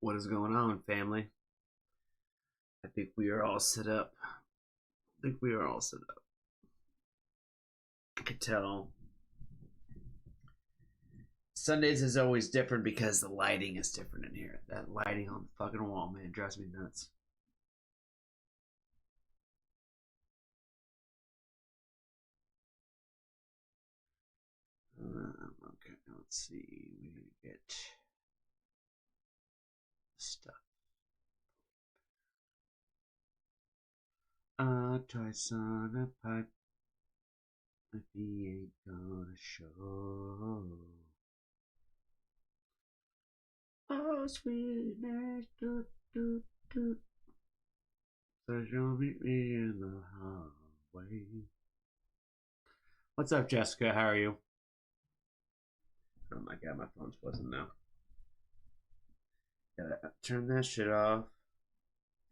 What is going on, family? I think we are all set up. I think we are all set up. I could tell. Sundays is always different because the lighting is different in here. That lighting on the fucking wall, man, drives me nuts. Okay, let's see. We need to get stuff. Twice on a pipe if he ain't gonna show. Oh, sweetness, do, do, do. So you'll meet me in the hallway. What's up, Jessica? How are you? Oh my god, my phone's buzzing now. Gotta turn that shit off.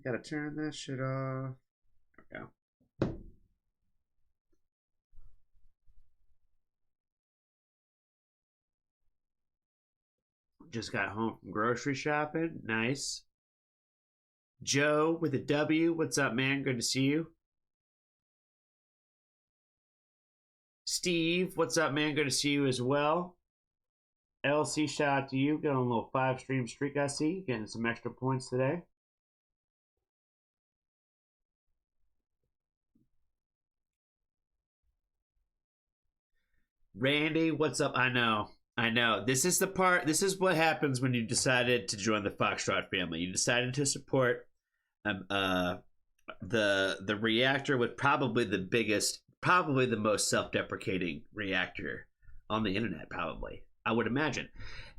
Gotta turn that shit off. There we go. Just got home from grocery shopping. Nice. Joe with a W. What's up, man? Good to see you. Steve, what's up, man? Good to see you as well. LC, shout out to you. Got a little 5-stream streak, I see. Getting some extra points today. Randy, what's up? I know. This is the part. This is what happens when you decided to join the Foxtrot family. You decided to support the reactor with probably the biggest, probably the most self-deprecating reactor on the internet. Probably, I would imagine.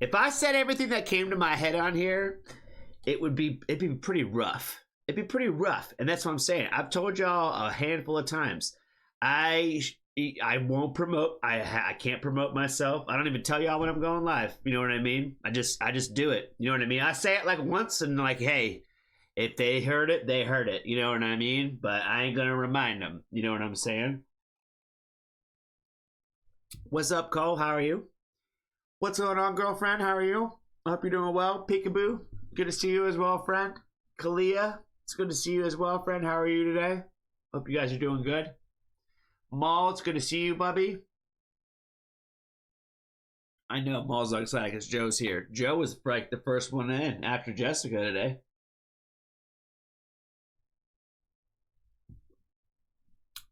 If I said everything that came to my head on here, it'd be pretty rough. It'd be pretty rough, and that's what I'm saying. I've told y'all a handful of times. I won't promote. I can't promote myself. I don't even tell y'all when I'm going live. You know what I mean? I just do it. You know what I mean? I say it like once and like, hey, if they heard it, they heard it. You know what I mean? But I ain't gonna remind them. You know what I'm saying? What's up, Cole? How are you? What's going on, girlfriend? How are you? I hope you're doing well. Peekaboo. Good to see you as well, friend. Kalia. It's good to see you as well, friend. How are you today? Hope you guys are doing good. Maul, it's good to see you, Bubby. I know Maul's so excited because Joe's here. Joe was like the first one in after Jessica today.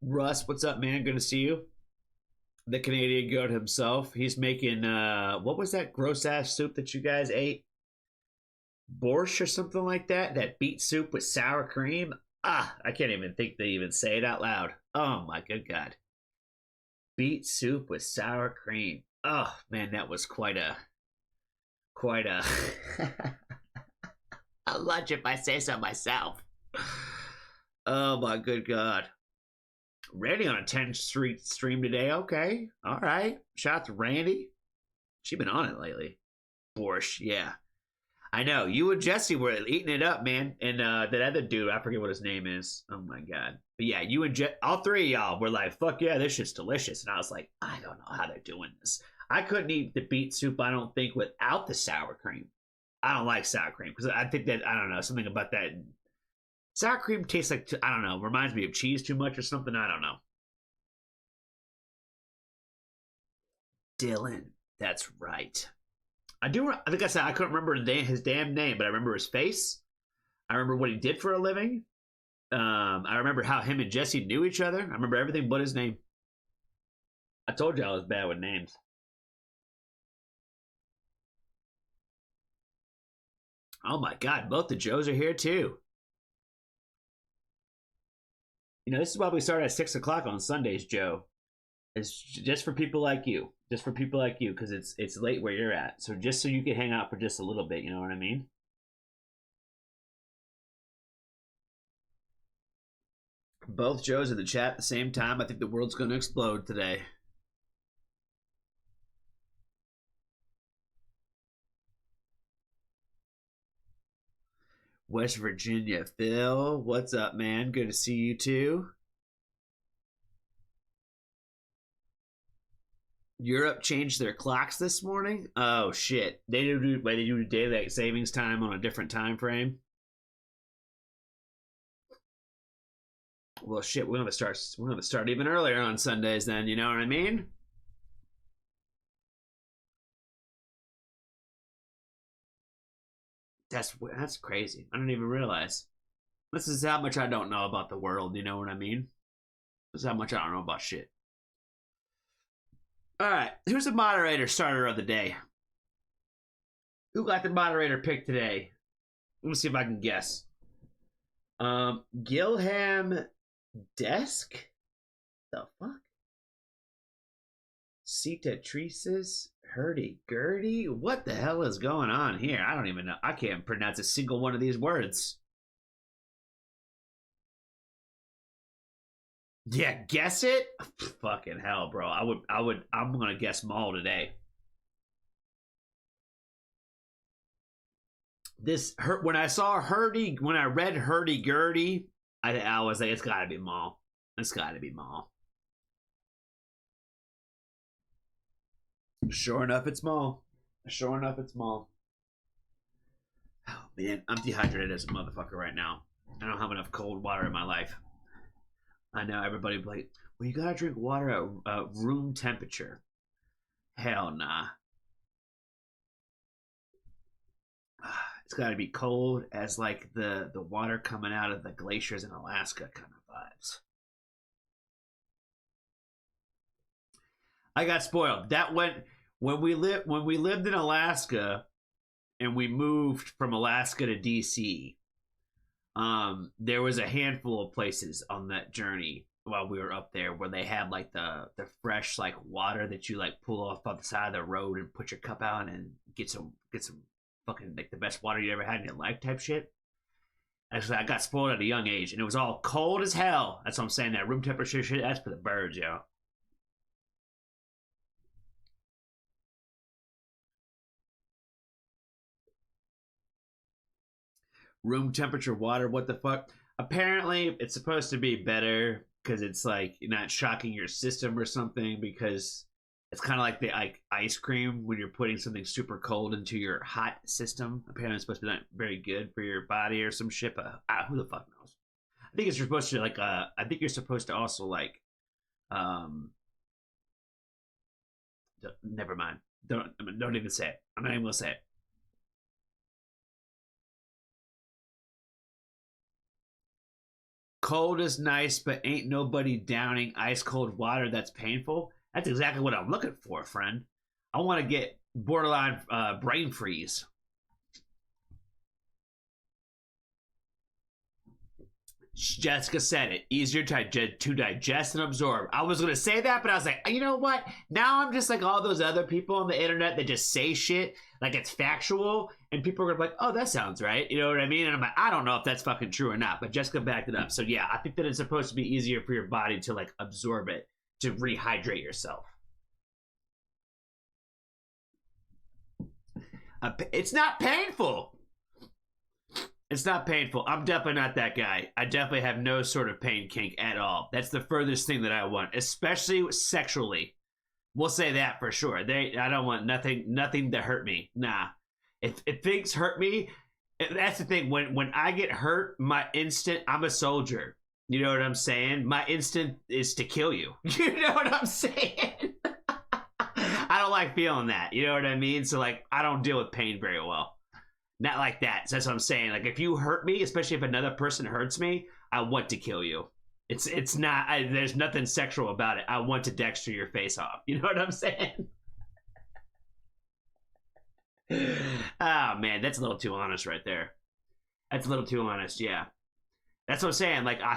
Russ, what's up, man? Good to see you. The Canadian goat himself. He's making what was that gross ass soup that you guys ate? Borscht or something like that? That beet soup with sour cream? I can't even think they even say it out loud. Oh my good god. Beet soup with sour cream. Oh man, that was quite a a lunch if I say so myself. Oh my good god. Randy on a 10 street stream today. Okay. All right. Shout out to Randy. She been on it lately. Borscht, yeah. I know. You and Jesse were eating it up, man. And that other dude, I forget what his name is. Oh my god. But yeah, you and all three of y'all were like, fuck yeah, this shit's delicious. And I was like, I don't know how they're doing this. I couldn't eat the beet soup, I don't think, without the sour cream. I don't like sour cream because I think that, I don't know, something about that. Sour cream tastes like, I don't know, reminds me of cheese too much or something. I don't know. Dylan. That's right. I think I said I couldn't remember his damn name, but I remember his face. I remember what he did for a living. I remember how him and Jesse knew each other. I remember everything but his name. I told you I was bad with names. Oh my god, both the Joes are here too. You know, this is why we start at 6 o'clock on Sundays, Joe. It's just for people like you. Just for people like you, because it's late where you're at. So just so you can hang out for just a little bit, you know what I mean? Both Joes in the chat at the same time. I think the world's going to explode today. West Virginia. Phil, what's up, man? Good to see you too. Europe changed their clocks this morning. Oh shit! They do daylight savings time on a different time frame. Well, shit, we're gonna start even earlier on Sundays. Then you know what I mean? That's crazy. I don't even realize. This is how much I don't know about the world. You know what I mean? This is how much I don't know about shit. All right, who's the moderator starter of the day? Who got the moderator pick today? Let me see if I can guess. Gilham Desq? The fuck? Cicatrices? Hurdy-gurdy? What the hell is going on here? I don't even know. I can't pronounce a single one of these words. Yeah, guess it? Fucking hell, bro. I'm gonna guess Maul today. When I read hurdy-gurdy, I was like, it's gotta be Maul. It's gotta be Maul. Sure enough, it's Maul. Sure enough, it's Maul. Oh, man, I'm dehydrated as a motherfucker right now. I don't have enough cold water in my life. I know everybody be like, well, you gotta drink water at room temperature. Hell nah. It's gotta be cold as like the water coming out of the glaciers in Alaska kind of vibes. I got spoiled. That went when we lived in Alaska and we moved from Alaska to DC. There was a handful of places on that journey while we were up there where they had like the fresh like water that you like pull off the side of the road and put your cup out and get some fucking like the best water you ever had in your life type shit. Actually, I got spoiled at a young age and it was all cold as hell. That's what I'm saying. That room temperature shit, that's for the birds, yo. Room temperature water, what the fuck? Apparently it's supposed to be better because it's like not shocking your system or something, because it's kind of like the ice cream when you're putting something super cold into your hot system. Apparently it's supposed to be not very good for your body or some shit, but who the fuck knows? I think you're supposed to like I think you're supposed to also like never mind, don't even say it. I'm not even gonna say it. Cold is nice, but ain't nobody downing ice cold water that's painful. That's exactly what I'm looking for, friend. I want to get borderline brain freeze. Jessica said it. Easier to digest and absorb. I was going to say that, but I was like, you know what? Now I'm just like all those other people on the internet that just say shit like it's factual, and people are going to be like, oh, that sounds right. You know what I mean? And I'm like, I don't know if that's fucking true or not, but Jessica backed it up. So yeah, I think that it's supposed to be easier for your body to like absorb it, to rehydrate yourself. It's not painful. It's not painful. I'm definitely not that guy. I definitely have no sort of pain kink at all. That's the furthest thing that I want, especially sexually. We'll say that for sure. I don't want nothing to hurt me. Nah. If things hurt me, that's the thing. When I get hurt, I'm a soldier. You know what I'm saying? My instinct is to kill you. You know what I'm saying? I don't like feeling that. You know what I mean? So like, I don't deal with pain very well. Not like that. So that's what I'm saying. Like, if you hurt me, especially if another person hurts me, I want to kill you. It's not. There's nothing sexual about it. I want to Dexter your face off. You know what I'm saying? Oh man, that's a little too honest right there. That's a little too honest. Yeah, that's what I'm saying. Like, I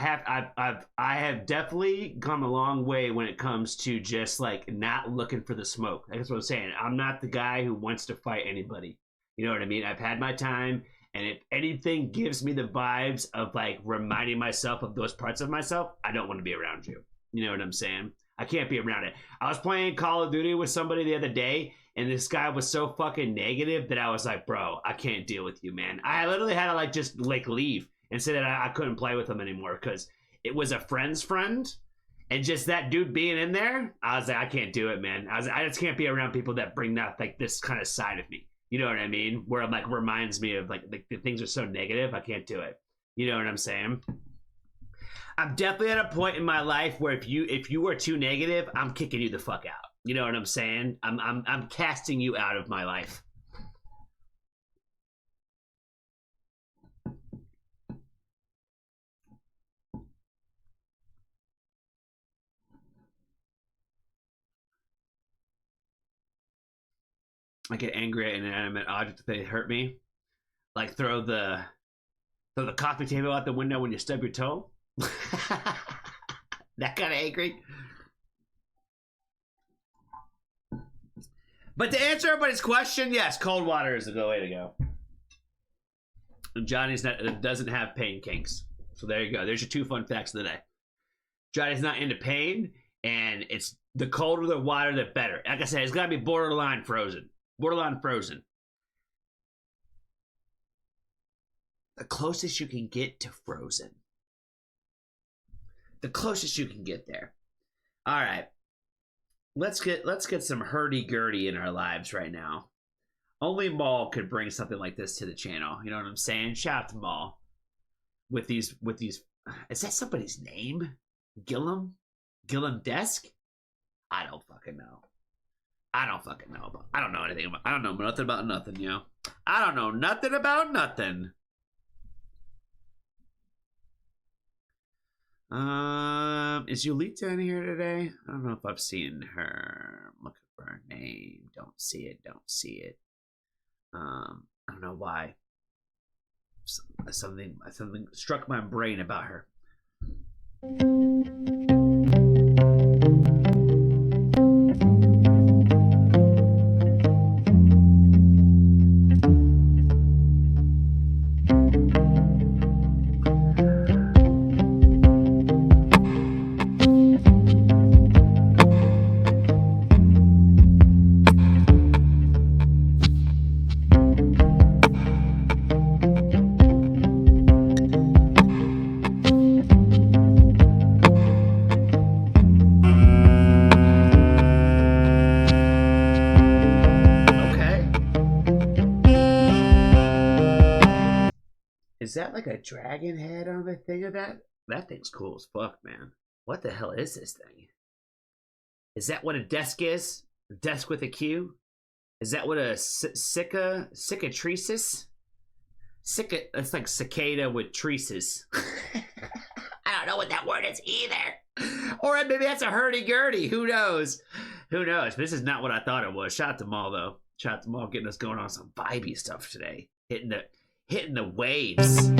have definitely come a long way when it comes to just like not looking for the smoke. That's what I'm saying. I'm not the guy who wants to fight anybody. You know what I mean? I've had my time, and if anything gives me the vibes of like reminding myself of those parts of myself, I don't want to be around you. You know what I'm saying? I can't be around it. I was playing Call of Duty with somebody the other day, and this guy was so fucking negative that I was like, bro, I can't deal with you, man. I literally had to like just like leave and say that I couldn't play with him anymore because it was a friend's friend. And just that dude being in there, I was like, I can't do it, man. I just can't be around people that bring that like this kind of side of me. You know what I mean? Where I'm like reminds me of like the things are so negative, I can't do it. You know what I'm saying? I'm definitely at a point in my life where if you are too negative, I'm kicking you the fuck out. You know what I'm saying? I'm casting you out of my life. I get angry at inanimate objects if they hurt me. Like throw the coffee table out the window when you stub your toe. That kind of angry. But to answer everybody's question, yes, cold water is the way to go. Johnny's doesn't have pain kinks. So there you go. There's your 2 fun facts of the day. Johnny's not into pain, and it's the colder the water, the better. Like I said, it's got to be borderline frozen. Borderline frozen. The closest you can get to frozen. The closest you can get there. All right. Let's get some hurdy-gurdy in our lives right now. Only Maul could bring something like this to the channel. You know what I'm saying? Shout out to Maul. With these is that somebody's name? Gillum Desq? I don't fucking know. I don't know anything about. I don't know nothing about nothing, yo. I don't know nothing about nothing. Is Yulita in here today? I don't know if I've seen her. I'm looking for her name. Don't see it. I don't know why. Something struck my brain about her. Is that like a dragon head on the thing of that? That thing's cool as fuck, man. What the hell is this thing? Is that what a desk is? A desk with a Q? Is that what a cicatrices? It's like cicada with treaces. I don't know what that word is either. Or maybe that's a hurdy-gurdy. Who knows? Who knows? This is not what I thought it was. Shout out to Maul, though. Shout out to Maul getting us going on some vibey stuff today. Hitting the waves.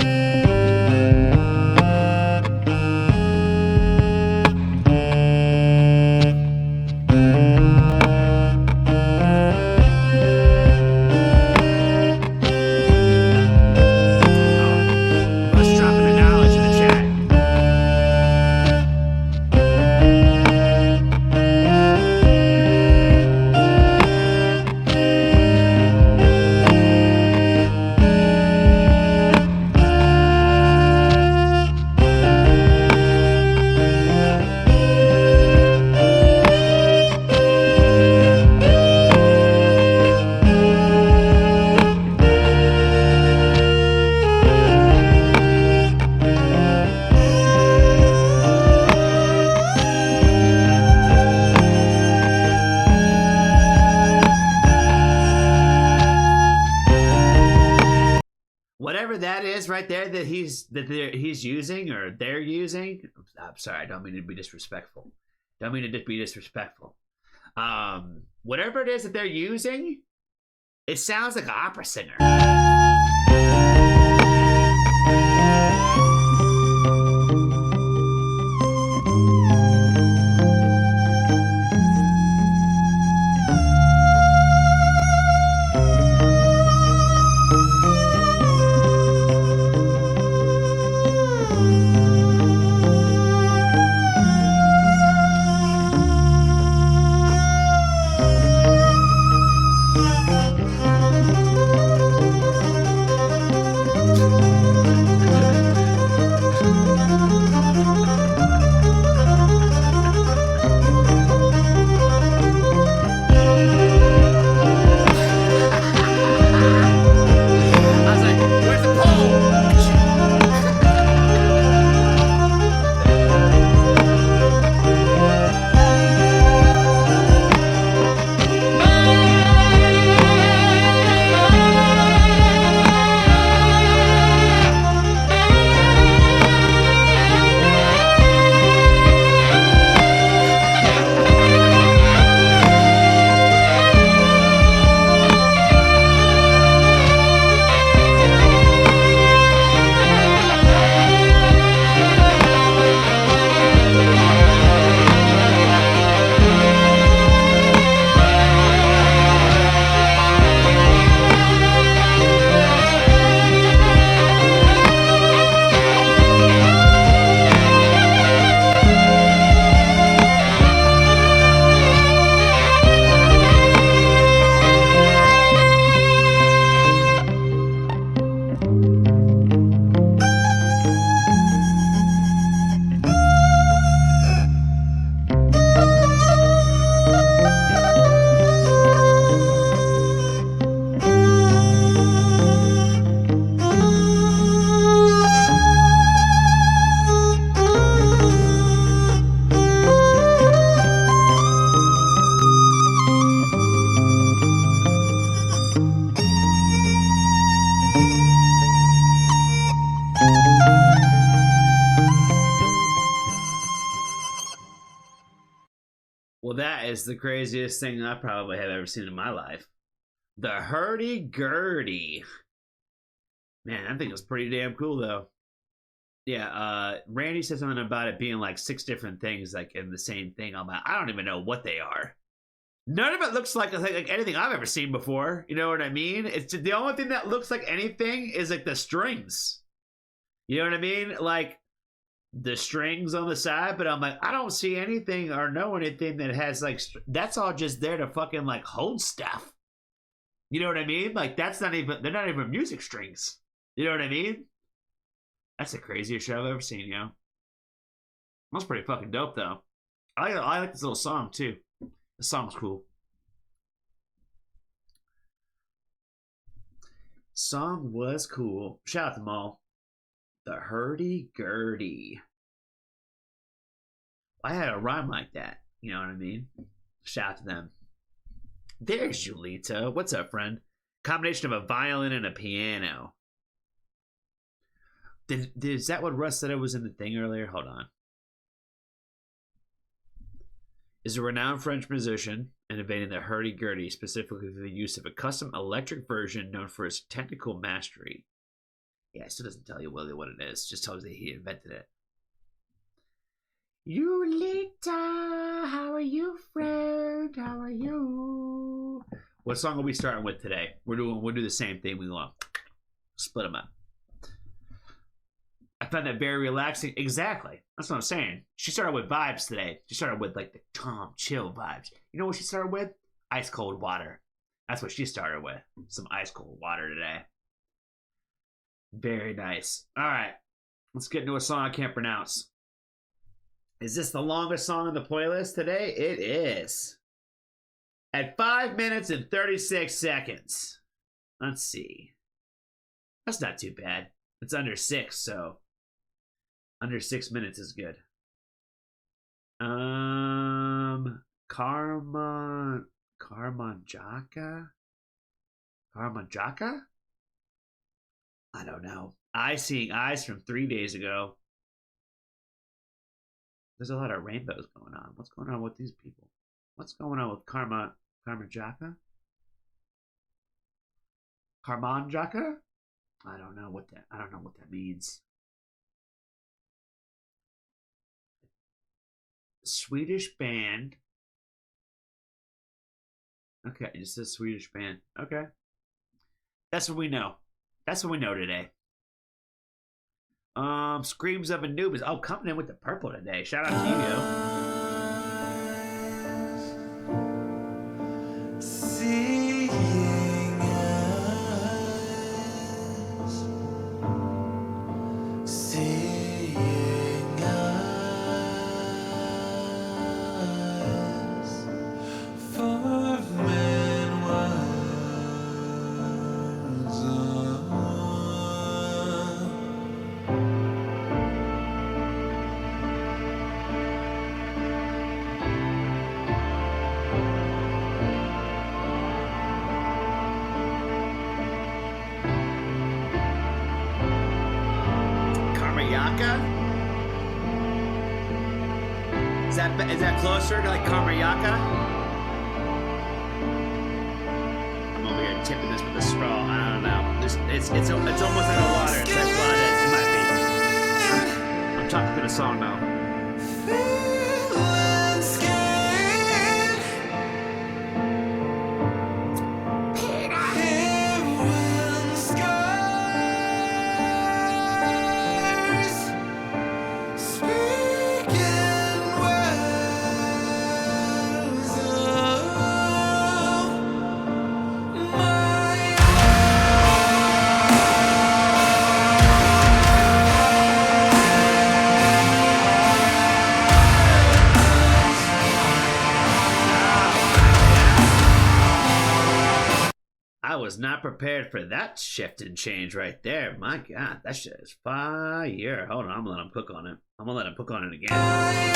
Whatever that is right there that he's using or they're using. I'm sorry, I don't mean to be disrespectful. Whatever it is that they're using, it sounds like an opera singer. That is the craziest thing I probably have ever seen in my life. The hurdy-gurdy. Man, I think it was pretty damn cool, though. Yeah, Randy said something about it being like 6 different things, like in the same thing. I don't even know what they are. None of it looks like anything I've ever seen before. You know what I mean? It's the only thing that looks like anything is like the strings. You know what I mean? Like the strings on the side, but I'm like, I don't see anything or know anything that has like, that's all just there to fucking like hold stuff. You know what I mean? Like they're not even music strings. You know what I mean? That's the craziest show I've ever seen, yo. That's pretty fucking dope, though. I like this little song, too. The song's cool. Song was cool. Shout out to them all. The hurdy-gurdy. I had a rhyme like that. You know what I mean? Shout out to them. There's Julita. What's up, friend? Combination of a violin and a piano. Is that what Russ said it was in the thing earlier? Hold on. Is a renowned French musician innovating the hurdy-gurdy, specifically through the use of a custom electric version known for its technical mastery. Yeah, it still doesn't tell you really what it is. Just tells you that he invented it. Julita, how are you, friend? How are you? What song are we starting with today? We'll do the same thing. We want to split them up. I found that very relaxing. Exactly. That's what I'm saying. She started with vibes today. She started with like the calm, chill vibes. You know what she started with? Ice cold water. That's what she started with. Some ice cold water today. Very nice. All right. Let's get into a song I can't pronounce. Is this the longest song on the playlist today? It is. At 5 minutes and 36 seconds. Let's see. That's not too bad. It's under 6, so under 6 minutes is good. Karmanjaka? I don't know. Seeing eyes from 3 days ago. There's a lot of rainbows going on. What's going on with these people? What's going on with Karmanjaka? Karmanjaka? I don't know what that means. Swedish band. Okay, it says Swedish band. Okay. That's what we know. That's what we know today. Screams of Anubis. Oh, coming in with the purple today. Shout out to you, yo. Is that closer to like Karmayaka? I'm over here tipping this with a straw. I don't know. It's almost out of water. That's what it is. It might be. I'm talking to the song now. Was not prepared for that shift and change right there. My God, that shit is fire. Hold on, I'm gonna let him cook on it. I'm gonna let him cook on it again.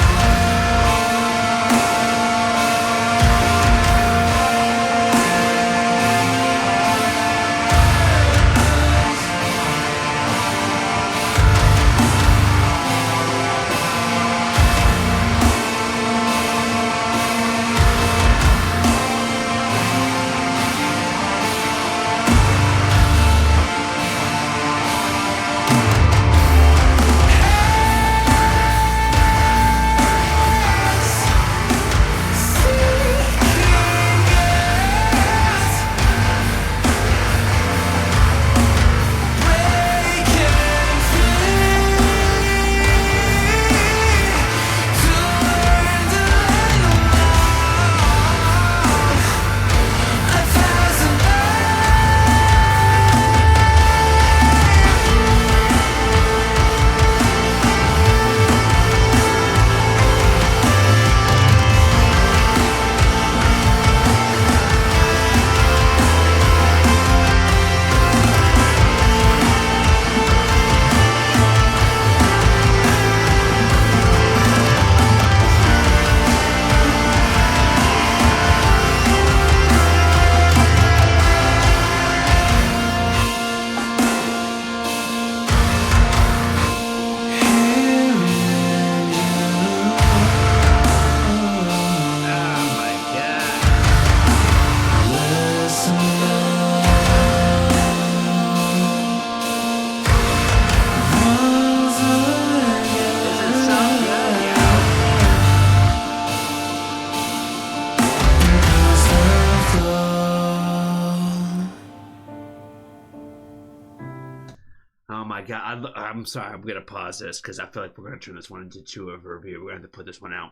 my God. I'm sorry. I'm going to pause this because I feel like we're going to turn this one into 2 of a review. We're going to have to put this one out.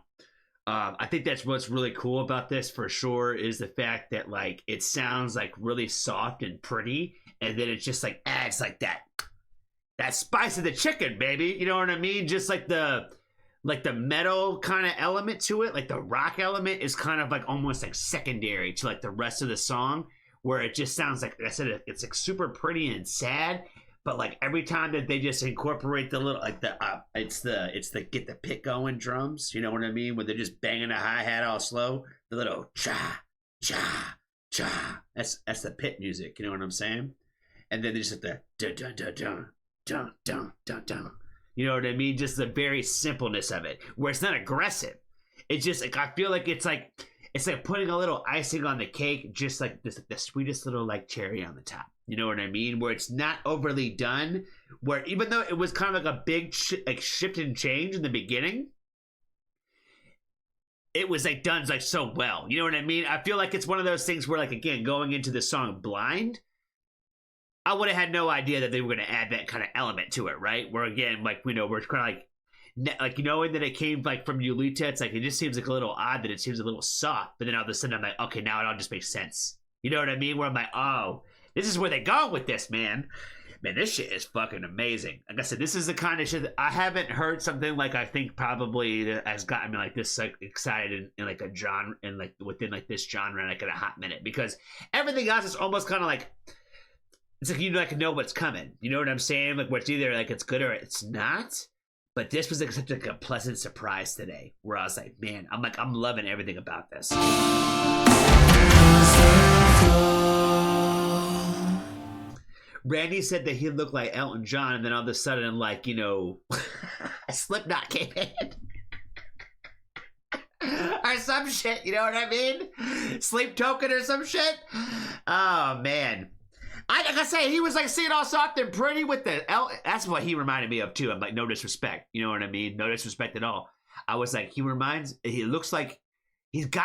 I think that's what's really cool about this for sure is the fact that like it sounds like really soft and pretty, and then it just like adds like that spice of the chicken, baby. You know what I mean? Just like the metal kind of element to it, like the rock element is kind of like almost like secondary to like the rest of the song, where it just sounds like I said, it's like super pretty and sad. But like every time that they just incorporate the little like it's the get the pick going drums, you know what I mean? When they're just banging a hi-hat all slow, the little cha cha cha. That's the pit music, you know what I'm saying? And then they just like the dun dun dun dun dun dun dun. You know what I mean? Just the very simpleness of it, where it's not aggressive. It's just like I feel like it's like putting a little icing on the cake, just like this, like the sweetest little like cherry on the top. You know what I mean? Where it's not overly done. Where even though it was kind of like a big shift and change in the beginning, it was like done like so well. You know what I mean? I feel like it's one of those things where like again going into the song blind, I would have had no idea that they were going to add that kind of element to it, right? Where again, like we know, we're kind of like knowing that it came like from Yulita, it's like it just seems like a little odd that it seems a little soft. But then all of a sudden, I'm like, okay, now it all just makes sense. You know what I mean? Where I'm like, oh, this is where they go with this, man. Man, this shit is fucking amazing. Like I said, this is the kind of shit that I haven't heard something like I think probably that has gotten me like this like excited in like a genre and like within like this genre like in a hot minute, because everything else is almost kind of like. It's like you like know what's coming. You know what I'm saying? Like what's either like it's good or it's not. But this was like such like a pleasant surprise today, where I was like, man, I'm loving everything about this. Randy said that he looked like Elton John, and then all of a sudden, like, you know, Slipknot came in. Or some shit, you know what I mean? Sleep Token or some shit. Oh man. Like I say, he was like singing all soft and pretty with that's what he reminded me of too. I'm like, no disrespect, you know what I mean? No disrespect at all. I was like, he looks like we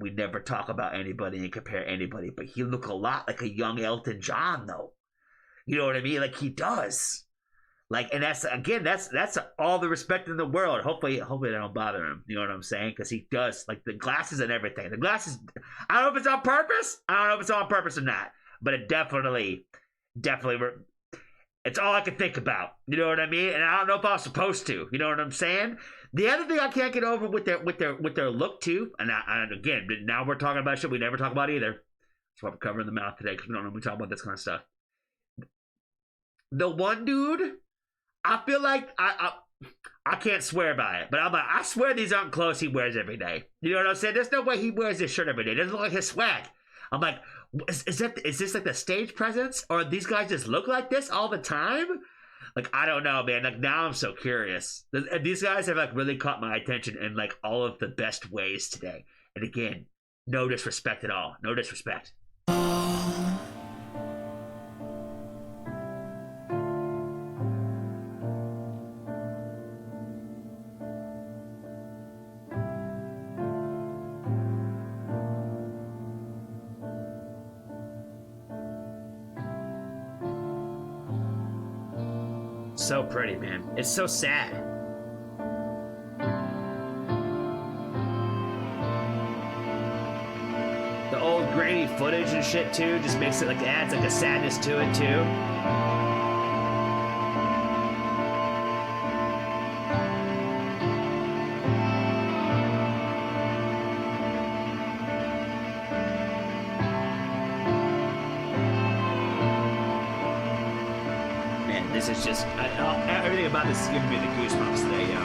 never talk about anybody and compare anybody, but he look a lot like a young Elton John though. You know what I mean? Like he does. Like, and that's all the respect in the world. Hopefully they don't bother him. You know what I'm saying? Because he does, like the glasses and everything. The glasses, I don't know if it's on purpose. I don't know if it's on purpose or not. But it definitely, it's all I can think about. You know what I mean? And I don't know if I was supposed to. You know what I'm saying? The other thing I can't get over with their look too, and again, now we're talking about shit we never talk about either. That's why we're covering the mouth today, because we don't normally talk about this kind of stuff. The one dude. I feel like I can't swear by it, but I'm like, I swear these aren't clothes he wears every day. You know what I'm saying? There's no way he wears this shirt every day. It doesn't look like his swag. I'm like, is this like the stage presence, or these guys just look like this all the time? Like, I don't know, man. Like now I'm so curious. These guys have like really caught my attention in like all of the best ways today. And again, no disrespect at all. No disrespect. So pretty, man. It's so sad. The old grainy footage and shit too just makes it like adds like a sadness to it too. This is just everything about this is giving me the goosebumps today, yo.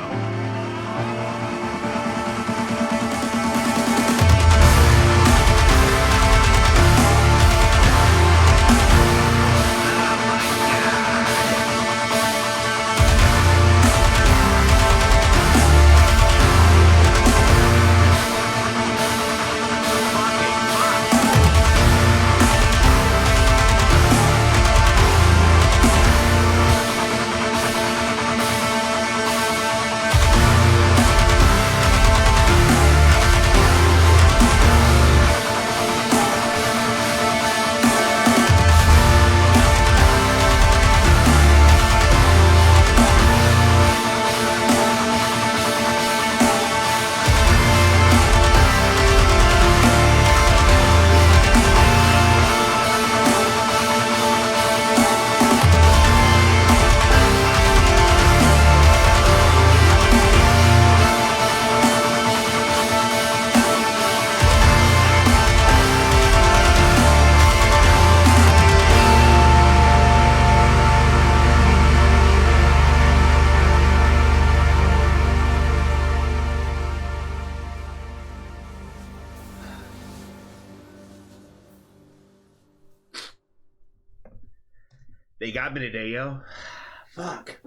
They got me today, yo. Fuck.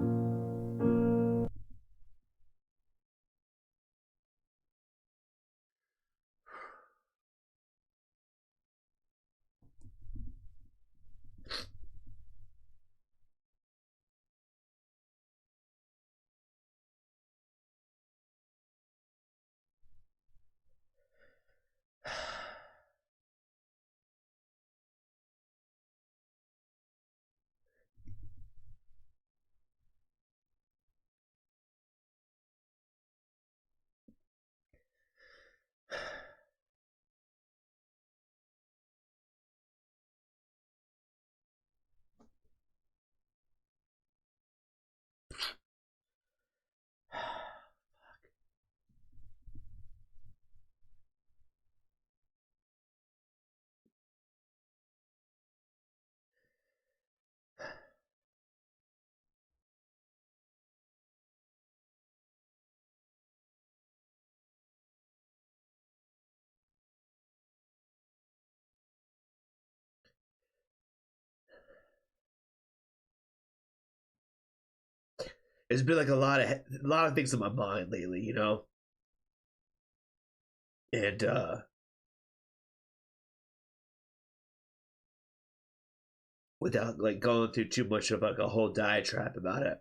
It's been like a lot of things in my mind lately, you know, and without like going through too much of like a whole diatribe about it.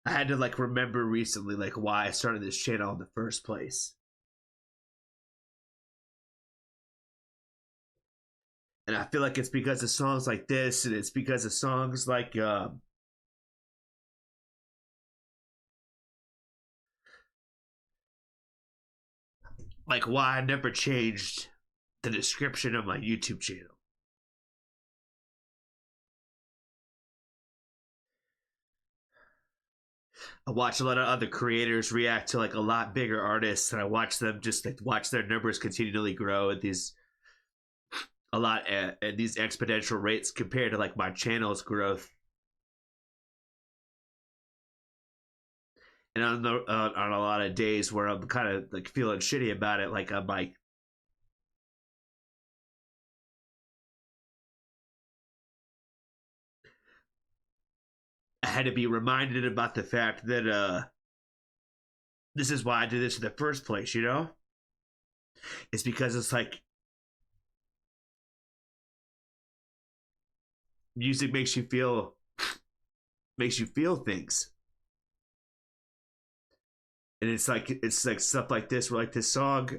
I had to like remember recently like why I started this channel in the first place. And I feel like it's because of songs like this, and it's because of songs like why I never changed the description of my YouTube channel. I watch a lot of other creators react to like a lot bigger artists, and I watch them just like watch their numbers continually grow at these a lot at these exponential rates compared to like my channel's growth. And on a lot of days where I'm kind of like feeling shitty about it, like I'm like, I had to be reminded about the fact that this is why I did this in the first place, you know? It's because it's like music makes you feel things. And it's like stuff like this where like this song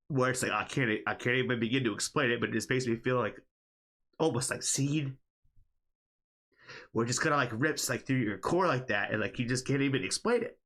where it's like I can't even begin to explain it, but it just makes me feel like almost like seed. Where it just kinda like rips like through your core like that and like you just can't even explain it.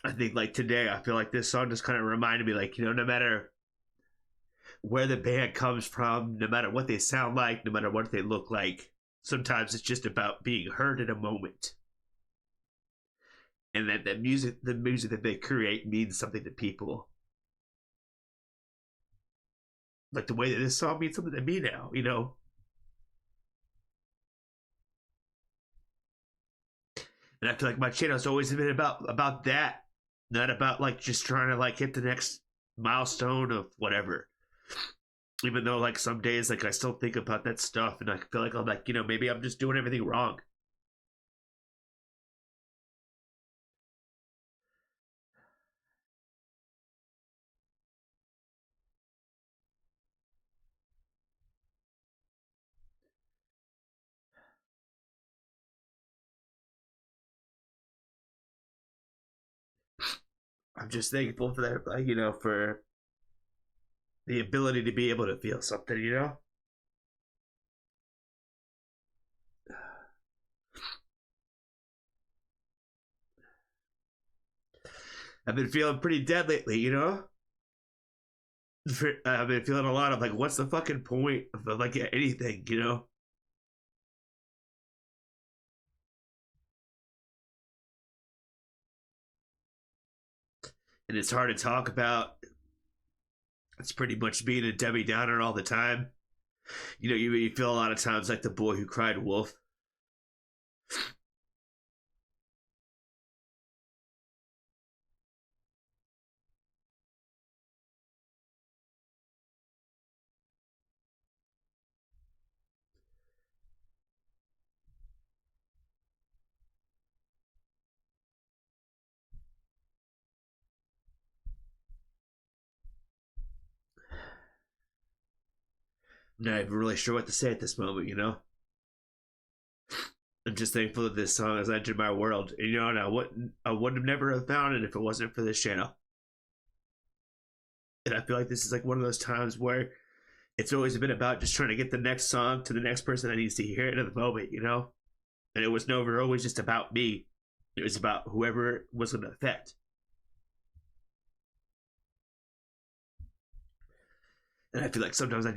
I think like today I feel like this song just kind of reminded me like, you know, no matter where the band comes from, no matter what they sound like, no matter what they look like, sometimes it's just about being heard in a moment. and that the music that they create means something to people. Like the way that this song means something to me now, you know. And I feel like my channel's always been about that, not about like just trying to like hit the next milestone of whatever. Even though like some days like I still think about that stuff and I feel like I'm like, you know, maybe I'm just doing everything wrong. I'm just thankful for that, like, you know, for the ability to be able to feel something, you know? I've been feeling pretty dead lately, you know? I've been feeling a lot of like, what's the fucking point of like anything, you know? And it's hard to talk about. It's pretty much being a Debbie Downer all the time. You know, you feel a lot of times like the boy who cried wolf. I'm not even really sure what to say at this moment, you know? I'm just thankful that this song has entered my world. And, you know, and I wouldn't have never have found it if it wasn't for this channel. And I feel like this is like one of those times where it's always been about just trying to get the next song to the next person that needs to hear it at the moment, you know? And it was never always just about me. It was about whoever it was going to affect. And I feel like sometimes I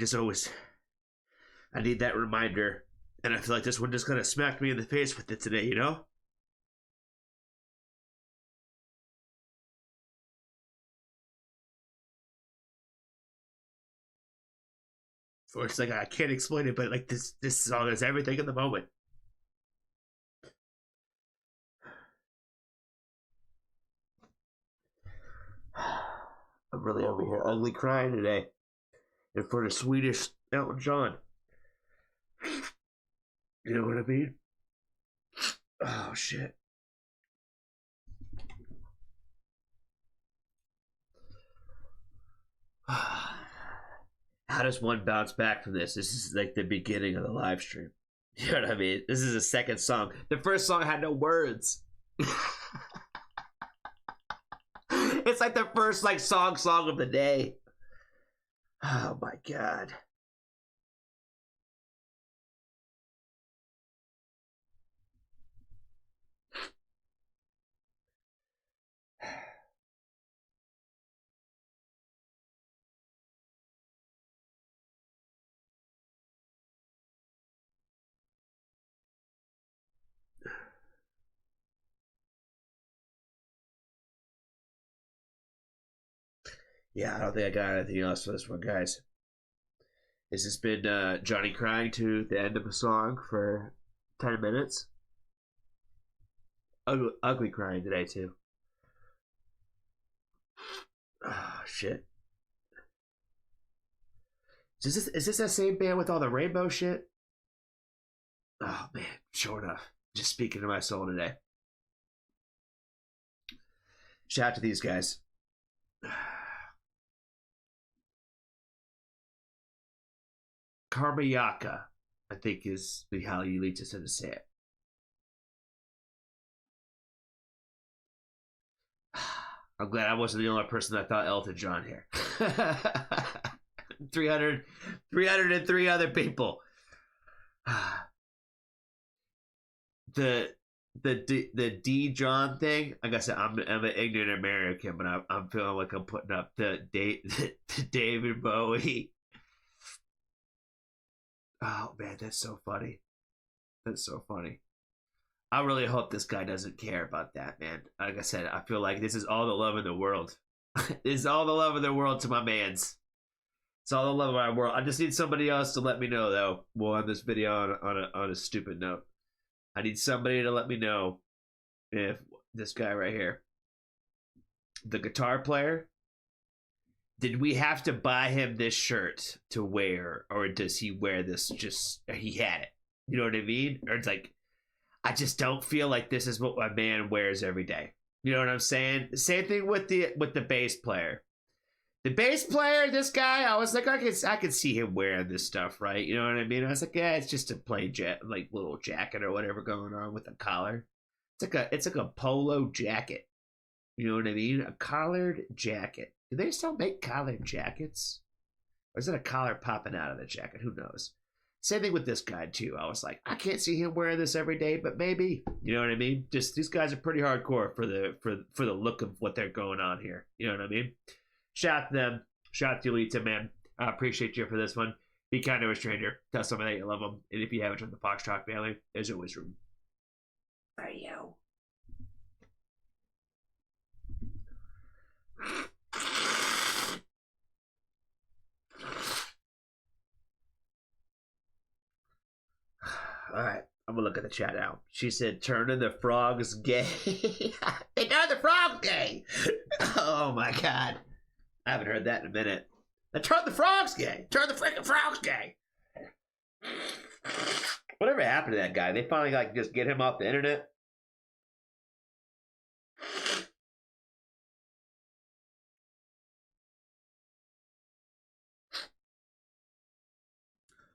need that reminder. And I feel like this one just kind of smacked me in the face with it today, you know? Or it's like I can't explain it, but like this song is everything in the moment. I'm really over here ugly crying today. And for the Swedish Elton John. You know what I mean? Oh shit. How does one bounce back from this? This is like the beginning of the live stream. You know what I mean? This is a second song. The first song had no words. It's like the first like song of the day. Oh my god. Yeah, I don't think I got anything else for this one, guys. This has been Johnny crying to the end of a song for 10 minutes. Ugly crying today, too. Oh, shit. Is this that same band with all the rainbow shit? Oh, man, sure enough. Just speaking to my soul today. Shout out to these guys. Karmayaka, I think is how you lead us to say it. I'm glad I wasn't the only person that thought Elton John here. 303 other people. The D John thing. Like I said, I'm an ignorant American, but I'm feeling like I'm putting up the David Bowie. Oh man, that's so funny. That's so funny. I really hope this guy doesn't care about that, man. Like I said, I feel like this is all the love in the world. This is all the love in the world to my mans. It's all the love of my world. I just need somebody else to let me know, though. We'll end this video on a stupid note. I need somebody to let me know if this guy right here, the guitar player, did we have to buy him this shirt to wear, or does he wear this just, he had it? You know what I mean? Or it's like, I just don't feel like this is what my man wears every day. You know what I'm saying? Same thing with the bass player. The bass player, this guy, I was like, I could see him wearing this stuff, right? You know what I mean? I was like, yeah, it's just a plain like little jacket or whatever going on with a collar. It's like a polo jacket. You know what I mean? A collared jacket. Do they still make collared jackets? Or is it a collar popping out of the jacket? Who knows? Same thing with this guy too. I was like, I can't see him wearing this every day, but maybe. You know what I mean? Just these guys are pretty hardcore for the look of what they're going on here. You know what I mean? Shout out to them. Shout out to Yulita, man. I appreciate you for this one. Be kind to a stranger. Tell somebody that you love them. And if you haven't joined the Foxtrot family, there's always room for you. All right, I'm gonna look at the chat now. She said, "Turning the frogs gay." They turned the frogs gay. Oh my god, I haven't heard that in a minute. They turned the frogs gay. Turn the freaking frogs gay. Whatever happened to that guy? They finally like just get him off the internet.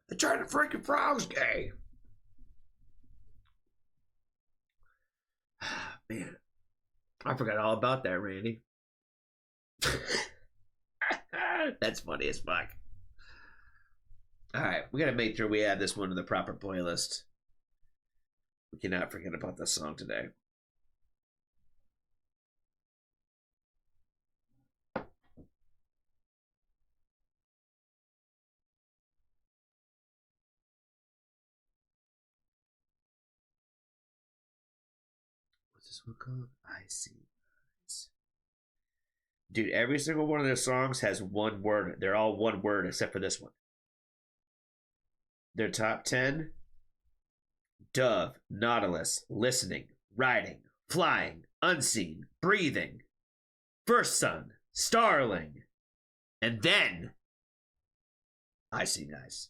They turned the freaking frogs gay. Man, I forgot all about that, Randy. That's funny as fuck. All right, we gotta make sure we add this one to the proper playlist. We cannot forget about this song today. What's this one called? I See. Dude, every single one of their songs has one word. They're all one word except for this one. Their top 10: Dove, Nautilus, Listening, Riding, Flying, Unseen, Breathing, First Sun, Starling, and then I See Nice.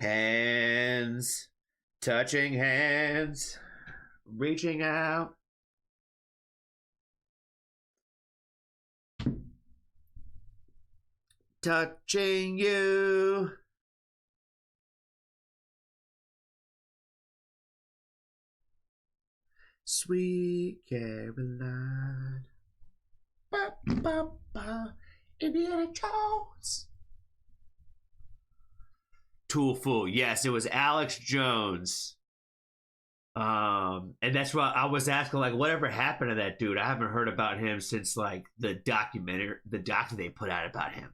Hands, touching hands, reaching out. Touching you. Sweet Caroline. Ba, ba, ba. Indiana Jones. Toolful. Yes, it was Alex Jones. And that's why I was asking, like, whatever happened to that dude? I haven't heard about him since like the doc they put out about him.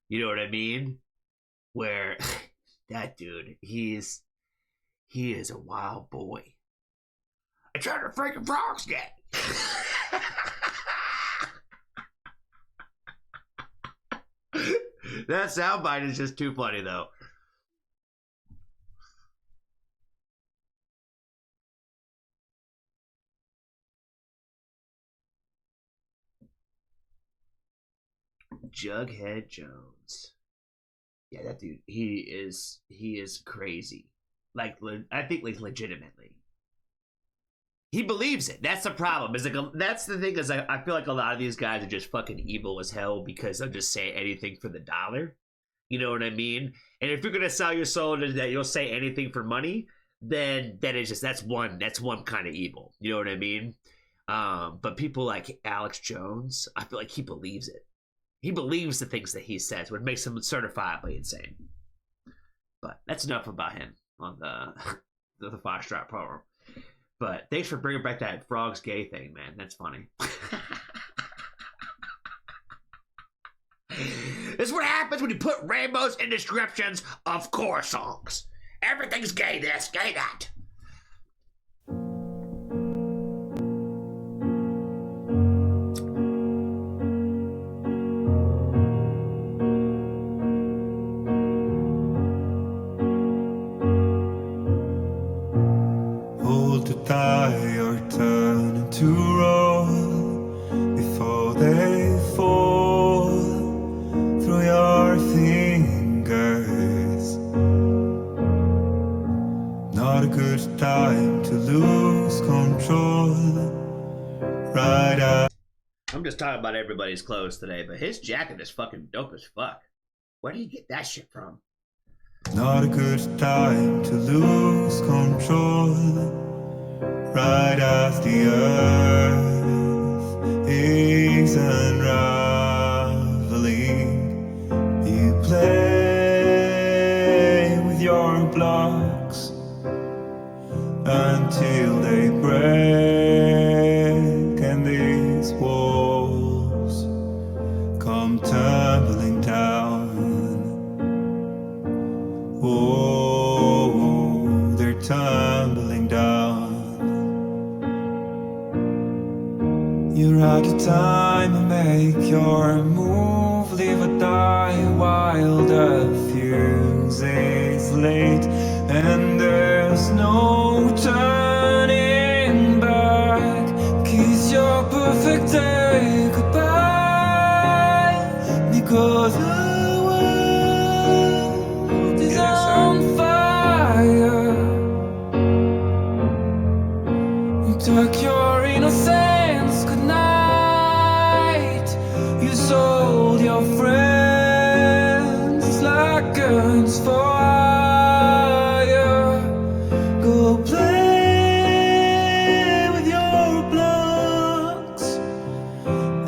You know what I mean? Where that dude, he is a wild boy. I tried to freaking frogs gay. That soundbite is just too funny though. Jughead Jones. Yeah, that dude, he is crazy. Like, I think, like, legitimately. He believes it. That's the problem. Is like that's the thing, is I feel like a lot of these guys are just fucking evil as hell because they'll just say anything for the dollar. You know what I mean? And if you're gonna sell your soul to that, you'll say anything for money. Then that is just that's one kind of evil. You know what I mean? But people like Alex Jones, I feel like he believes it. He believes the things that he says, which makes him certifiably insane. But that's enough about him on the Foxtrot program. But thanks for bringing back that frogs gay thing, man. That's funny. happens when you put rainbows in descriptions of core songs. Everything's gay this, gay that. Hold to die or turn into roll before they fall through your fingers. Not a good time to lose control. Right out. I'm just talking about everybody's clothes today, but his jacket is fucking dope as fuck. Where do you get that shit from? Not a good time to lose control. Right as the earth is unraveling, you play with your blocks until they break and these walls come tumbling down. Oh, they're tumbling down. You're out of time to make your move, live or die while the fuse is late, and there's no turning back. Kiss your perfect day goodbye, because the world is on fire. Tuck your innocence goodnight. You sold your friends like guns for hire. Go play with your blocks,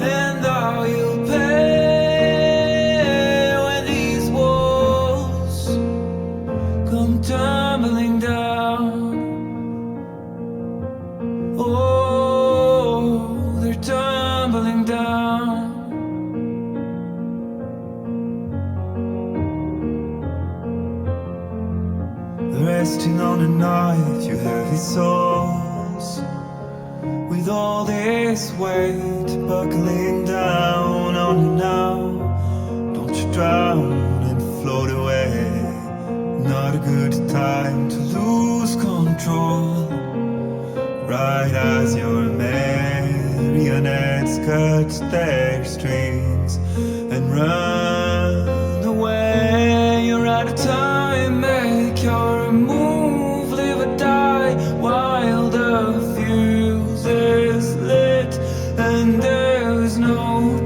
and now you'll pay when these walls come tumbling down. Oh, they're tumbling down. Resting on a knife, you heavy souls, with all this weight buckling down on you now. Don't you drown and float away. Not a good time to lose control. Right as your marionettes cut their strings and run away. You're out of time, make your move, live or die while the fuse is lit, and there's no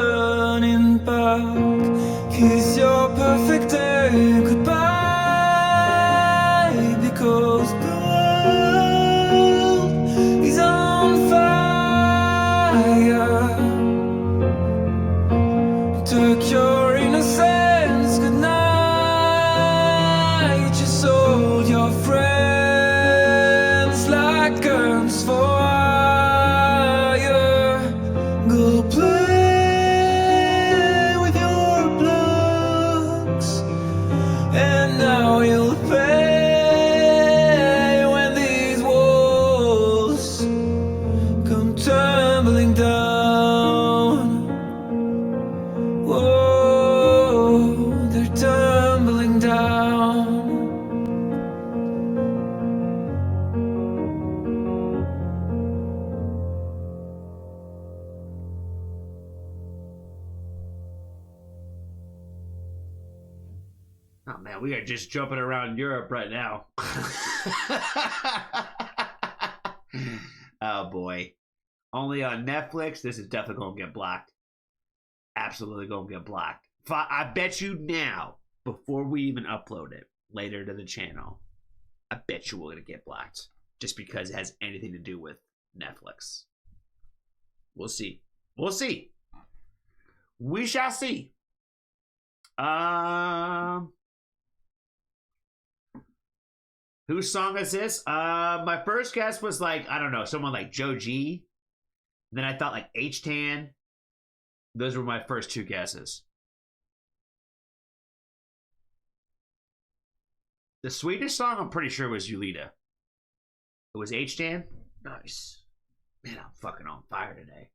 turning back. Kiss your perfect day goodbye, because the world is on fire. Took your innocence goodnight. You sold your friends like guns for hire. Go play with your blocks, and now you'll pay when these walls come tumbling down. Whoa, they're tumbling down. Oh man, we are just jumping around Europe right now. Oh boy. Only on Netflix, this is definitely gonna get blocked. Absolutely gonna get blocked. I bet you now, before we even upload it later to the channel, I bet you we're gonna get blocked. Just because it has anything to do with Netflix. We'll see. We'll see. We shall see. Whose song is this? My first guess was like, I don't know, someone like Joe G. Then I thought like H-Tan. Those were my first two guesses. The Swedish song, I'm pretty sure, was Julita. It was H-Dan? Nice. Man, I'm fucking on fire today.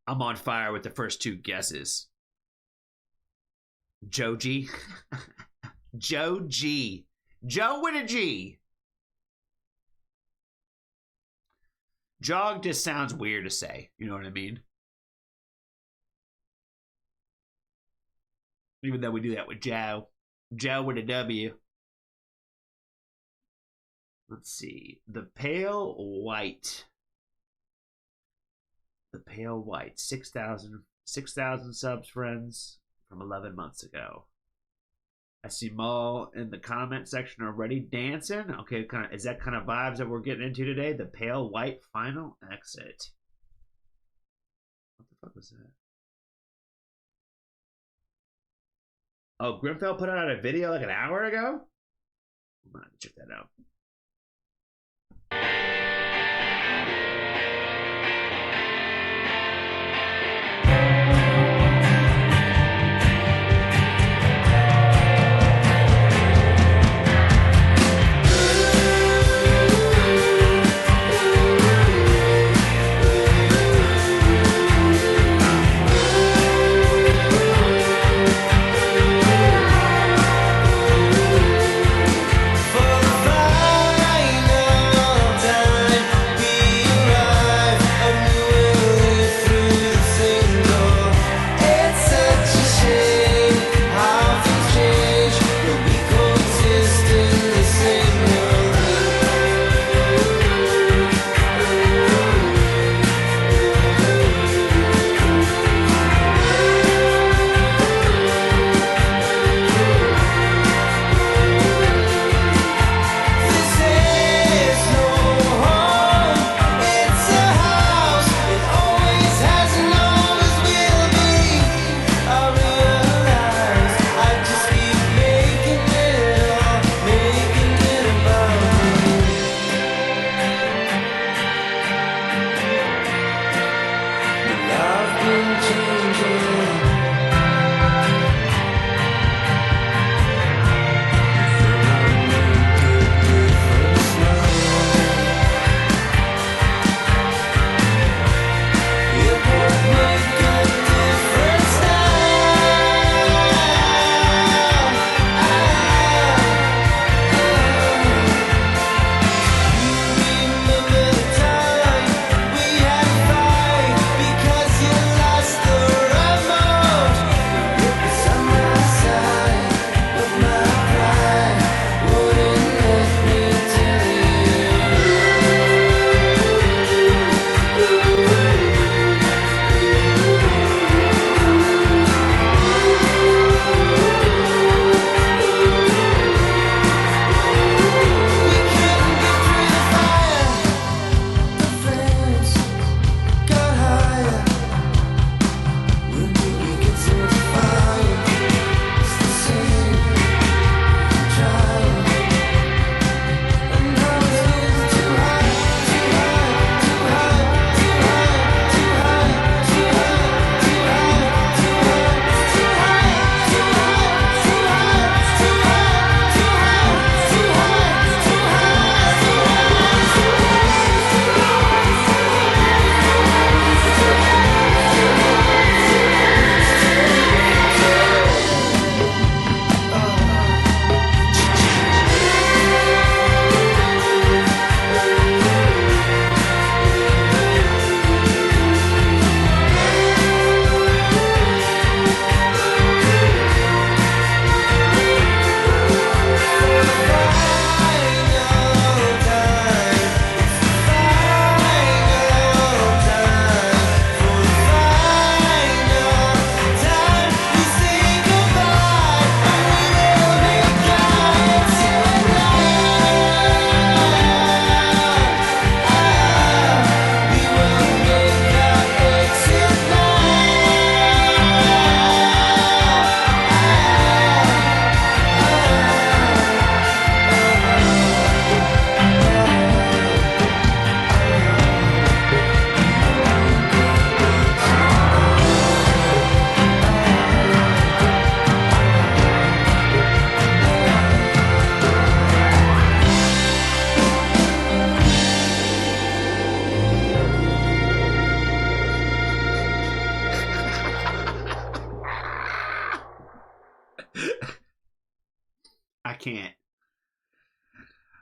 I'm on fire with the first two guesses. Joe G. Joe G. Joe with a G. Jog just sounds weird to say. You know what I mean? Even though we do that with Joe. Joe with a W. Let's see. The Pale White. The Pale White. 6,000 subs, friends, from 11 months ago. I see Maul in the comment section already dancing. Okay, kind of, is that kind of vibes that we're getting into today? The Pale White final exit. What the fuck was that? Oh, Grimfell put out a video like an hour ago? I'm gonna check that out. For the fire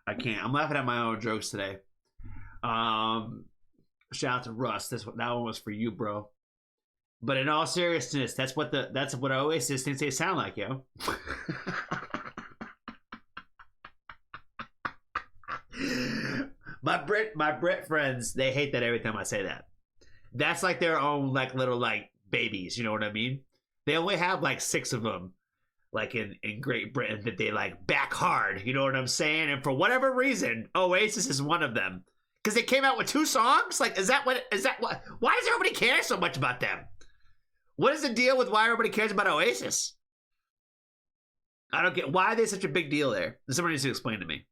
I can't. I'm laughing at my own jokes today. Shout out to Russ. That one was for you, bro. But in all seriousness, that's what Oasis thinks they sound like, yo. my Brit friends, they hate that every time I say that. That's like their own like little like babies, you know what I mean? They only have like 6 of them, like in Great Britain, that they like back hard, you know what I'm saying? And for whatever reason, Oasis is one of them. Because they came out with 2 songs? Like, why does everybody care so much about them? What is the deal with why everybody cares about Oasis? I don't get why are they such a big deal there. Somebody needs to explain to me.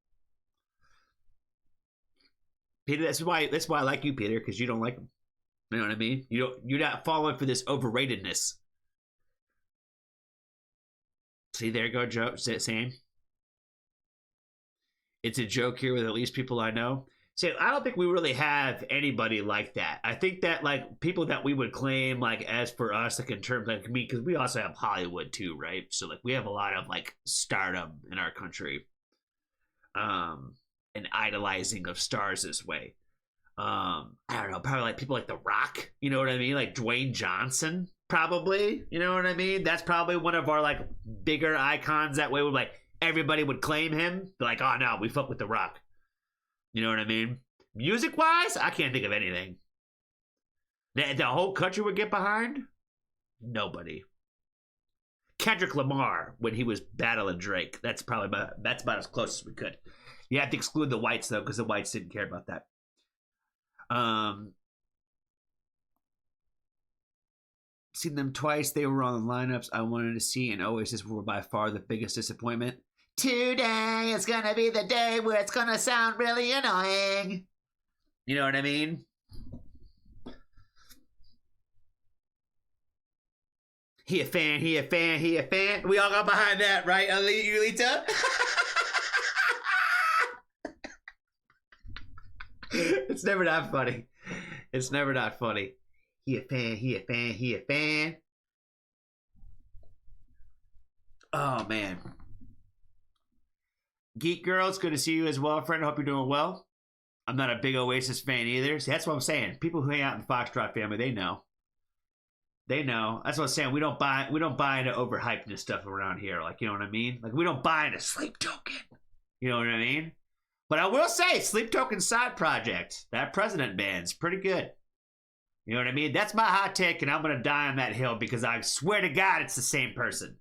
Peter, that's why I like you, Peter, because you don't like them. You know what I mean? You're not falling for this overratedness. See, there you go, Joe. Same. It's a joke here with at least people I know. See, I don't think we really have anybody like that. I think that like people that we would claim like as for us, like in terms like me, because we also have Hollywood too, right? So like we have a lot of like stardom in our country, and idolizing of stars this way. I don't know, probably like people like The Rock, you know what I mean? Like Dwayne Johnson, probably, you know what I mean? That's probably one of our like bigger icons that way. Would like everybody would claim him. They're like, oh no, we fuck with The Rock. You know what I mean? Music wise, I can't think of anything. The whole country would get behind? Nobody. Kendrick Lamar when he was battling Drake. That's about as close as we could. You have to exclude the whites though, because the whites didn't care about that. Seen them twice. They were on the lineups I wanted to see, and Oasis were by far the biggest disappointment. Today is gonna be the day where it's gonna sound really annoying. You know what I mean? He a fan, he a fan, he a fan. We all got behind that, right, Ulita? It's never not funny. It's never not funny. He a fan, he a fan, he a fan. Oh, man. Geek Girl, it's good to see you as well, friend. I hope you're doing well. I'm not a big Oasis fan either. See, that's what I'm saying. People who hang out in the Foxtrot family, they know. They know. That's what I'm saying. We don't buy into overhypedness stuff around here. Like, you know what I mean? Like, we don't buy into Sleep Token. You know what I mean? But I will say, Sleep Token side project, that President band's pretty good. You know what I mean? That's my hot take, and I'm going to die on that hill because I swear to God it's the same person.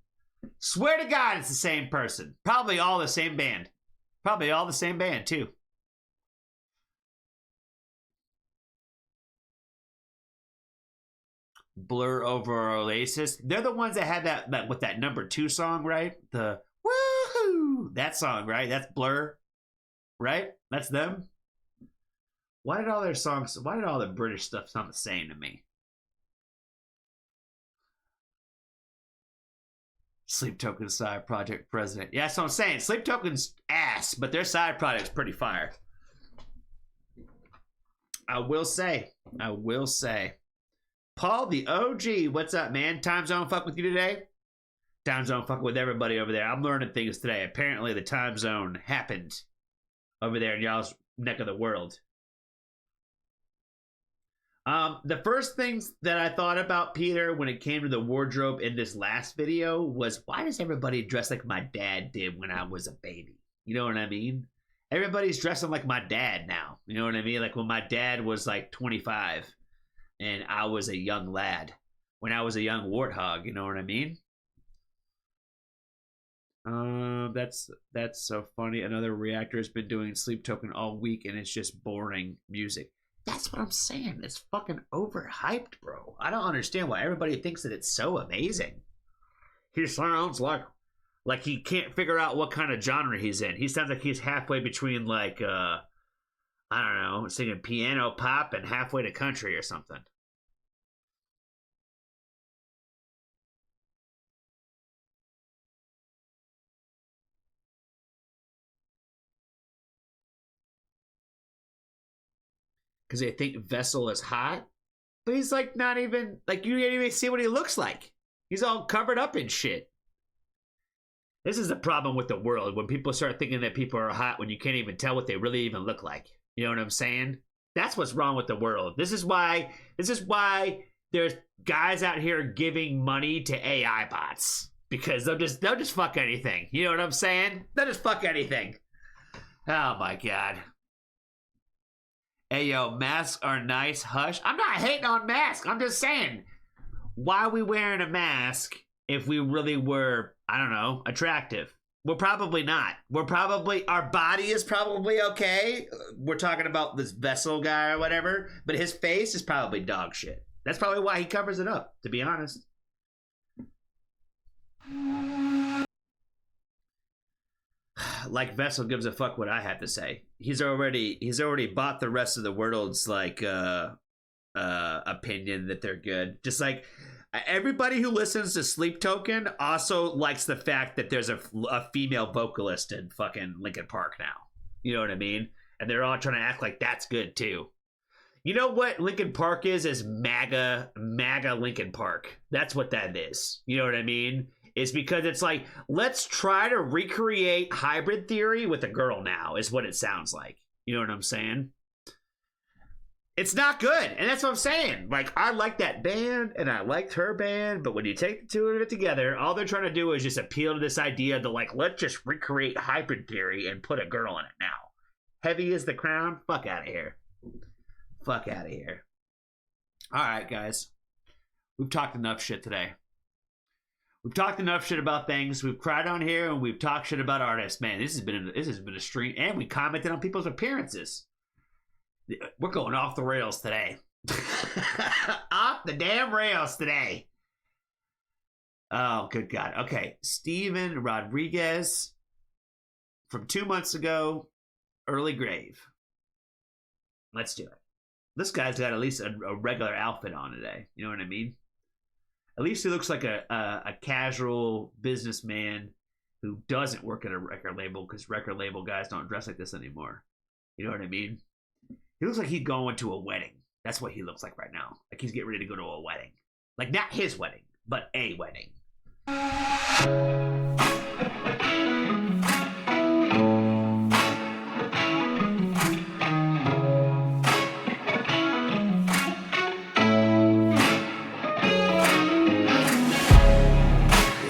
Swear to God it's the same person. Probably all the same band. Probably all the same band, too. Blur over Oasis. They're the ones that had that with that number 2 song, right? The woohoo! That song, right? That's Blur. Right? That's them. Why did all the British stuff sound the same to me? Sleep Token side project president. Yeah, that's what I'm saying. Sleep Token's ass, but their side project's pretty fire. I will say. Paul, the OG, what's up, man? Time zone fuck with you today? Time zone fuck with everybody over there. I'm learning things today. Apparently the time zone happened over there in y'all's neck of the world. The first things that I thought about, Peter, when it came to the wardrobe in this last video was, why does everybody dress like my dad did when I was a baby? You know what I mean? Everybody's dressing like my dad now. You know what I mean? Like when my dad was like 25 and I was a young lad. When I was a young warthog, you know what I mean? That's so funny. Another reactor has been doing Sleep Token all week and it's just boring music. That's what I'm saying. It's fucking overhyped, bro. I don't understand why everybody thinks that it's so amazing. He sounds like he can't figure out what kind of genre he's in. He sounds like he's halfway between like I don't know, singing piano pop and halfway to country or something. Because they think Vessel is hot. But he's like not even, like you can't even see what he looks like. He's all covered up in shit. This is the problem with the world when people start thinking that people are hot when you can't even tell what they really even look like. You know what I'm saying? That's what's wrong with the world. This is why there's guys out here giving money to AI bots, because they'll just fuck anything. You know what I'm saying? They'll just fuck anything. Oh my god. Hey yo, masks are nice. Hush. I'm not hating on masks. I'm just saying, why are we wearing a mask if we really were, I don't know, attractive? We're probably not. Our body is probably okay. We're talking about this vessel guy or whatever, but his face is probably dog shit. That's probably why he covers it up, to be honest. Like Vessel gives a fuck what I have to say. He's already bought the rest of the world's like opinion that they're good. Just like everybody who listens to Sleep Token also likes the fact that there's a female vocalist in fucking Linkin Park now. You know what I mean? And they're all trying to act like that's good too. You know what Linkin Park is MAGA Linkin Park. That's what that is. You know what I mean? It's because it's like, let's try to recreate Hybrid Theory with a girl now, is what it sounds like. You know what I'm saying? It's not good. And that's what I'm saying. Like, I like that band and I liked her band, but when you take the two of it together, all they're trying to do is just appeal to this idea that, like, let's just recreate Hybrid Theory and put a girl in it now. Heavy is the crown? Fuck out of here. Fuck out of here. All right, guys. We've talked enough shit today. We've talked enough shit about things. We've cried on here and we've talked shit about artists. Man, this has been a stream, and we commented on people's appearances. We're going off the rails today. Off the damn rails today. Oh, good God. Okay. Steven Rodriguez from 2 months ago, early grave. Let's do it. This guy's got at least a regular outfit on today. You know what I mean? At least he looks like a casual businessman who doesn't work at a record label, because record label guys don't dress like this anymore. You know what I mean? He looks like he's going to a wedding. That's what he looks like right now. Like he's getting ready to go to a wedding. Like not his wedding, but a wedding.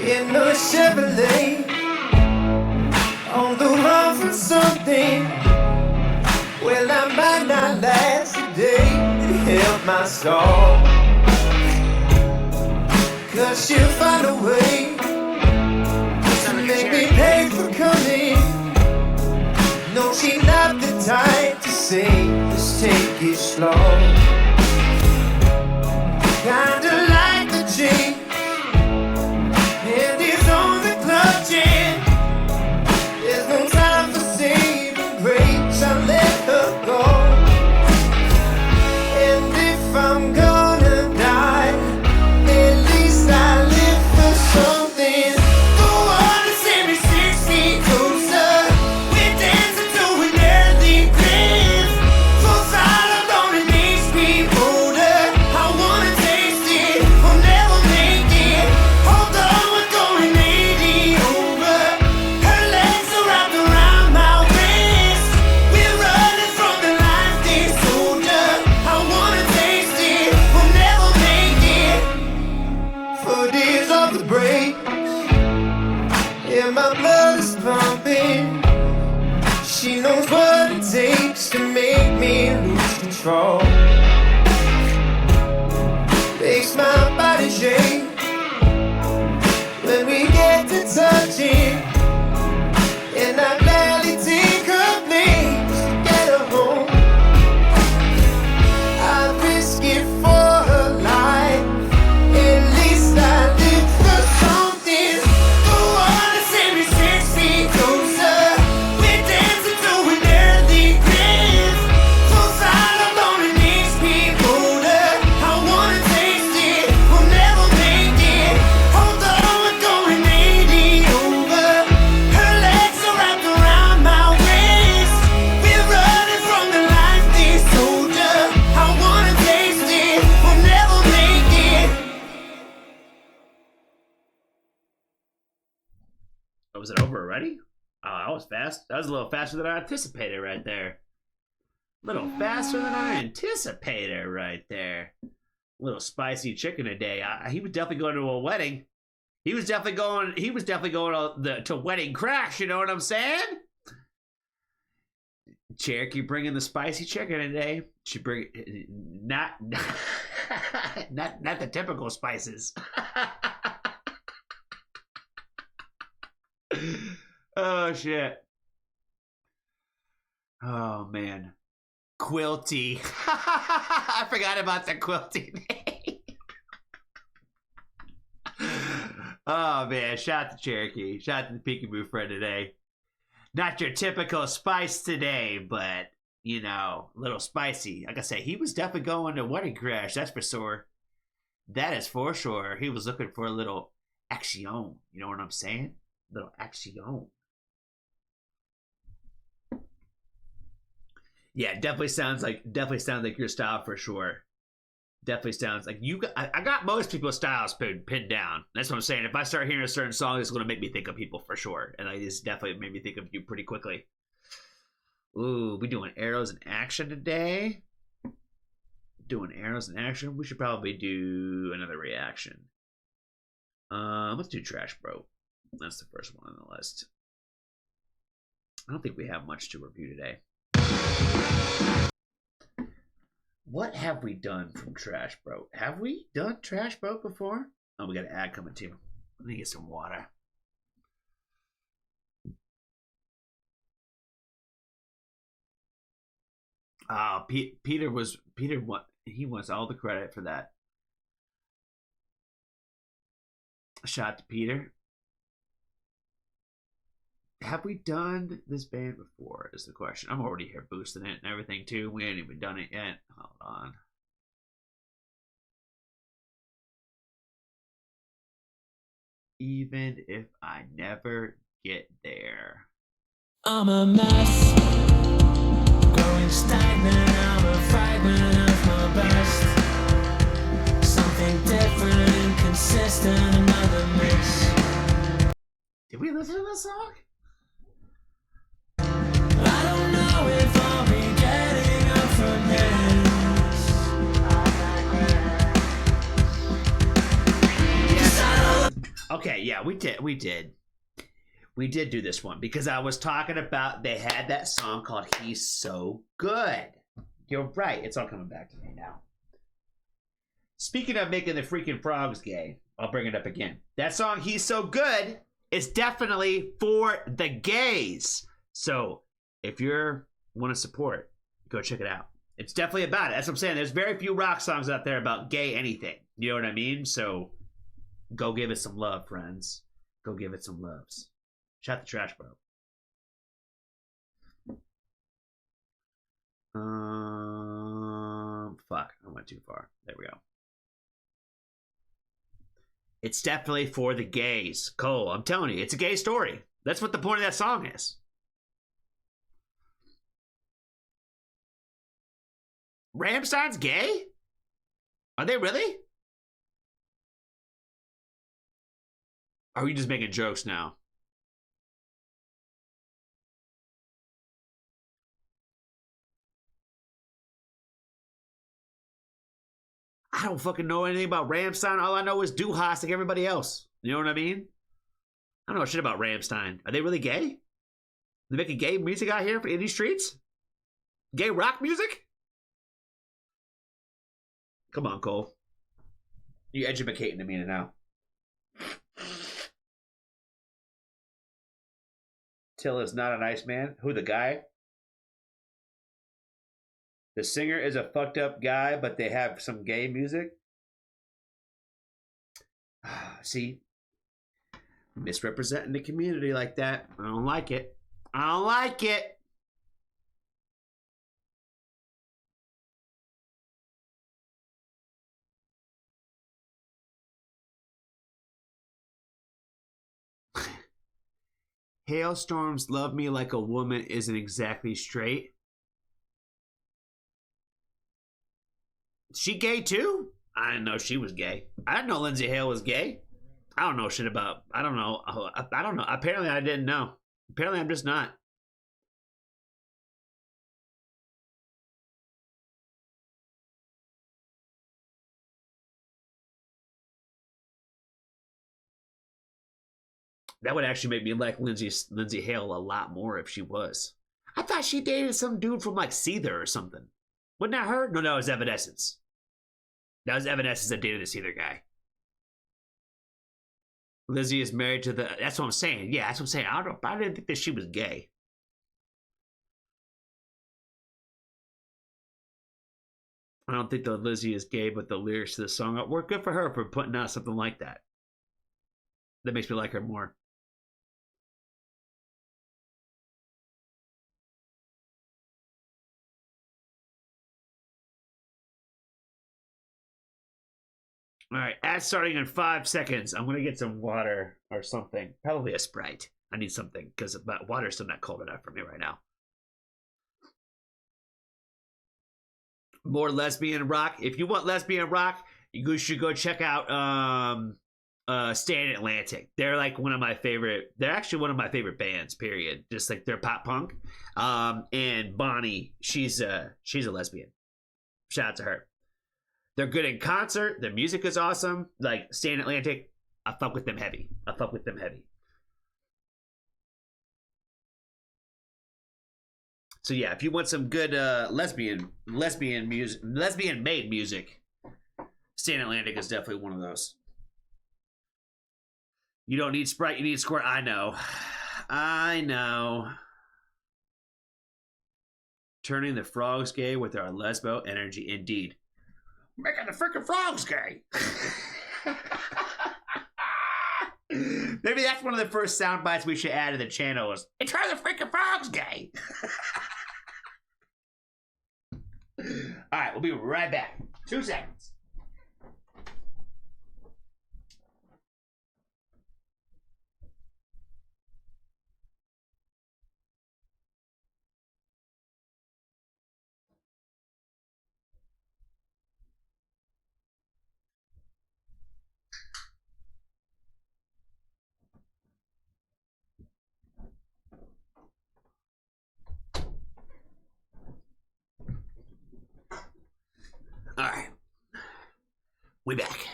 In a Chevrolet, on the run for something. Well, I might not last a day to help my soul, 'cause she'll find a way to make me pay for coming. No, she's not the type to say, let's take it slow. Kinda like the G, and he's on the clutching. There's no time for saving grace, I let her go. And if I'm gonna die, at least I live for something. The water sent me 6 feet closer. We're dancing to an early grave. Full side alone and makes me older. I wanna taste it, I'll never make it. Hold on, we're going 80 over. Her legs are wrapped around my waist. We're running from the life they sold her. I wanna taste it, we'll never make it. For days of the break, yeah, my blood is pumping. She knows what it takes to make me lose control. Makes my body shake when we get to touching, and I gladly take her place to get her home. I risk it for her life, at least I live for something. The water sent me 6 feet closer. We're dancing to an early grave. Full side alone and makes me older. I wanna taste it, we'll never make it. Hold on, we're going 80 over. was it over already? Oh, that was fast. That was a little faster than I anticipated right there. A little faster than I anticipated right there. A little spicy chicken a day. He was definitely going to a wedding. He was definitely going to wedding crash. You know what I'm saying? Cherokee bringing the spicy chicken a day. She bring not the typical spices. Oh shit. Oh man. Quilty. I forgot about the Quilty name. Oh man, shout to Cherokee. Shout to the Peekaboo friend today. Not your typical spice today, but you know, a little spicy. Like I say, he was definitely going to wedding crash, that's for sure. That is for sure. He was looking for a little action. You know what I'm saying? Little action. Yeah, definitely sounds like your style for sure. Definitely sounds like you. I got most people's styles pinned down. That's what I'm saying. If I start hearing a certain song, it's going to make me think of people for sure, and it's definitely made me think of you pretty quickly. Ooh, we doing arrows in action today. Doing arrows in action. We should probably do another reaction. Let's do Trash Bro. That's the first one on the list. I don't think we have much to review today. What have we done from Trash Bro? Have we done Trash Bro before? Oh, we got an ad coming too. Let me get some water. Oh, Peter wants all the credit for that. Shout to Peter. Have we done this band before is the question. I'm already here boosting it and everything too. We ain't even done it yet. Hold on. Even if I never get there. I'm a mess, growing stagnant. I'm a fragment of my best. Something different, inconsistent, another miss. Did we listen to this song? I don't know if I'll be getting up from this. Okay, yeah, we did do this one because I was talking about they had that song called He's So Good. You're right, it's all coming back to me now. Speaking of making the freaking frogs gay, I'll bring it up again. That song He's So Good is definitely for the gays. So if you want to support, go check it out. It's definitely about it. That's what I'm saying. There's very few rock songs out there about gay anything. You know what I mean? So go give it some love, friends. Go give it some loves. Shout the Trash Bro. Fuck. I went too far. There we go. It's definitely for the gays. Cole, I'm telling you, it's a gay story. That's what the point of that song is. Rammstein's gay? Are they really? Or are you just making jokes now? I don't fucking know anything about Rammstein. All I know is Du Hast like everybody else. You know what I mean? I don't know shit about Rammstein. Are they really gay? They making gay music out here in these streets? Gay rock music? Come on, Cole. You're educating me now. Till is not a nice man. Who, the guy? The singer is a fucked up guy, but they have some gay music. See? Misrepresenting the community like that. I don't like it. I don't like it. Hailstorms Love Me Like a Woman isn't exactly straight. She gay too? I didn't know she was gay. I didn't know Lindsay Hale was gay. I don't know shit about. I don't know. I don't know. Apparently, I didn't know. Apparently, I'm just not. That would actually make me like Lindsay Hale a lot more if she was. I thought she dated some dude from like Seether or something. Wasn't that her? No, that was Evanescence. That was Evanescence that dated the Seether guy. Lizzie is married to the. That's what I'm saying. Yeah, that's what I'm saying. I didn't think that she was gay. I don't think that Lizzie is gay, but the lyrics to the song were good for her for putting out something like that. That makes me like her more. All right, ad starting in 5 seconds. I'm gonna get some water or something. Probably a Sprite. I need something because water's still not cold enough for me right now. More lesbian rock. If you want lesbian rock, you should go check out Stand Atlantic. They're like one of my favorite. They're actually one of my favorite bands. Period. Just like they're pop punk. And Bonnie, she's a lesbian. Shout out to her. They're good in concert. Their music is awesome. Like Stand Atlantic, I fuck with them heavy. So yeah, if you want some good lesbian made music, Stand Atlantic is definitely one of those. You don't need Sprite, you need Squirt. I know. Turning the frogs gay with our lesbo energy, indeed. Making the freaking frogs gay. Maybe that's one of the first sound bites we should add to the channel is, and turn the freaking frogs gay. All right, we'll be right back. 2 seconds. All right, we back.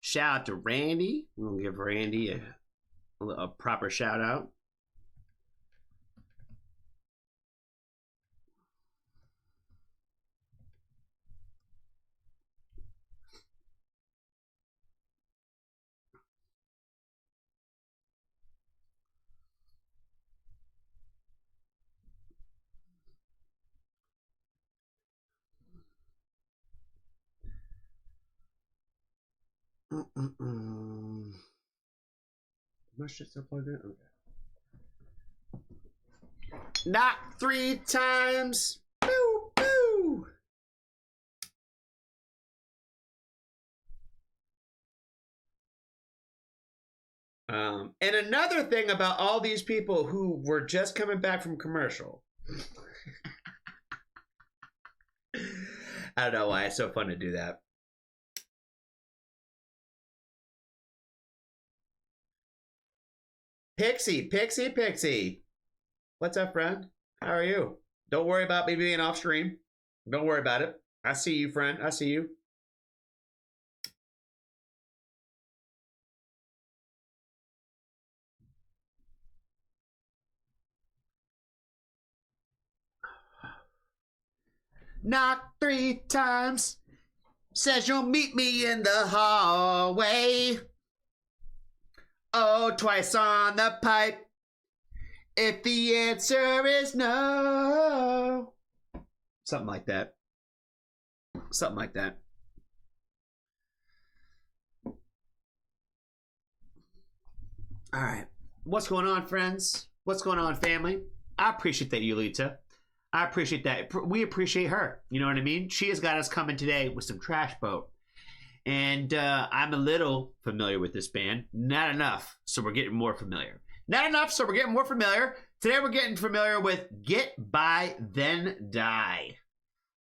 Shout out to Randy. We're gonna give Randy a proper shout out. My shit's up plugged in? Okay. Knock 3 times. Boo, boo. And another thing about all these people who were just coming back from commercial. I don't know why it's so fun to do that. Pixie. What's up, friend? How are you? Don't worry about me being off stream. Don't worry about it. I see you, friend. I see you. Knock 3 times. Says you'll meet me in the hallway. Oh, twice on the pipe. If the answer is no. Something like that. Something like that. All right. What's going on, friends? What's going on, family? I appreciate that, Yulita. I appreciate that. We appreciate her. You know what I mean? She has got us coming today with some Trash Boat. And I'm a little familiar with this band. Not enough. So we're getting more familiar. not enough, so we're getting more familiar. Today we're getting familiar with Get By Then Die.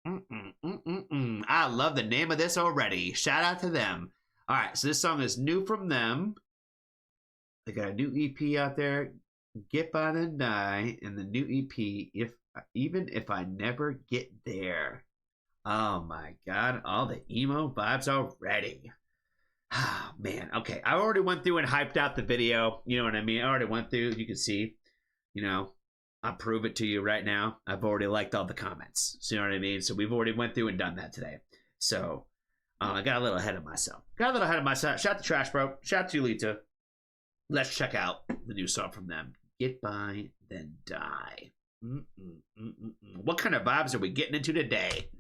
I love the name of this already. Shout out to them. All right, so this song is new from them. They got a new EP out there, Get By Then Die, and the new EP, Even If I Never Get There. Oh my God, all the emo vibes already. Oh man, okay. I already went through and hyped out the video. You know what I mean? I already went through, you can see, you know, I'll prove it to you right now. I've already liked all the comments. So you know what I mean? So we've already went through and done that today. So I got a little ahead of myself. Shout out to Trash Bro. Shout out to Lita. Let's check out the new song from them. Get By Then Die. What kind of vibes are we getting into today?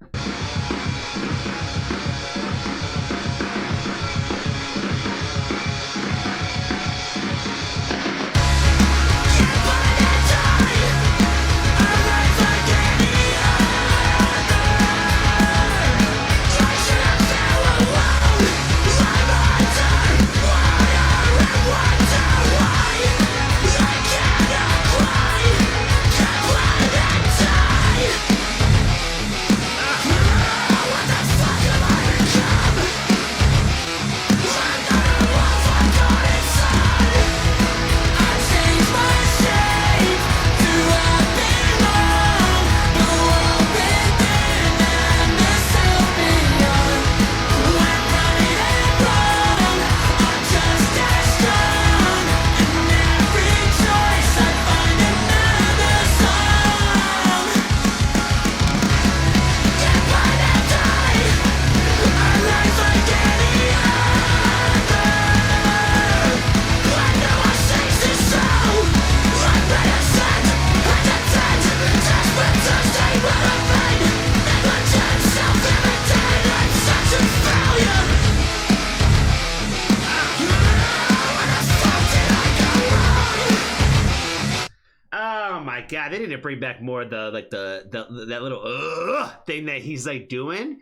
God, they need to bring back more of the that little thing that he's like doing.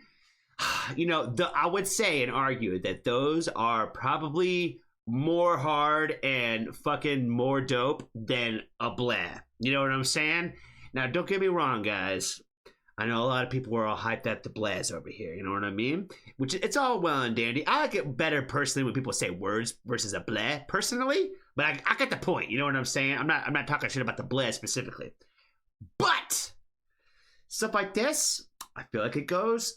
You know, I would say and argue that those are probably more hard and fucking more dope than a blah. You know what I'm saying? Now, don't get me wrong, guys. I know a lot of people were all hyped at the blahs over here. You know what I mean? Which it's all well and dandy. I like it better personally when people say words versus a blah personally. But I get the point. You know what I'm saying? I'm not talking shit about the blah specifically. But stuff like this, I feel like it goes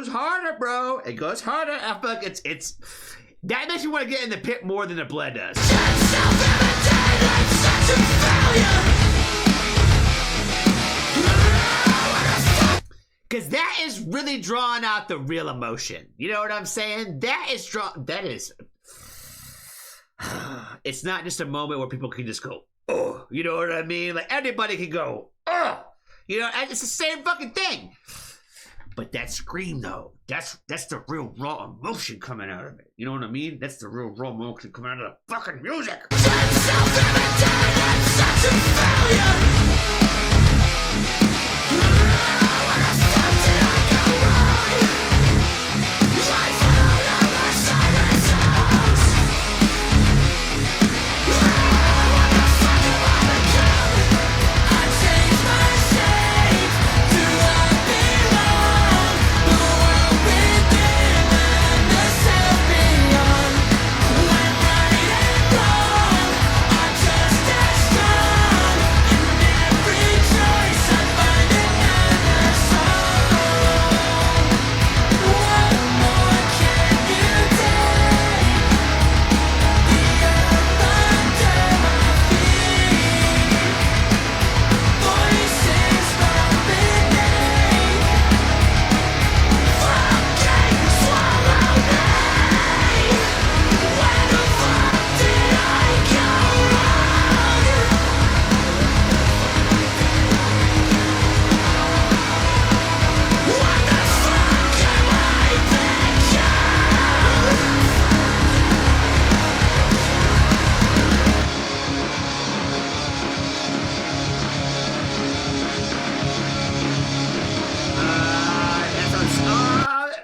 harder, bro. It goes harder. I feel like it's that makes me want to get in the pit more than the blah does. Because that is really drawing out the real emotion. You know what I'm saying? It's not just a moment where people can just go, oh, you know what I mean? Like anybody can go, oh, you know, it's the same fucking thing. But that scream though, that's the real raw emotion coming out of it. You know what I mean? That's the real raw emotion coming out of the fucking music.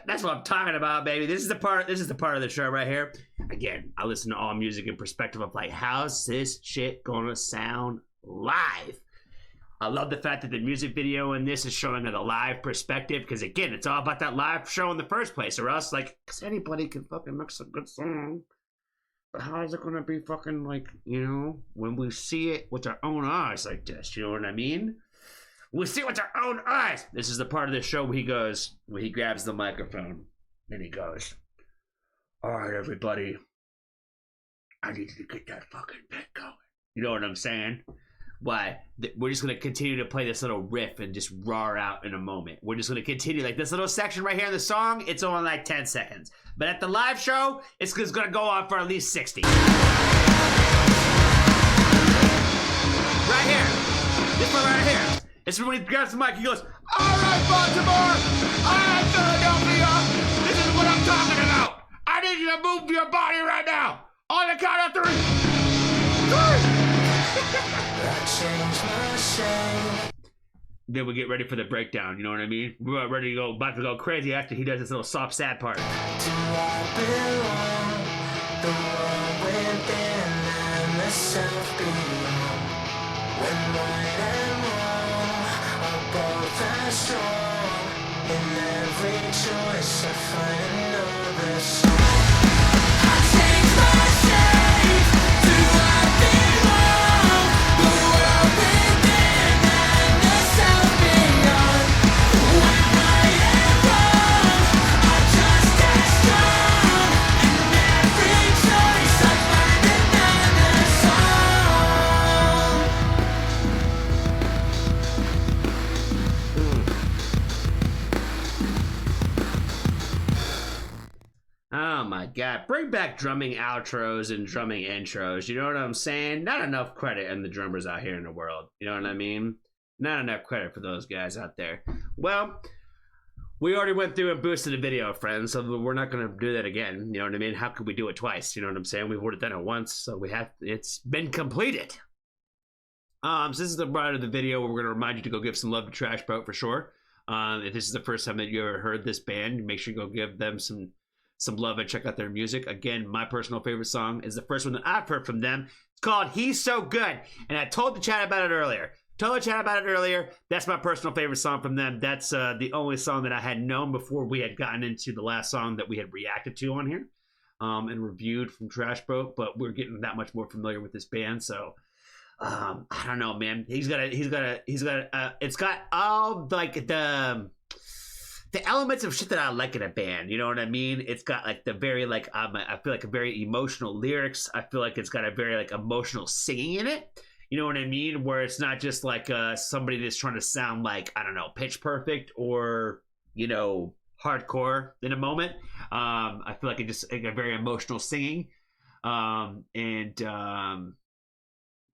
That's what I'm talking about, baby. This is the part of the show right here. again, I listen to all music in perspective of like, how's this shit gonna sound live? I love the fact that the music video in this is showing it a live perspective, because again, it's all about that live show in the first place, or else like, because anybody can fucking mix a good song, but how is it gonna be fucking like, you know, when we see it with our own eyes like this, you know what I mean? We see it with our own eyes. This is the part of the show where he grabs the microphone and he goes, all right, everybody, I need you to get that fucking bit going. You know what I'm saying? Why? We're just going to continue to play this little riff and just roar out in a moment. We're just going to continue. Like this little section right here in the song, it's only like 10 seconds. But at the live show, it's going to go on for at least 60. Right here. This one right here. This is when he grabs the mic, he goes, all right, Baltimore. All right, Philadelphia. This is what I'm talking about. I need you to move your body right now. On the count of 3. 3. Then we get ready for the breakdown, you know what I mean? We're ready to go, about to go crazy after he does this little soft, sad part. Oh my god, bring back drumming outros and drumming intros, you know what I'm saying? Not enough credit in the drummers out here in the world, you know what I mean? Not enough credit for those guys out there. Well, we already went through and boosted a video, friends, so we're not going to do that again, you know what I mean? How could we do it twice, you know what I'm saying? We've already done it once, so it's been completed. So this is the part of the video where we're going to remind you to go give some love to Trash Boat for sure. If this is the first time that you ever heard this band, make sure you go give them some love and check out their music. Again, my personal favorite song is the first one that I've heard from them. It's called He's So Good. And I told the chat about it earlier. That's my personal favorite song from them. That's the only song that I had known before we had gotten into the last song that we had reacted to on here and reviewed from Trash Boat. But we're getting that much more familiar with this band. So I don't know, man. It's got all like the elements of shit that I like in a band, you know what I mean? It's got like the very like I feel like a very emotional lyrics. I feel like it's got a very like emotional singing in it. You know what I mean? Where it's not just like somebody that's trying to sound like, I don't know, Pitch Perfect or, you know, hardcore in a moment. I feel like it just like a very emotional singing.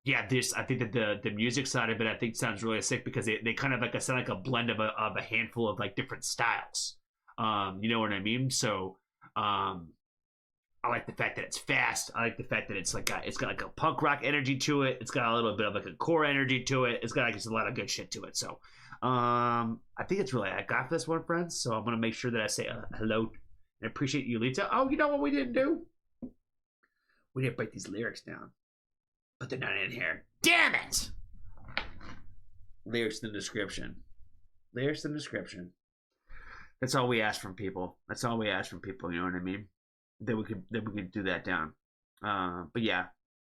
Yeah, I think that the music side of it, I think sounds really sick because they kind of like sound like a blend of a handful of like different styles. You know what I mean? So, I like the fact that it's fast. I like the fact that it's got like a punk rock energy to it. It's got a little bit of like a core energy to it. It's got like just a lot of good shit to it. So, I think it's really I got this one, friends. So I'm gonna make sure that I say hello and appreciate you, Lita. Oh, you know what we didn't do? We didn't break these lyrics down. But they're not in here. Damn it! Lyrics in the description. Lyrics in the description. That's all we ask from people. You know what I mean? Then we could do that down. But yeah,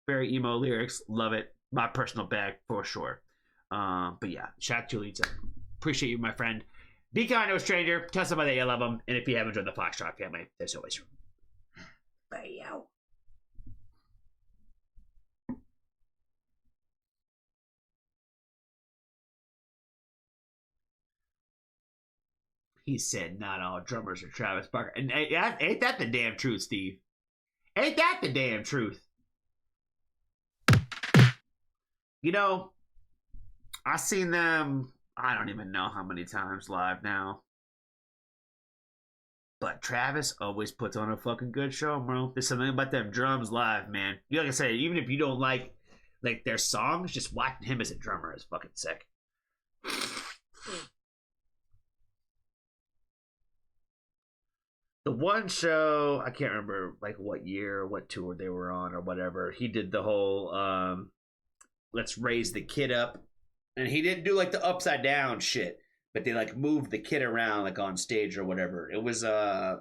very emo lyrics. Love it. My personal bag for sure. But yeah, shout out to Lita. Appreciate you, my friend. Be kind to a stranger. Tell somebody that you love them. And if you haven't joined the Foxtrot family, there's always room. Bye, yo. He said not all drummers are Travis Barker. And ain't that the damn truth, Steve? Ain't that the damn truth? You know, I've seen them, I don't even know how many times live now. But Travis always puts on a fucking good show, bro. There's something about them drums live, man. You like I say, even if you don't like their songs, just watching him as a drummer is fucking sick. The one show, I can't remember like what year, what tour they were on or whatever. He did the whole let's raise the kid up. And he didn't do like the upside down shit, but they like moved the kid around like on stage or whatever. It was around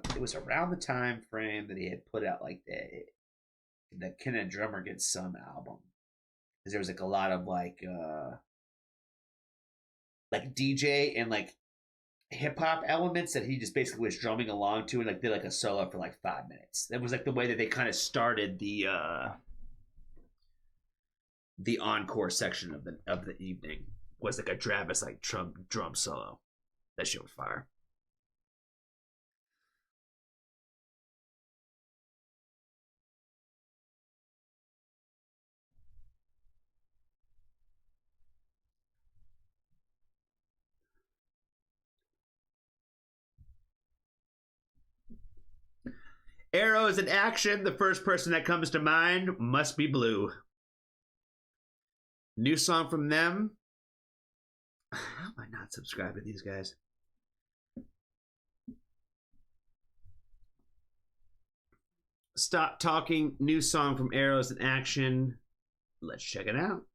the time frame that he had put out like the Can a Drummer Get Some album. Because there was like a lot of like DJ and like hip hop elements that he just basically was drumming along to and like did like a solo for like 5 minutes. That was like the way that they kind of started the encore section of the evening. Was like a Travis like drum solo. That shit was fire. Arrows in action. The first person that comes to mind must be Blue. New song from them. How am I not subscribed to these guys? Stop Talking. New song from Arrows in Action. Let's check it out.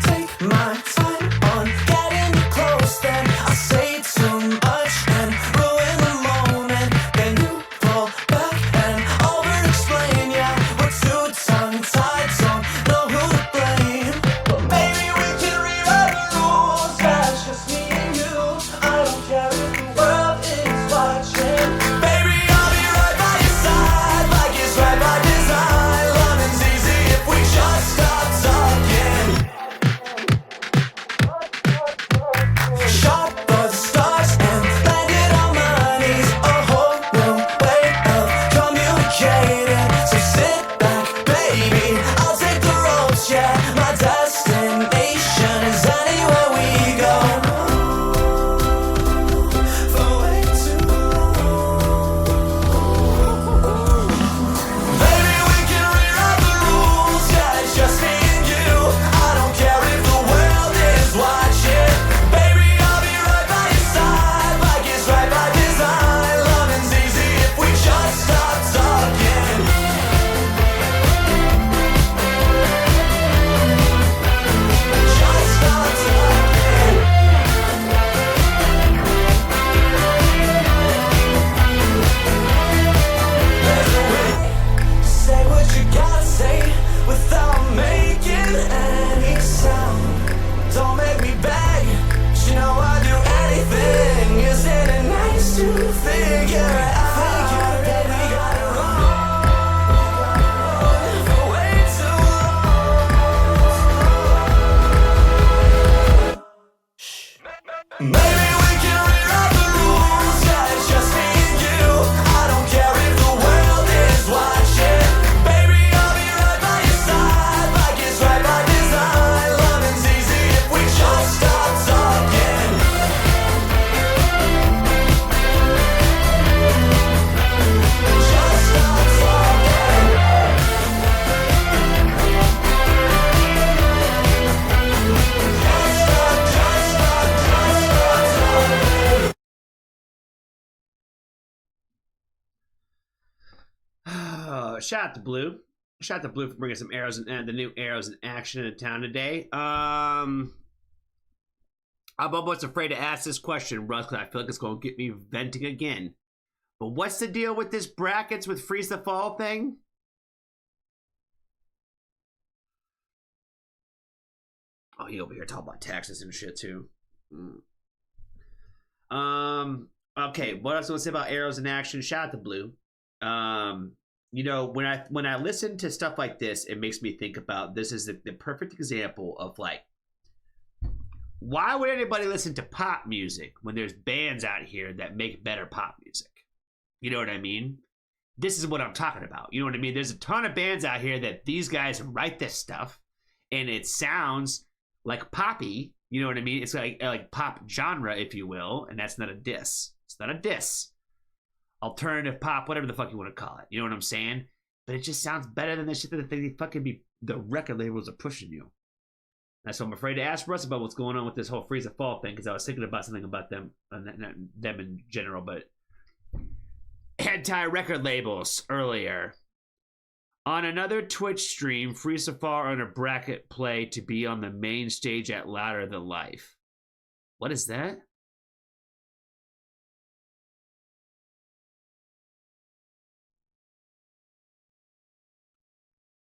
Take my time on getting close, then I say too much and ruin the moment. Then you fall back and over-explain. Yeah, we're too tongue-tied, don't know who to blame. But maybe we can rewrite the rules. Yeah, it's just me and you. I don't care if the world is watching. Baby, I'll be right by your side, like it's right by design. Loving's easy if we just stop talking. Shot for the stars and landed on my knees. A whole new way of communicating. So sit back, baby, I'll take the ropes. Yeah, my destination is anywhere we go. For way too long. Baby, we can rewrite the rules. Yeah, it's just me and you. I don't care if the world is watching. Baby, I'll be right by your side, like it's right by design. Loving's easy if we just stop talking. Just stop talking. There's a way to say what you gotta say without making any sound. Don't make me beg, 'cause you know I'll do anything. Isn't it nice to figure it out that we got it wrong for way too long? Maybe we can rewrite the rules. Yeah, it's just me and you. I don't care if the world is watching. Baby, I'll be right by your side, like it's right by design. Loving's easy if we just stop talking. Just stop talking. Just stop talking. Shout out to Blue. Shout out to Blue for bringing some arrows and the new Arrows in Action into town today. I'm almost afraid to ask this question, Russ, because I feel like it's going to get me venting again. But what's the deal with this brackets with Freeze the Fall thing? Oh, he over here talking about taxes and shit too. Okay, what else I want to say about Arrows in Action? Shout out to Blue. You know, when I listen to stuff like this, it makes me think about this is the perfect example of like, why would anybody listen to pop music when there's bands out here that make better pop music? You know what I mean? This is what I'm talking about. You know what I mean? There's a ton of bands out here that these guys write this stuff and it sounds like poppy. You know what I mean? It's like pop genre, if you will, and that's not a diss. It's not a diss. Alternative pop, whatever the fuck you want to call it. You know what I'm saying? But it just sounds better than the shit that the record labels are pushing you. That's why I'm afraid to ask Russ about what's going on with this whole Freeze the Fall thing, because I was thinking about something about them, them in general, but anti-record labels earlier. On another Twitch stream, Freeze the Fall on a bracket play to be on the main stage at Louder Than Life. What is that?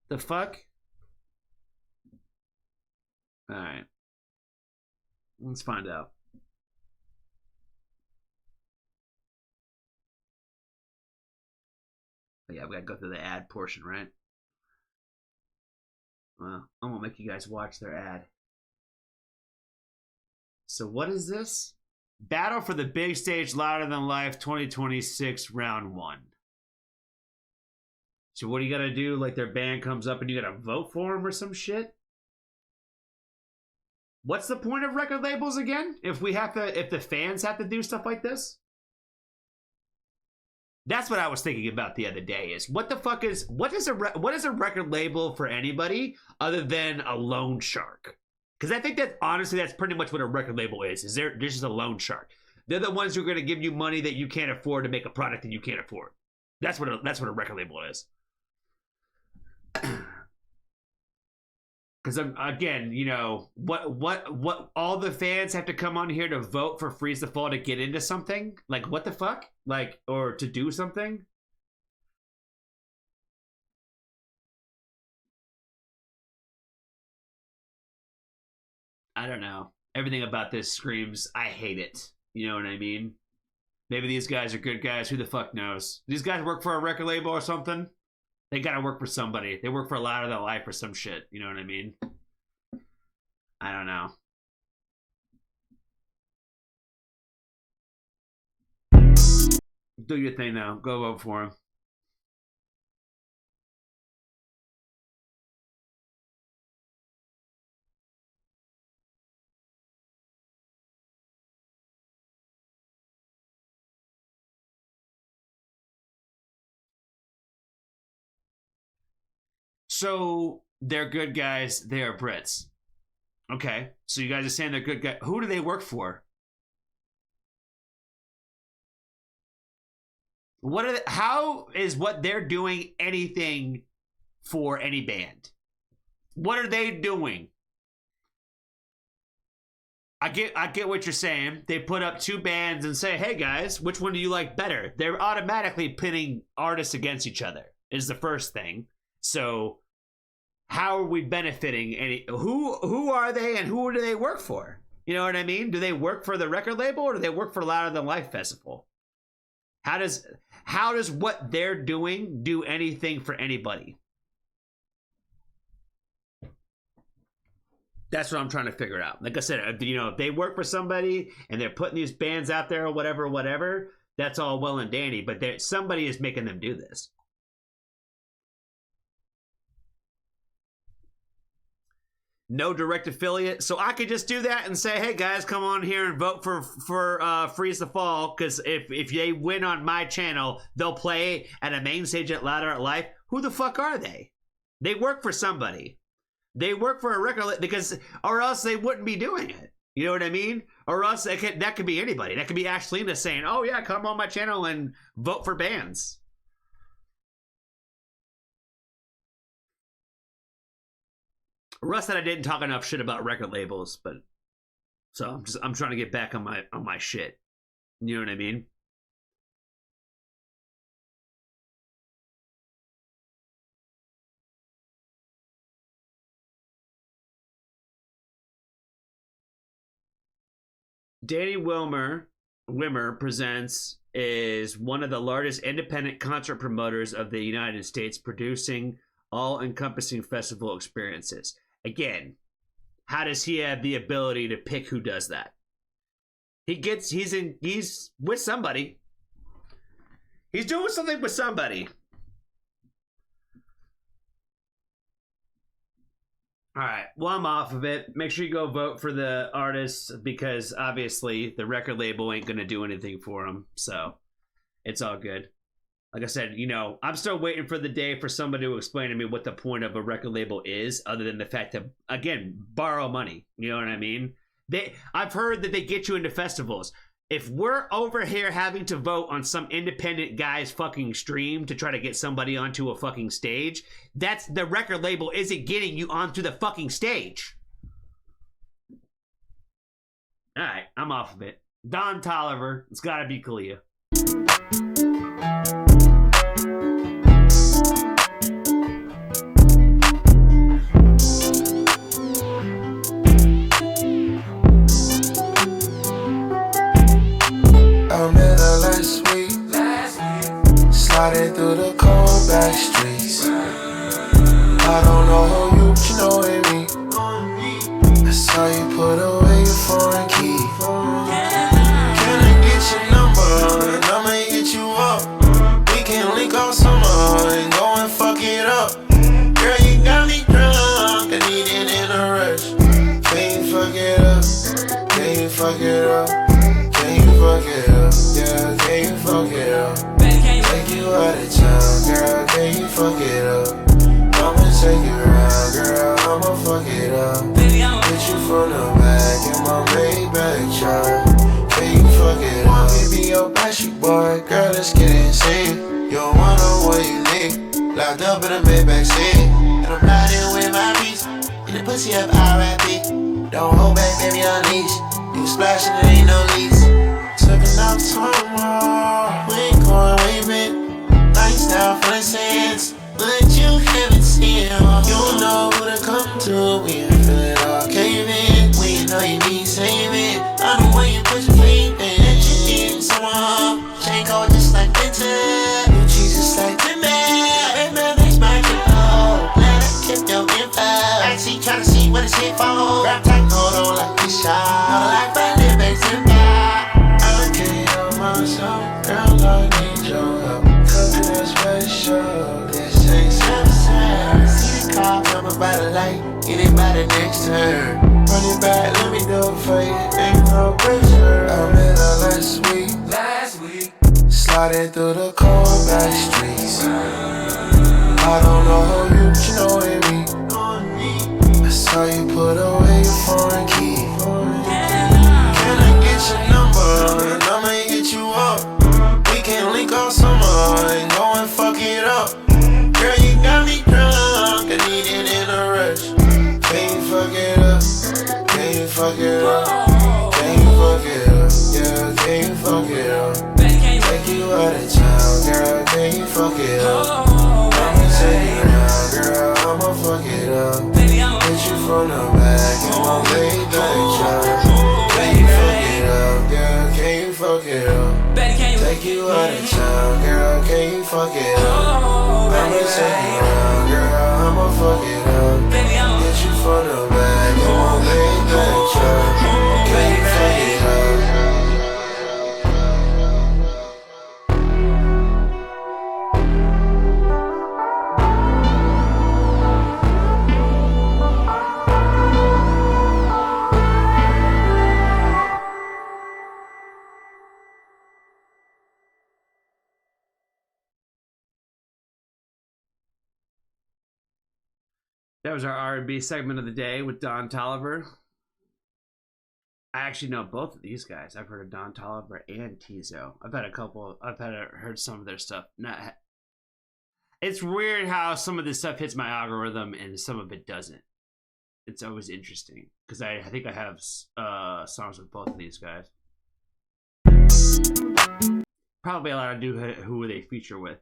The fuck? Alright. Let's find out. But yeah, we gotta go through the ad portion, right? Well, I'm gonna make you guys watch their ad. So what is this? Battle for the Big Stage Louder Than Life 2026 Round 1. So what do you gotta do? Like their band comes up and you gotta vote for them or some shit? What's the point of record labels again? If the fans have to do stuff like this? That's what I was thinking about the other day. Is what is a record label for anybody other than a loan shark? Because I think that honestly, that's pretty much what a record label is. They're just a loan shark. They're the ones who are going to give you money that you can't afford to make a product that you can't afford. That's what a record label is. Because again, you know what all the fans have to come on here to vote for Freeze the Fall to get into something? Like what the fuck? Like or to do something? I don't know. Everything about this screams I hate it. You know what I mean? Maybe these guys are good guys. Who the fuck knows? These guys work for a record label or something? They gotta work for somebody. They work for Louder Than Life or some shit. You know what I mean? I don't know. Do your thing now. Go vote for him. So they're good guys. They are Brits. Okay. So you guys are saying they're good guys. Who do they work for? How is what they're doing anything for any band? What are they doing? I get what you're saying. They put up two bands and say, hey guys, which one do you like better? They're automatically pitting artists against each other, is the first thing. So how are we benefiting who are they and who do they work for? You know what I mean? Do they work for the record label or do they work for Louder Than Life Festival? How does what they're doing do anything for anybody? That's what I'm trying to figure out. Like I said, you know, if they work for somebody and they're putting these bands out there or whatever, that's all well and dandy, but somebody is making them do this. No direct affiliate, so I could just do that and say, hey guys, come on here and vote for Freeze the Fall, because if they win on my channel, they'll play at a main stage at Louder Than Life. Who the fuck are they? They work for somebody. They work for a record, because or else they wouldn't be doing it. You know what I mean? Or else that could be anybody. That could be Ashlina saying, oh yeah, come on my channel and vote for bands. Russ said I didn't talk enough shit about record labels, but so I'm trying to get back on my shit. You know what I mean? Danny Wimmer presents is one of the largest independent concert promoters of the United States, producing all-encompassing festival experiences. Again, how does he have the ability to pick who does that? He's with somebody. He's doing something with somebody. All right. Well, I'm off of it. Make sure you go vote for the artists, because obviously the record label ain't going to do anything for them. So it's all good. like I said, you know, I'm still waiting for the day for somebody to explain to me what the point of a record label is, other than the fact that, again, borrow money. You know what I mean? I've heard that they get you into festivals. If we're over here having to vote on some independent guy's fucking stream to try to get somebody onto a fucking stage, that's the record label isn't getting you onto the fucking stage. All right, I'm off of it. Don Toliver, it's gotta be Kalia. I met her last week, sliding through the cold back streets. I don't know who you knowing me. I saw you put away your foreign key. Can I get your number and I'ma hit you up? We can link all summer and go and fuck it up. Girl, you got me drunk, I need it in a rush. Can you fuck it up? Can you fuck it up? Can you fuck it up? Yeah, can you fuck it up? Take you out of town, girl, can you fuck it up? I'ma take you around, girl, I'ma fuck it up. Get you from the back in my Maiden truck. Can you fuck it up? Want me be your backstreet boy, girl, let's get insane. You don't want know what you need. Locked up in a Maybach seat, and I'm riding with my beats. In the pussy up R.I.P. Don't hold back, baby, unleash. You splashing, it ain't no lease. Took enough time, we ain't going way back. Lifestyle for the sands, but you haven't seen it all. You don't know who to come to, we ain't feel it all caving. When you know you need saving, I know when you put your faith in that you need someone. Chain cold just like winter, you cheese just like the man. That's my kid, glad I kept your info. Backseat tryna see what it's here for. Rap tight, hold on like this shot. All like my living's in back. I can't help myself, girl, I need your help. Cooking that special, this ain't suicide. See the car coming by the light, get it by the next turn. Run it back, let me do it for you, ain't no pressure. I met her last week, sliding through the cold back streets. I don't know who you knowing me. I saw you put away your foreign key. Can I get your number and I'ma hit you up? We can link all summer and go and fuck it up. Girl, you got me drunk, I need it in a rush. Can you fuck it up? Can you fuck it up? Can you fuck it up? Yeah, can you fuck it up? Take you out of town, girl, can you fuck it up? I'ma take you around, girl, I'ma fuck it up. Hit you from the back in my Maybach truck. Can you fuck it up, girl, can you fuck it up? Take you out of town, girl, can you fuck it up? I'ma take you around, girl, I'ma fuck it up. Hit you from the back in my Maybach truck. Can you fuck it up? That was our R&B segment of the day with Don Toliver. I actually know both of these guys. I've heard of Don Toliver and Tizo. Heard some of their stuff. It's weird how some of this stuff hits my algorithm and some of it doesn't. It's always interesting because I think I have songs with both of these guys. Probably a lot to do who they feature with.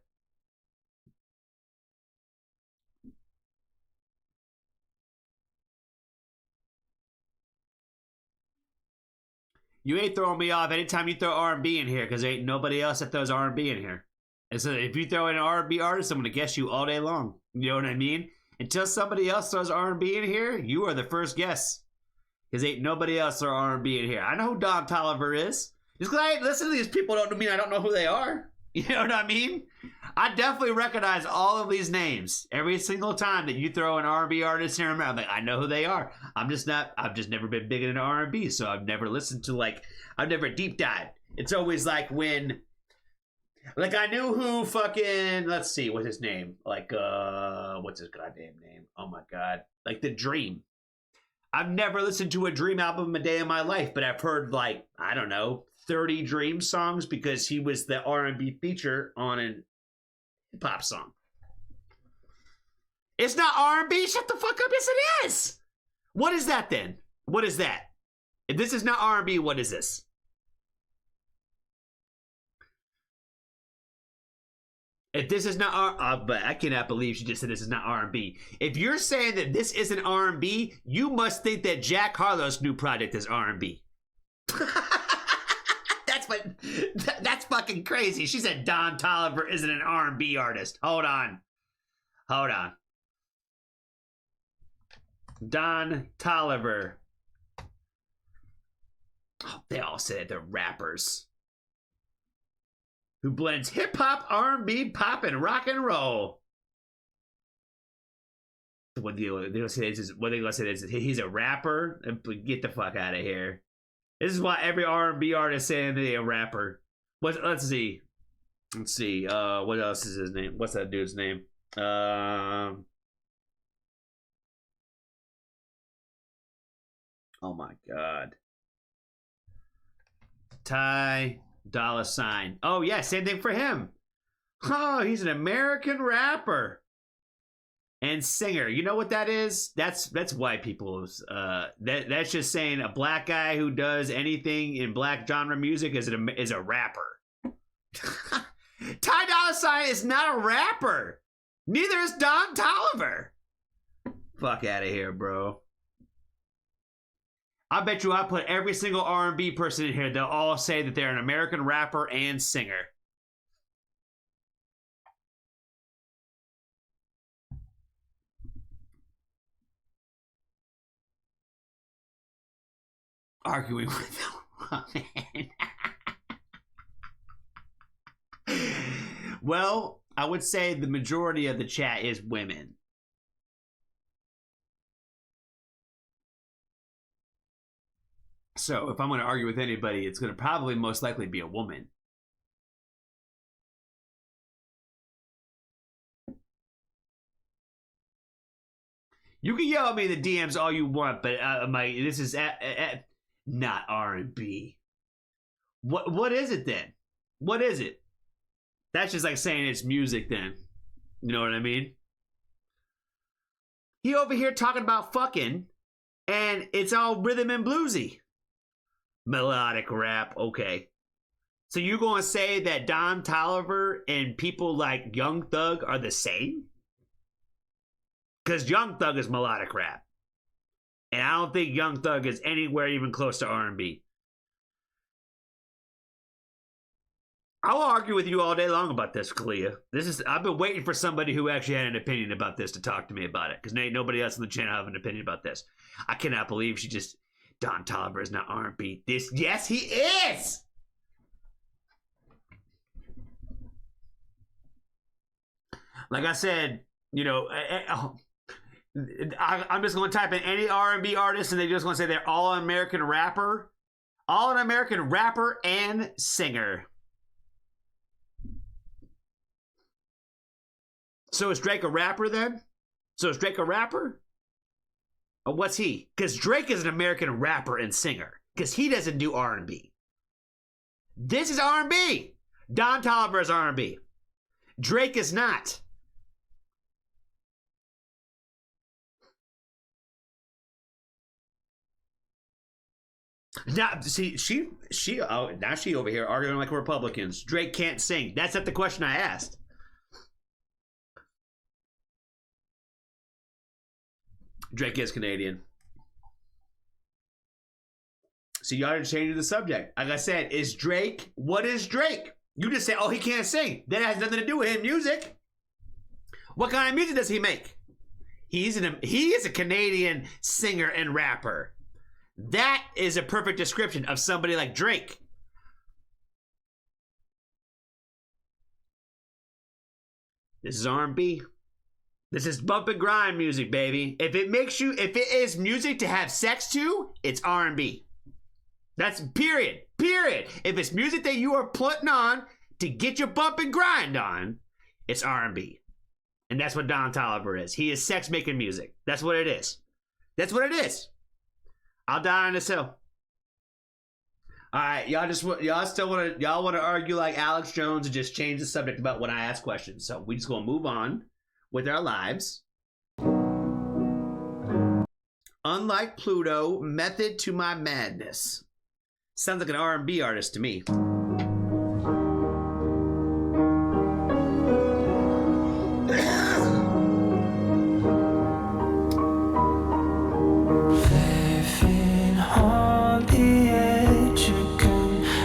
You ain't throwing me off anytime you throw R&B in here because there ain't nobody else that throws R&B in here. And so if you throw in an R&B artist, I'm going to guess you all day long. You know what I mean? Until somebody else throws R&B in here, you are the first guess. Because ain't nobody else throw R&B in here. I know who Don Toliver is. Just because I listen to these people don't mean I don't know who they are. You know what I mean? I definitely recognize all of these names every single time that you throw an R&B artist in. I'm like, I know who they are. I've just never been big into R&B, so I've never listened to I've never deep dived. It's always like when Like, I knew who fucking, let's see, what's his name? Like, what's his goddamn name? Oh my god. Like, The Dream. I've never listened to a Dream album a day in my life, but I've heard, like, I don't know, 30 Dream songs because he was the R&B feature on a hip-hop song. It's not R&B. Shut the fuck up. Yes, it is. What is that then? What is that? If this is not R&B, what is this? If this is not but I cannot believe she just said this is not R&B. If you're saying that this isn't R&B, you must think that Jack Harlow's new project is R&B. That's fucking crazy. She said Don Toliver isn't an R&B artist. Hold on. Don Toliver. Oh, they all said they're rappers. Who blends hip-hop, R&B, pop, and rock and roll. What they're gonna say is he's a rapper? Get the fuck out of here. This is why every R&B artist saying they're a rapper. Let's see. What else is his name? What's that dude's name? Oh my god. Ty Dolla $ign. Oh yeah, same thing for him. Oh, he's an American rapper and singer. You know what that is? That's white people's. That's just saying a black guy who does anything in black genre music is a rapper. Ty Dolla $ign is not a rapper. Neither is Don Toliver. Fuck out of here, bro. I bet you I put every single R&B person in here, they'll all say that they're an American rapper and singer. Arguing with them. Well, I would say the majority of the chat is women. So if I'm going to argue with anybody, it's going to probably most likely be a woman. You can yell at me in the DMs all you want, but this is not R&B. What is it then? What is it? That's just like saying it's music then. You know what I mean? He over here talking about fucking, and it's all rhythm and bluesy. Melodic rap, okay. So you're going to say that Don Toliver and people like Young Thug are the same? Because Young Thug is melodic rap. And I don't think Young Thug is anywhere even close to R&B. I will argue with you all day long about this, Kalia. I've been waiting for somebody who actually had an opinion about this to talk to me about it. Because nobody else on the channel have an opinion about this. I cannot believe she just... Don Toliver is not R&B. Yes, he is! Like I said, you know, I'm just going to type in any R&B artist and they're just going to say they're all an American rapper. All an American rapper and singer. So is Drake a rapper then? So is Drake a rapper? Or what's he? Because Drake is an American rapper and singer. Because he doesn't do R&B. This is R&B. Don Toliver is R&B. Drake is not. Now, see, now she over here arguing like Republicans. Drake can't sing. That's not the question I asked. Drake is Canadian. So y'all are changing the subject. Like I said, what is Drake? You just say, oh, he can't sing. That has nothing to do with his music. What kind of music does he make? He is a Canadian singer and rapper. That is a perfect description of somebody like Drake. This is R&B. This is bump and grind music, baby. If it is music to have sex to, it's R&B. That's period. Period. If it's music that you are putting on to get your bump and grind on, it's R&B. And that's what Don Toliver is. He is sex making music. That's what it is. That's what it is. I'll die on this hill. All right, y'all want to argue like Alex Jones and just change the subject about when I ask questions. So we just gonna move on with our lives. Unlike Pluto, method to my madness. Sounds like an R&B artist to me.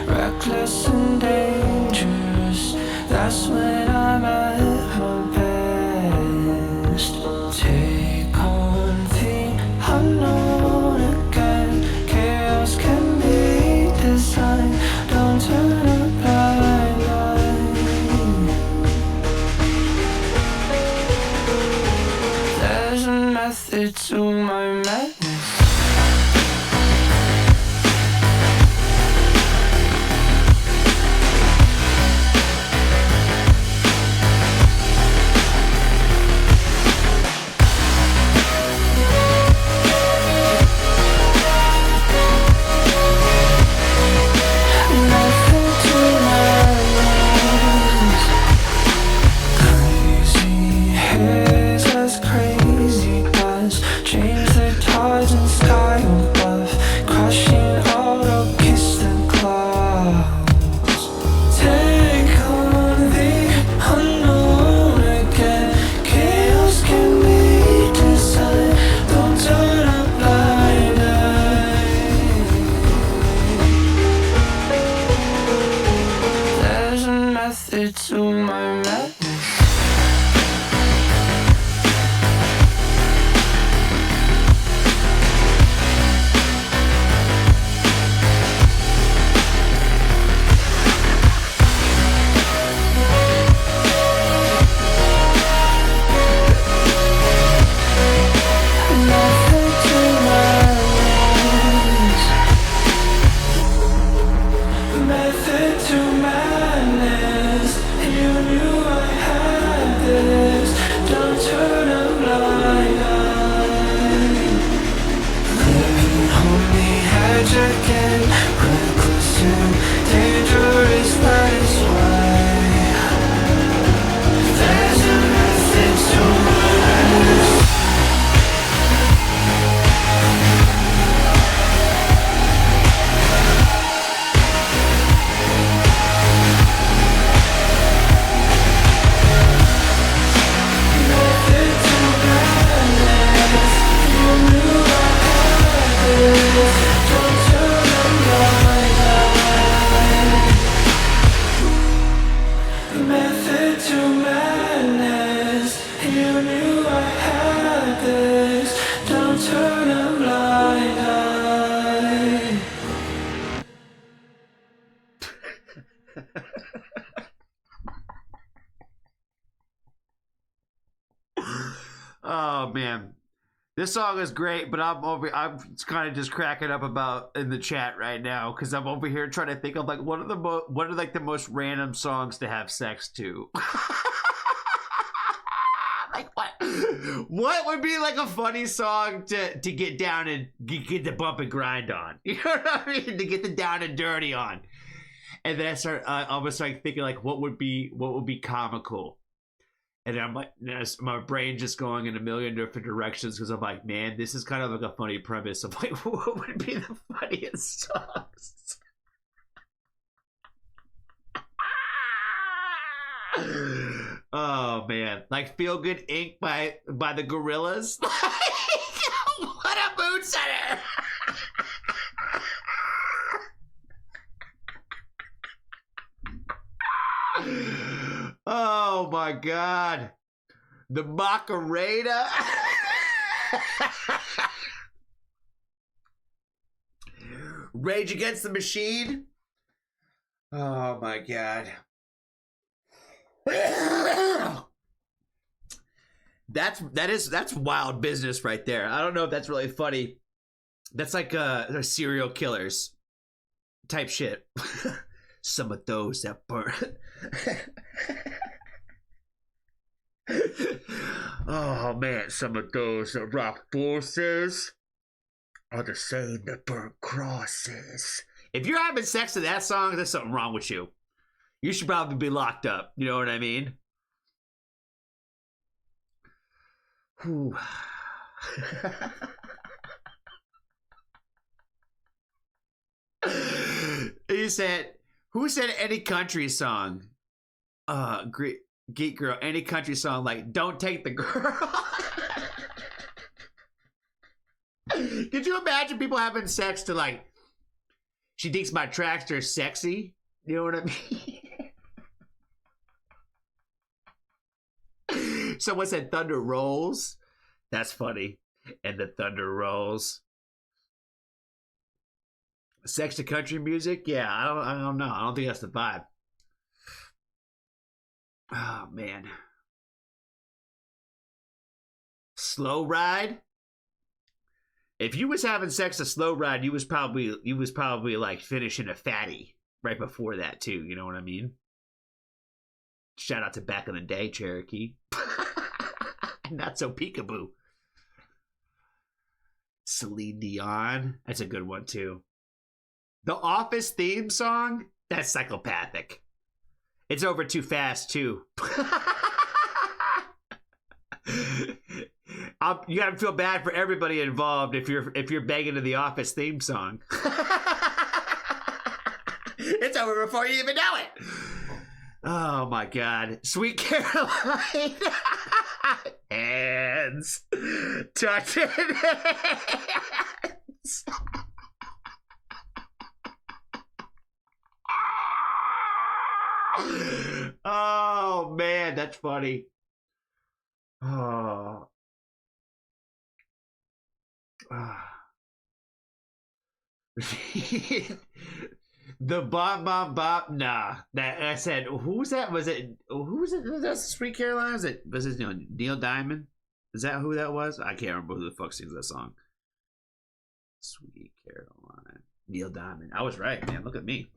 Reckless and dangerous, that's when I'm at my best. Take on the unknown again. Chaos can be designed. Don't turn a blind eye. There's a method to my madness. Oh man, this song is great, but I'm kind of just cracking up about in the chat right now because I'm over here trying to think of like what are like the most random songs to have sex to. Like what would be like a funny song to get down and get the bump and grind on? You know what I mean? To get the down and dirty on. And then I almost like thinking like what would be comical. And I'm like, my brain just going in a million different directions because I'm like, man, this is kind of like a funny premise. I'm like, what would be the funniest songs? Oh man, like "Feel Good Inc." by the Gorillas. What a mood setter! Oh my god. The Macarena. Rage Against the Machine. Oh my god. That's wild business right there. I don't know if that's really funny. That's like serial killers type shit. Some of those that burn. Oh man, some of those that rock forces are the same that burn crosses. If you're having sex to that song, there's something wrong with you. You should probably be locked up. You know what I mean? Whew. He said, who said any country song? Geek girl, any country song like Don't Take the Girl. Could you imagine people having sex to like, she thinks my tractor is sexy? You know what I mean? Someone said thunder rolls. That's funny. And the thunder rolls. Sex to country music? Yeah, I don't know. I don't think that's the vibe. Oh man. Slow ride? If you was having sex a slow ride, you was probably like finishing a fatty right before that too. You know what I mean? Shout out to back in the day, Cherokee. Not so peekaboo. Celine Dion. That's a good one too. The Office theme song? That's psychopathic. It's over too fast too. You gotta feel bad for everybody involved if you're begging to the Office theme song. It's over before you even know it. Oh my God, Sweet Caroline. Hands, touching hands. Oh man, that's funny. Oh. The bop bop bop. Nah, that I said. Who's that? Was it? That's Sweet Caroline. Was it? Neil Diamond? Is that who that was? I can't remember who the fuck sings that song. Sweet Caroline. Neil Diamond. I was right, man. Look at me.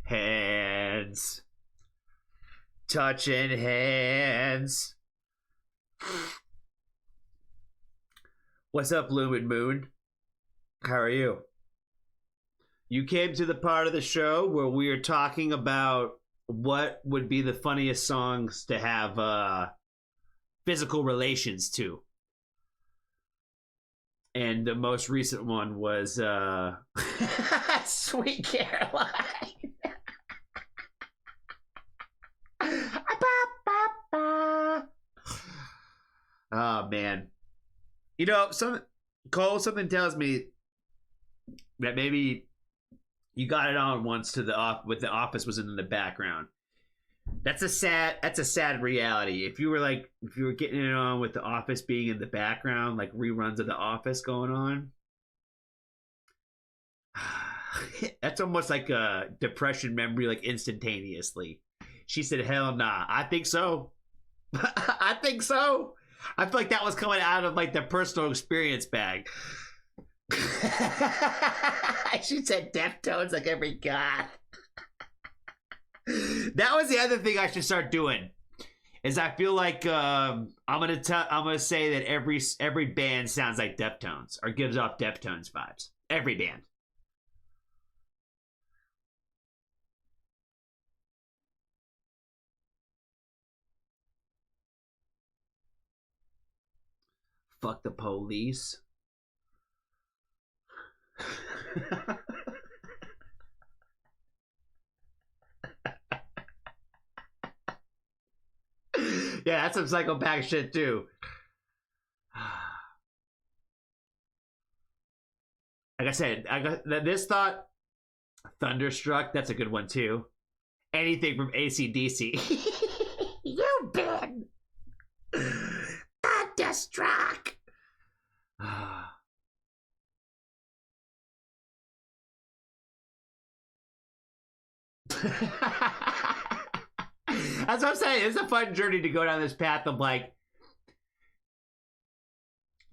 Hands. Touching hands. What's up, Lumen Moon? How are you? You came to the part of the show where we are talking about what would be the funniest songs to have physical relations to. And the most recent one was Sweet Caroline. Oh man. You know, something tells me that maybe you got it on once to with The Office was in the background. That's a sad reality. If you were getting it on with The Office being in the background, like reruns of The Office going on, that's almost like a depression memory, like instantaneously. She said, hell nah. I think so. I think so. I feel like that was coming out of like the personal experience bag. She said Deftones like every god. That was the other thing I should start doing. Is I feel like I'm gonna say that every band sounds like Deftones or gives off Deftones vibes. Every band. Fuck the police. Yeah, that's some psychopath shit too. Like I said, I got this thought. Thunderstruck, that's a good one too. Anything from AC/DC. You been thunderstruck. That's what I'm saying. It's a fun journey to go down this path of like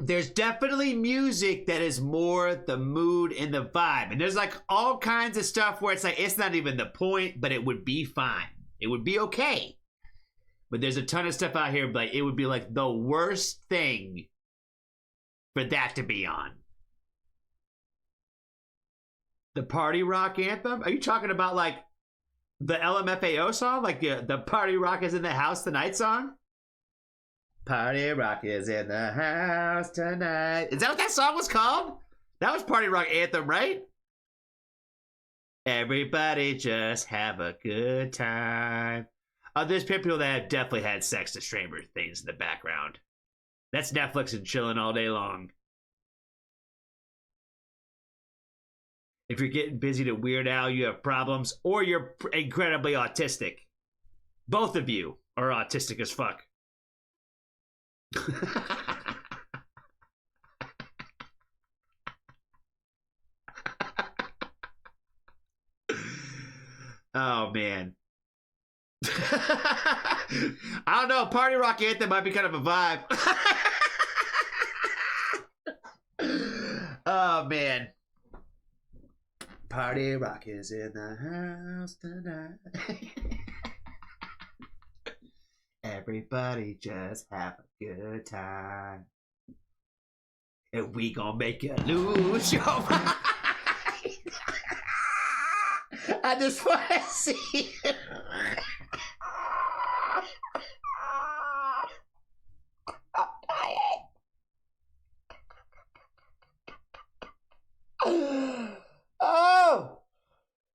there's definitely music that is more the mood and the vibe. And there's like all kinds of stuff where it's like, it's not even the point, but it would be fine. It would be okay. But there's a ton of stuff out here, but it would be like the worst thing for that to be on. The party rock anthem? Are you talking about like the LMFAO song? Like the party rock is in the house tonight song? Party rock is in the house tonight. Is that what that song was called? That was party rock anthem, right? Everybody just have a good time. There's people that have definitely had sex to stranger things in the background. That's Netflix and chilling all day long. If you're getting busy to Weird Al, you have problems, or you're incredibly autistic. Both of you are autistic as fuck. Oh, man. I don't know. Party rock anthem might be kind of a vibe. Oh, man. Party rock is in the house tonight. Everybody just have a good time. And we gonna make you lose your mind. I just want to see it.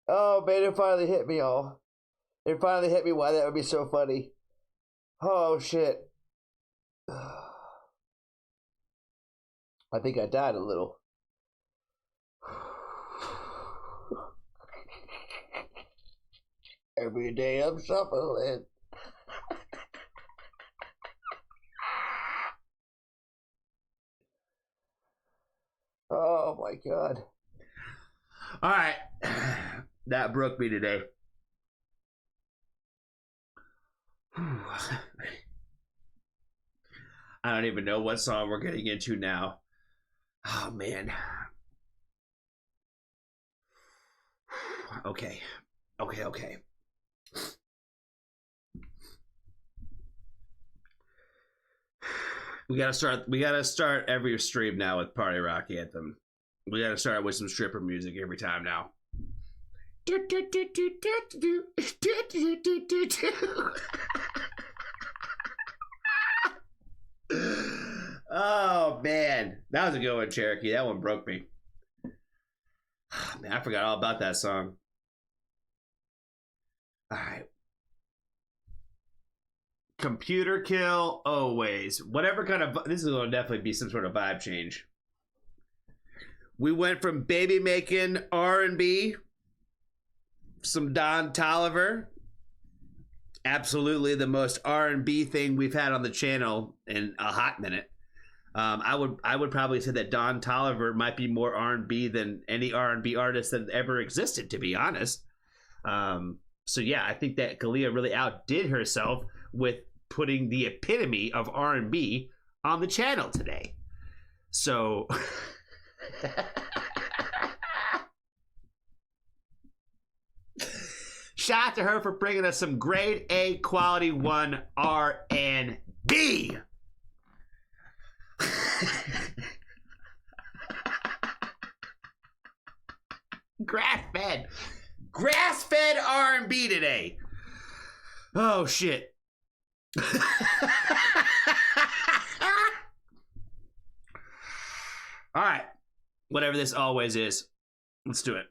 Oh, man, it finally hit me all. It finally hit me why that would be so funny. Oh, shit. I think I died a little. Every day I'm suffering. Oh, my God. All right. That broke me today. I don't even know what song we're getting into now. Oh, man. Okay. We gotta start every stream now with Party Rock Anthem. We gotta start with some stripper music every time now. Oh, man. That was a good one, Cherokee. That one broke me. Man, I forgot all about that song. All right. Computer kill, always. Whatever kind of... This is going to definitely be some sort of vibe change. We went from baby making R&B, some Don Toliver. Absolutely the most R&B thing we've had on the channel in a hot minute. I would probably say that Don Toliver might be more R&B than any R&B artist that ever existed, to be honest. So yeah, I think that Kalia really outdid herself with putting the epitome of R&B on the channel today. So shout out to her for bringing us some grade A quality 1 R&B. Grass-fed R&B today. Oh, shit. All right. Whatever this always is. Let's do it.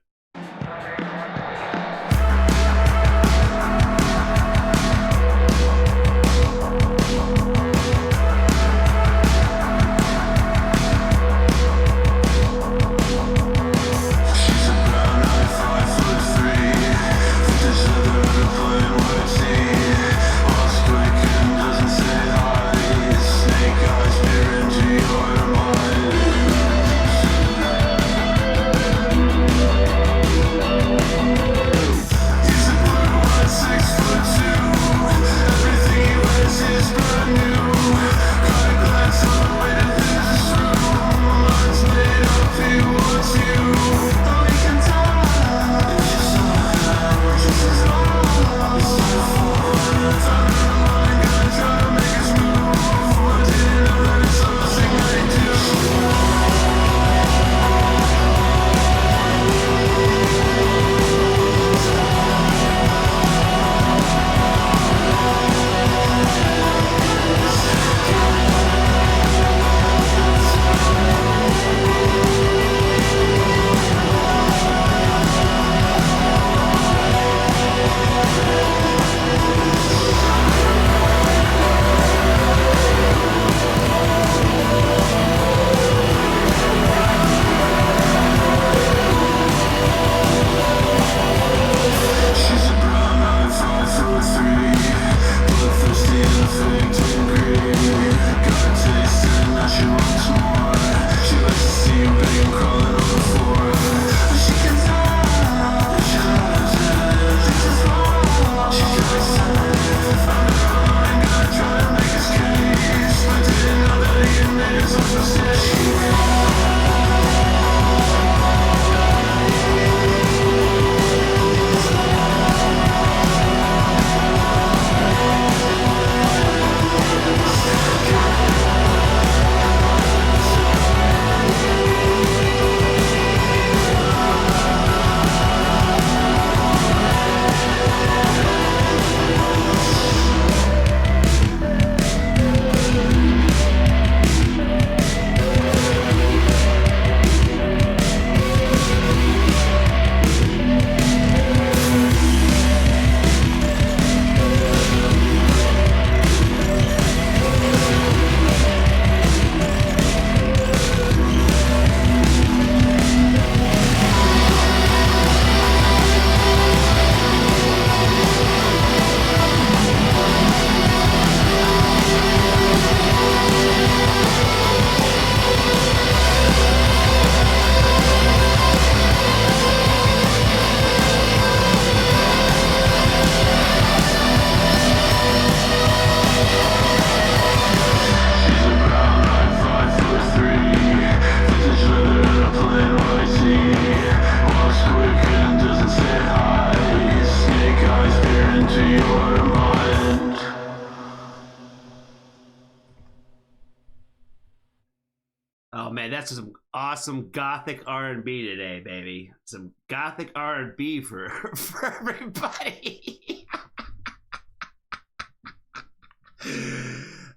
Oh man, that's some awesome gothic R&B today, baby. Some gothic R&B for for everybody.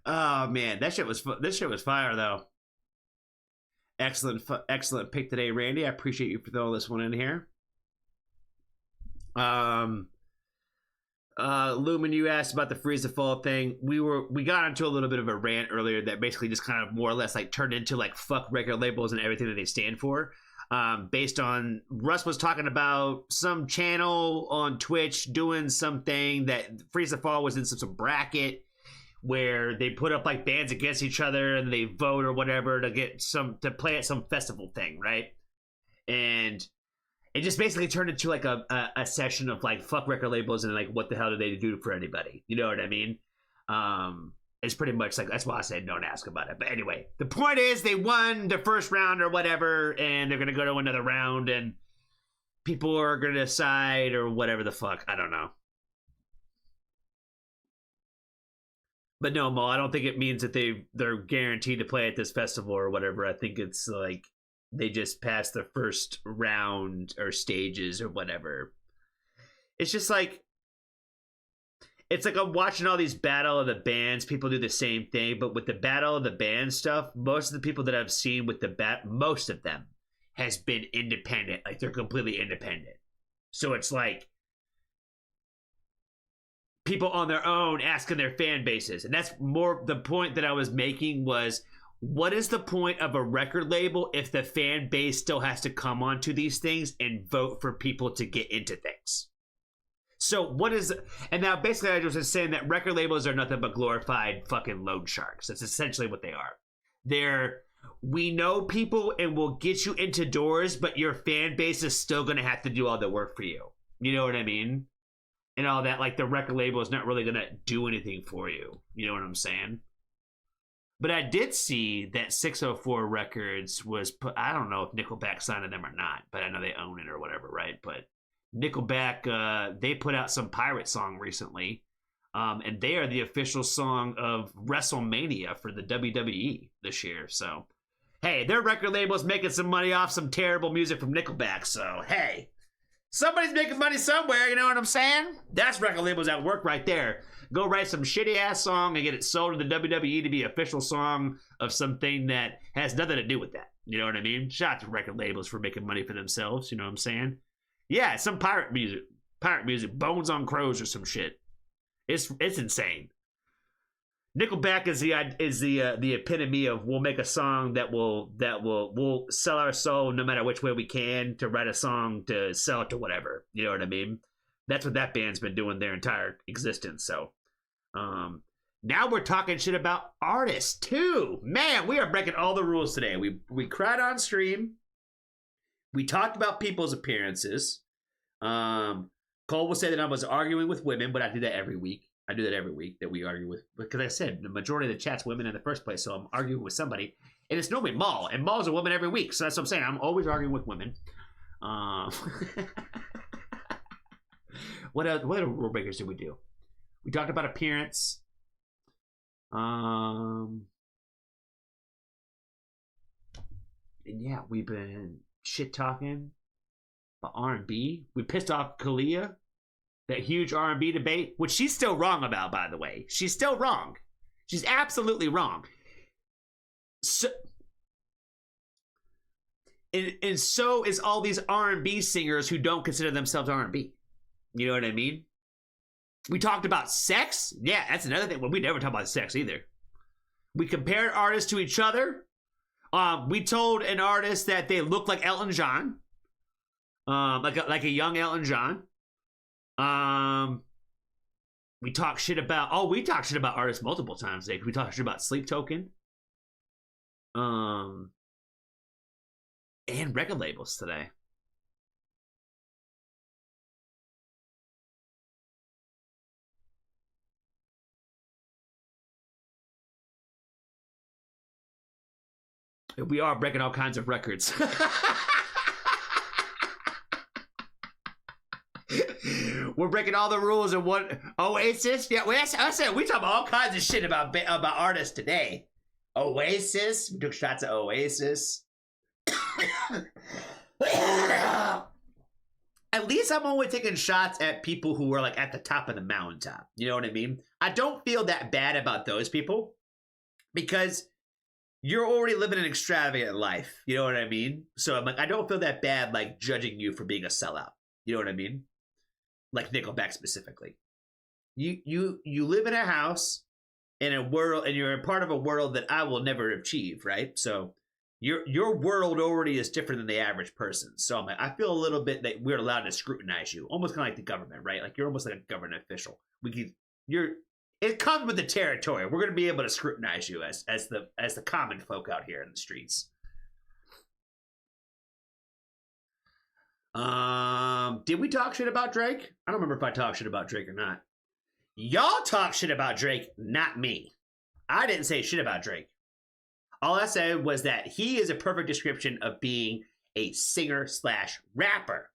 Oh man, this shit was fire though. Excellent pick today, Randy. I appreciate you for throwing this one in here. Lumen, you asked about the freeze to fall thing. We got into a little bit of a rant earlier that basically just kind of more or less like turned into like fuck record labels and everything that they stand for. Based on Russ was talking about some channel on Twitch doing something that freeze to fall was in some bracket where they put up like bands against each other and they vote or whatever to play at some festival thing, right? And it just basically turned into like a session of like fuck record labels and like what the hell do they do for anybody? You know what I mean? It's pretty much like that's why I said don't ask about it. But anyway, the point is they won the first round or whatever, and they're gonna go to another round, and people are gonna decide or whatever the fuck. I don't know. But no, Mo, I don't think it means that they're guaranteed to play at this festival or whatever. I think it's like they just passed the first round or stages or whatever. It's just like, it's like I'm watching all these Battle of the Bands. People do the same thing, but with the Battle of the Bands stuff, most of the people that I've seen with most of them has been independent. Like they're completely independent. So it's like people on their own asking their fan bases. And that's more the point that I was making was, what is the point of a record label if the fan base still has to come onto these things and vote for people to get into things? So what is, and now basically I was just saying that record labels are nothing but glorified fucking loan sharks. That's essentially what they are. We know people and we'll get you into doors, but your fan base is still going to have to do all the work for you. You know what I mean? And all that, like the record label is not really going to do anything for you. You know what I'm saying? But I did see that 604 Records was put, I don't know if Nickelback signed them or not, but I know they own it or whatever, right? But Nickelback, they put out some pirate song recently, and they are the official song of WrestleMania for the WWE this year. So, hey, their record label's making some money off some terrible music from Nickelback. So, hey, somebody's making money somewhere, you know what I'm saying? That's record labels at work right there. Go write some shitty ass song and get it sold to the WWE to be an official song of something that has nothing to do with that. You know what I mean? Shout out to record labels for making money for themselves. You know what I'm saying? Yeah, some pirate music, Bones on Crows or some shit. It's insane. Nickelback is the epitome of we'll make a song that we'll sell our soul no matter which way we can to write a song to sell it to whatever. You know what I mean? That's what that band's been doing their entire existence. So, now we're talking shit about artists too. Man, we are breaking all the rules today. We cried on stream. We talked about people's appearances. Cole will say that I was arguing with women, but I do that every week. That we argue with, because I said the majority of the chat's women in the first place, so I'm arguing with somebody, and it's normally Maul, and Maul's a woman every week, so that's what I'm saying. I'm always arguing with women. What other rule breakers did we do? We talked about appearance. And yeah, we've been shit talking about R&B. We pissed off Kalia, that huge R&B debate, which she's still wrong about, by the way. She's still wrong. She's absolutely wrong. So, and so is all these R&B singers who don't consider themselves R&B. You know what I mean? We talked about sex. Yeah, that's another thing. Well, we never talk about sex either. We compared artists to each other. We told an artist that they looked like Elton John, like a young Elton John. We talked shit about artists multiple times today. We talked shit about Sleep Token, and record labels today. We are breaking all kinds of records. We're breaking all the rules of what Oasis. Yeah, I said we talk about all kinds of shit about artists today. Oasis. We took shots at Oasis. At least I'm only taking shots at people who are like at the top of the mountaintop. You know what I mean? I don't feel that bad about those people because you're already living an extravagant life. You know what I mean? So I'm like, I don't feel that bad like judging you for being a sellout. You know what I mean? Like Nickelback specifically. You live in a house in a world, and you're a part of a world that I will never achieve, right? So your world already is different than the average person. So I'm like, I feel a little bit that we're allowed to scrutinize you, almost kind of like the government, right? Like you're almost like a government official. It comes with the territory. We're going to be able to scrutinize you as the common folk out here in the streets. Did we talk shit about Drake? I don't remember if I talked shit about Drake or not. Y'all talk shit about Drake, not me. I didn't say shit about Drake. All I said was that he is a perfect description of being a singer/rapper.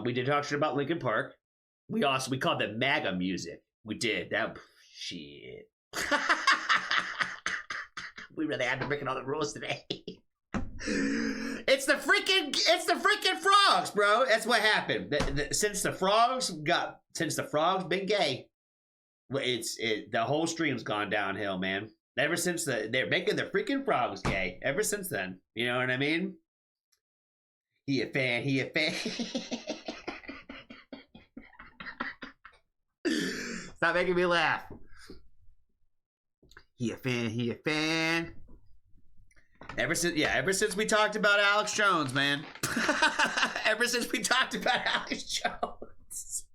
We did talk shit about Linkin Park. We called them MAGA music. We did that shit. We really had to break all the rules today. It's the freaking frogs, bro. That's what happened. Since the frogs been gay, the whole stream's gone downhill, man. Ever since they're making the freaking frogs gay. Ever since then, you know what I mean? He a fan. Stop making me laugh. He a fan. Ever since we talked about Alex Jones, man. Ever since we talked about Alex Jones.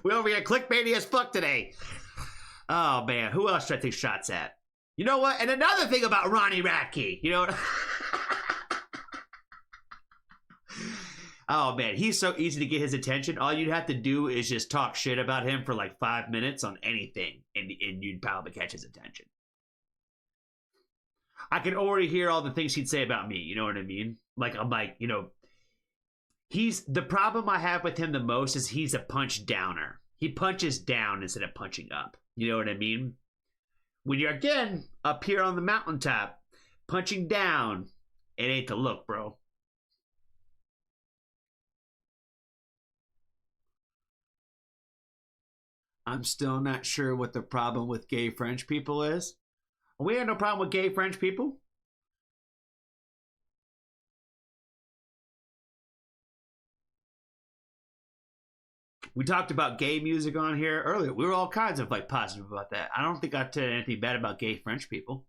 We over here clickbaity as fuck today. Oh, man. Who else should I take shots at? You know what? And another thing about Ronnie Radke. You know what? Oh, man. He's so easy to get his attention. All you'd have to do is just talk shit about him for like 5 minutes on anything. And you'd probably catch his attention. I can already hear all the things he'd say about me. You know what I mean? Like, I'm like, you know, the problem I have with him the most is he's a punch downer. He punches down instead of punching up. You know what I mean? When you're, again, up here on the mountaintop, punching down, it ain't the look, bro. I'm still not sure what the problem with gay French people is. We have no problem with gay French people. We talked about gay music on here earlier. We were all kinds of like positive about that. I don't think I said anything bad about gay French people.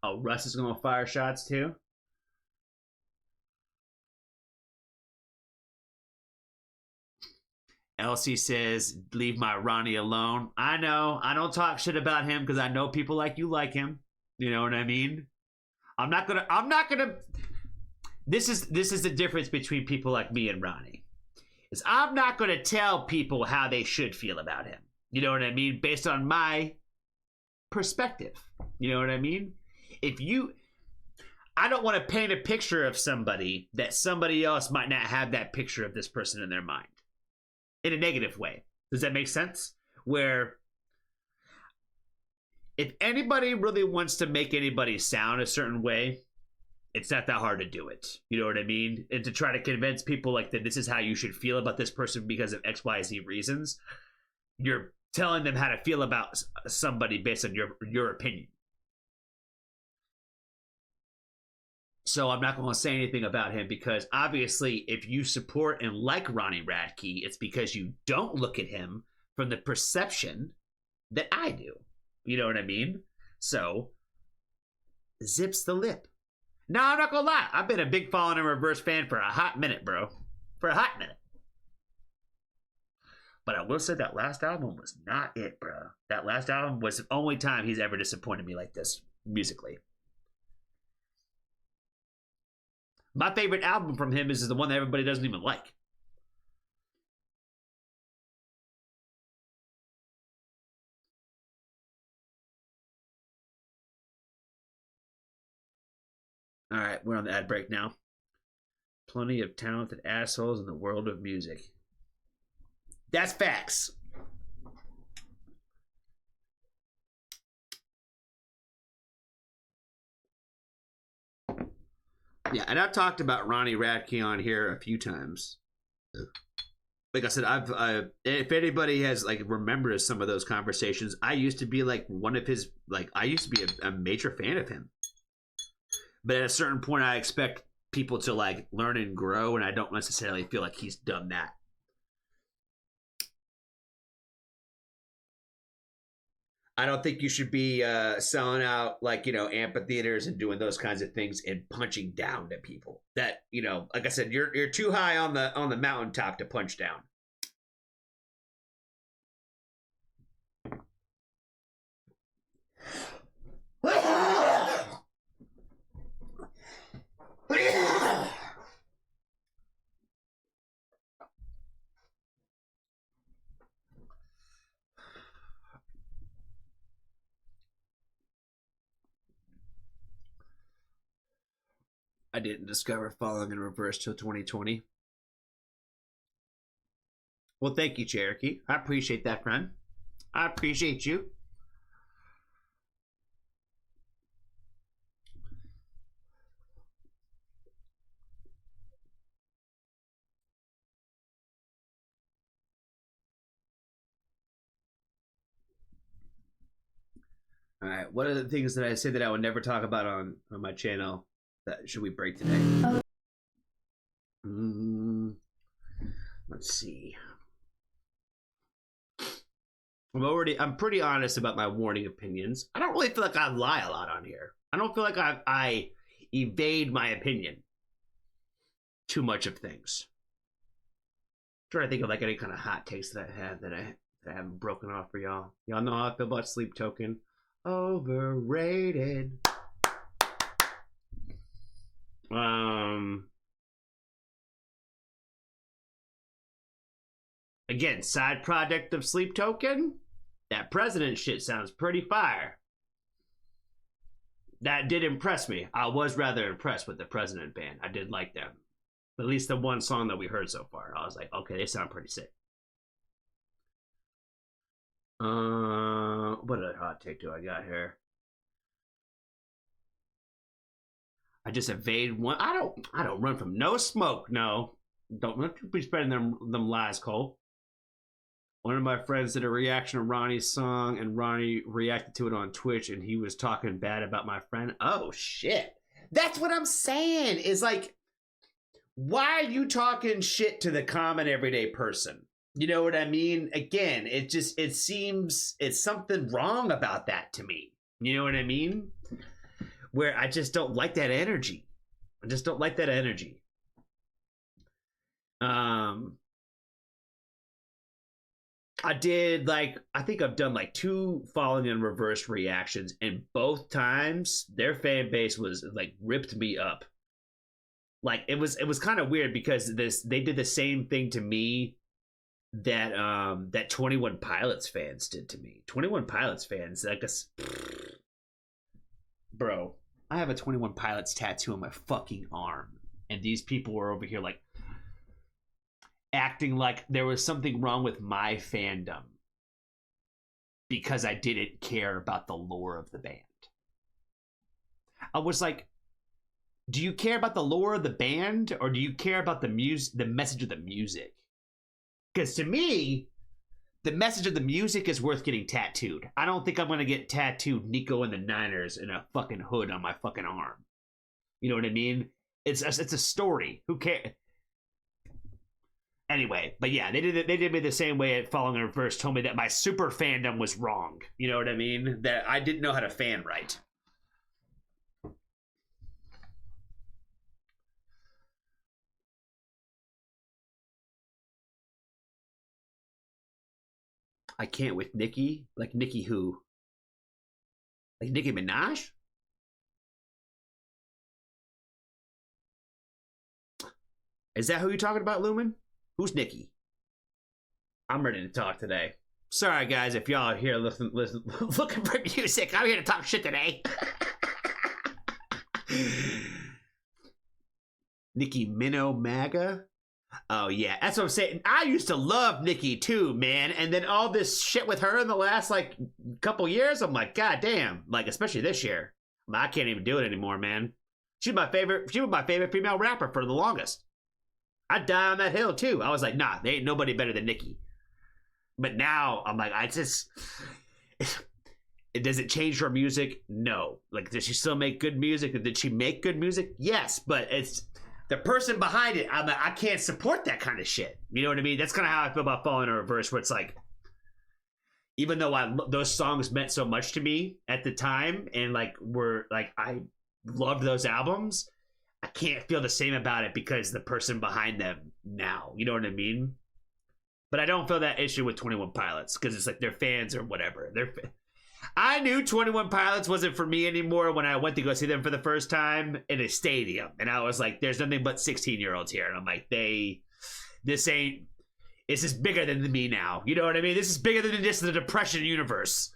Oh, Russ is going to fire shots too? Elsie says, leave my Ronnie alone. I know. I don't talk shit about him because I know people like you like him. You know what I mean? I'm not gonna. This is the difference between people like me and Ronnie. Is I'm not gonna tell people how they should feel about him. You know what I mean? Based on my perspective. You know what I mean? I don't want to paint a picture of somebody that somebody else might not have that picture of this person in their mind. In a negative way. Does that make sense? Where if anybody really wants to make anybody sound a certain way, it's not that hard to do it. You know what I mean? And to try to convince people like that this is how you should feel about this person because of X, Y, Z reasons, you're telling them how to feel about somebody based on your opinion. So I'm not going to say anything about him because obviously if you support and like Ronnie Radke, it's because you don't look at him from the perception that I do. You know what I mean? So, zips the lip. No, I'm not going to lie. I've been a big Fallen in Reverse fan for a hot minute, bro. For a hot minute. But I will say that last album was not it, bro. That last album was the only time he's ever disappointed me like this musically. My favorite album from him is the one that everybody doesn't even like. All right, we're on the ad break now. Plenty of talented assholes in the world of music. That's facts. Yeah, and I've talked about Ronnie Radke on here a few times. Like I said, if anybody has like remembers some of those conversations, I used to be like one of his, like I used to be a major fan of him. But at a certain point, I expect people to like learn and grow, and I don't necessarily feel like he's done that. I don't think you should be selling out like, you know, amphitheaters and doing those kinds of things and punching down to people. That, you know, like I said, you're too high on the mountaintop to punch down. I didn't discover Falling in Reverse till 2020. Well, thank you, Cherokee. I appreciate that, friend. I appreciate you. All right, what are the things that I say that I would never talk about on my channel that should we break today? Let's see. I'm pretty honest about my warning opinions. I don't really feel like I lie a lot on here. I don't feel like I evade my opinion too much of things. I'm trying to think of like any kind of hot takes that I have that I haven't broken off for y'all. Y'all know how I feel about Sleep Token. Overrated. Again, side project of Sleep Token. That president shit sounds pretty fire. That did impress me. I was rather impressed with the President band. I did like them. At least the one song that we heard so far. I was like, okay, they sound pretty sick. What other hot take do I got here? I just evade one. I don't run from no smoke. No, don't be spreading them lies, Cole. One of my friends did a reaction to Ronnie's song, and Ronnie reacted to it on Twitch, and he was talking bad about my friend. Oh shit! That's what I'm saying. Is like, why are you talking shit to the common everyday person? You know what I mean? Again, it seems it's something wrong about that to me. You know what I mean? Where I just don't like that energy. I just don't like that energy. I think I've done like 2 Falling in Reverse reactions, and both times their fan base was like ripped me up. Like it was kind of weird because they did the same thing to me that 21 Pilots fans did to me. 21 Pilots fans, like bro, I have a 21 Pilots tattoo on my fucking arm, and these people were over here like acting like there was something wrong with my fandom because I didn't care about the lore of the band. I was like, do you care about the lore of the band, or do you care about the message of the music? Because to me, the message of the music is worth getting tattooed. I don't think I'm going to get tattooed Nico and the Niners in a fucking hood on my fucking arm. You know what I mean? It's a story. Who cares? Anyway, but yeah, they did me the same way at Falling in Reverse, told me that my super fandom was wrong. You know what I mean? That I didn't know how to fan right. I can't with Nicki. Like Nicki who? Like Nicki Minaj? Is that who you're talking about, Lumen? Who's Nicki? I'm ready to talk today. Sorry, guys, if y'all are here looking for music. I'm here to talk shit today. Nicki Minnow MAGA. Oh yeah, that's what I'm saying. I used to love Nicki too, man. And then all this shit with her in the last like couple years, I'm like, god damn. Like especially this year, I can't even do it anymore, man. She was my favorite female rapper for the longest. I'd die on that hill too. I was like, nah, there ain't nobody better than Nicki. But now I'm like, does it change her music? No. Like, does she still make good music? Did she make good music? Yes, but it's the person behind it. I'm like, I can't support that kind of shit. You know what I mean? That's kind of how I feel about Falling in Reverse, where it's like, even though those songs meant so much to me at the time, and like I loved those albums, I can't feel the same about it because the person behind them now. You know what I mean? But I don't feel that issue with 21 Pilots because it's like they're fans or whatever. I knew 21 Pilots wasn't for me anymore when I went to go see them for the first time in a stadium. And I was like, there's nothing but 16-year-olds here. And I'm like, this is bigger than me now. You know what I mean? This is bigger than just the Depression universe.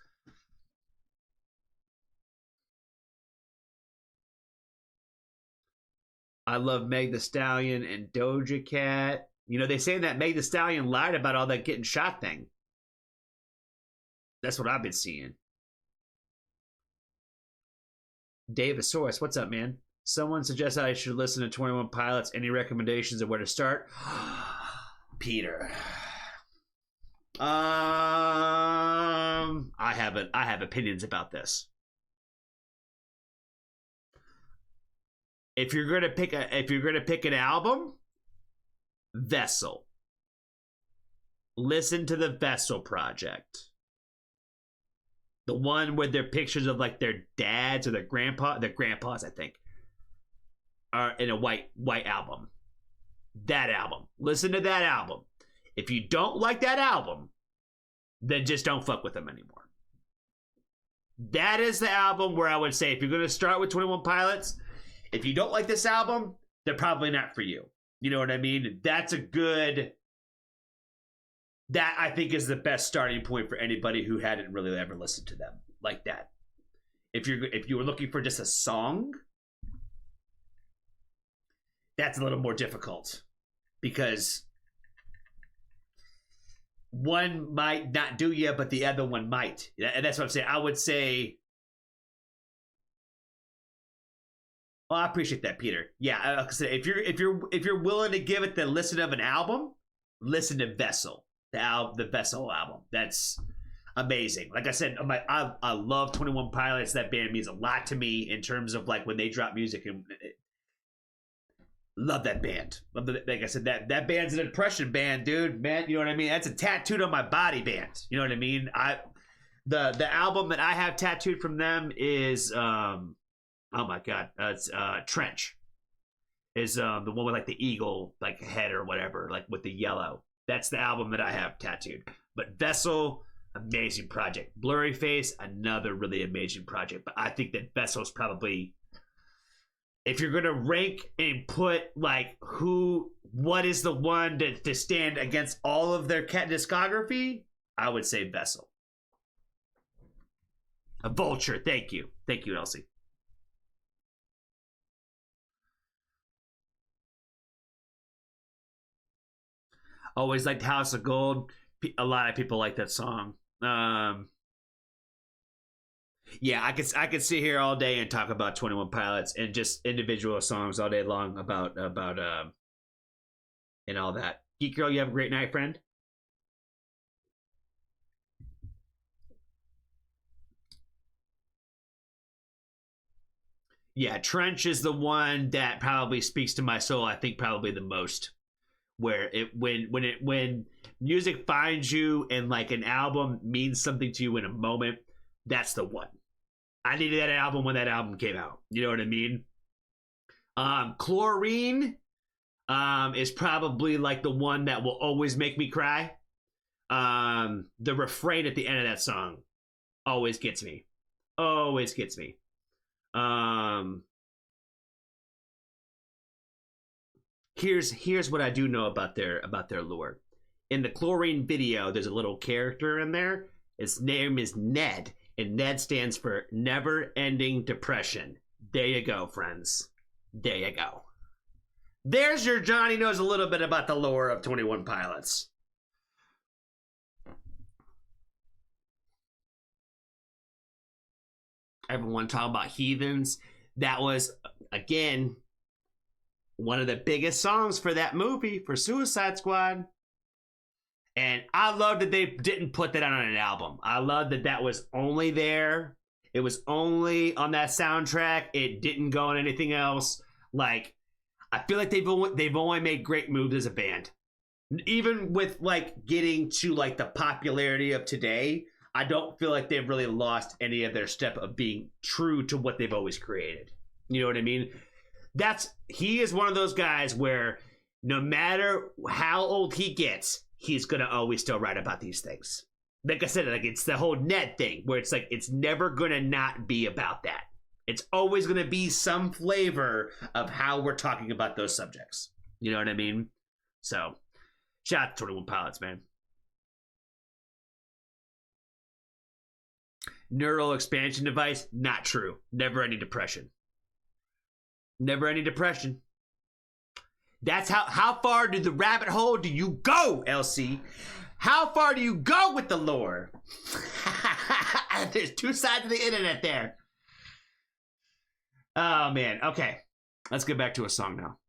I love Meg Thee Stallion and Doja Cat. You know, they say that Meg Thee Stallion lied about all that getting shot thing. That's what I've been seeing. Davisaurus, what's up, man? Someone suggested I should listen to 21 Pilots. Any recommendations of where to start? Peter. I have opinions about this. If you're gonna pick an album, Vessel. Listen to the Vessel Project. The one with their pictures of like their dads or their grandpas, I think, are in a white album. That album. Listen to that album. If you don't like that album, then just don't fuck with them anymore. That is the album where I would say if you're going to start with 21 Pilots, if you don't like this album, they're probably not for you. You know what I mean? That I think is the best starting point for anybody who hadn't really ever listened to them like that. If you were looking for just a song, that's a little more difficult because one might not do you, but the other one might. And that's what I'm saying. I would say, well, I appreciate that, Peter. Yeah, like I said, if you're willing to give it the listen of an album, listen to Vessel. The Vessel album. That's amazing. Like I said, I love 21 Pilots. That band means a lot to me in terms of like when they drop music, and love that band. Like I said, that band's an Depression band, dude. Man, you know what I mean? That's a tattooed on my body band. You know what I mean? The album that I have tattooed from them is oh my god, it's Trench. Is the one with like the eagle like head or whatever, like with the yellow. That's the album that I have tattooed. But Vessel, amazing project. Blurry Face, another really amazing project. But I think that Vessel's probably, if you're going to rank and put like what is the one to stand against all of their cat discography, I would say Vessel. A Vulture, thank you. Thank you, Elsie. Always liked House of Gold. A lot of people like that song. Yeah, I could sit here all day and talk about 21 Pilots and just individual songs all day long about and all that. Geek Girl, you have a great night, friend. Yeah, Trench is the one that probably speaks to my soul. I think probably the most. Where when music finds you and like an album means something to you in a moment, that's the one. I needed that album when that album came out. You know what I mean? Chlorine is probably like the one that will always make me cry. The refrain at the end of that song always gets me. Always gets me. Here's what I do know about their lore. In the Chlorine video, there's a little character in there. His name is Ned, and Ned stands for Never Ending Depression. There you go, friends. There you go. There's your Johnny knows a little bit about the lore of 21 Pilots. Everyone talking about heathens. That was, again, one of the biggest songs for that movie, for Suicide Squad. And I love that they didn't put that on an album. I love that that was only there. It was only on that soundtrack. It didn't go on anything else. Like, I feel like they've only made great moves as a band. Even with, like, getting to, like, the popularity of today, I don't feel like they've really lost any of their step of being true to what they've always created. You know what I mean? He is one of those guys where no matter how old he gets, he's gonna always still write about these things. Like I said, like it's the whole Ned thing where it's like it's never gonna not be about that. It's always gonna be some flavor of how we're talking about those subjects. You know what I mean? So, shout out to 21 Pilots, man. Neural expansion device, not true. Never any depression. Never any depression. That's how far do the rabbit hole do you go, LC? How far do you go with the lore? There's two sides of the internet there. Oh, man. Okay. Let's get back to a song now.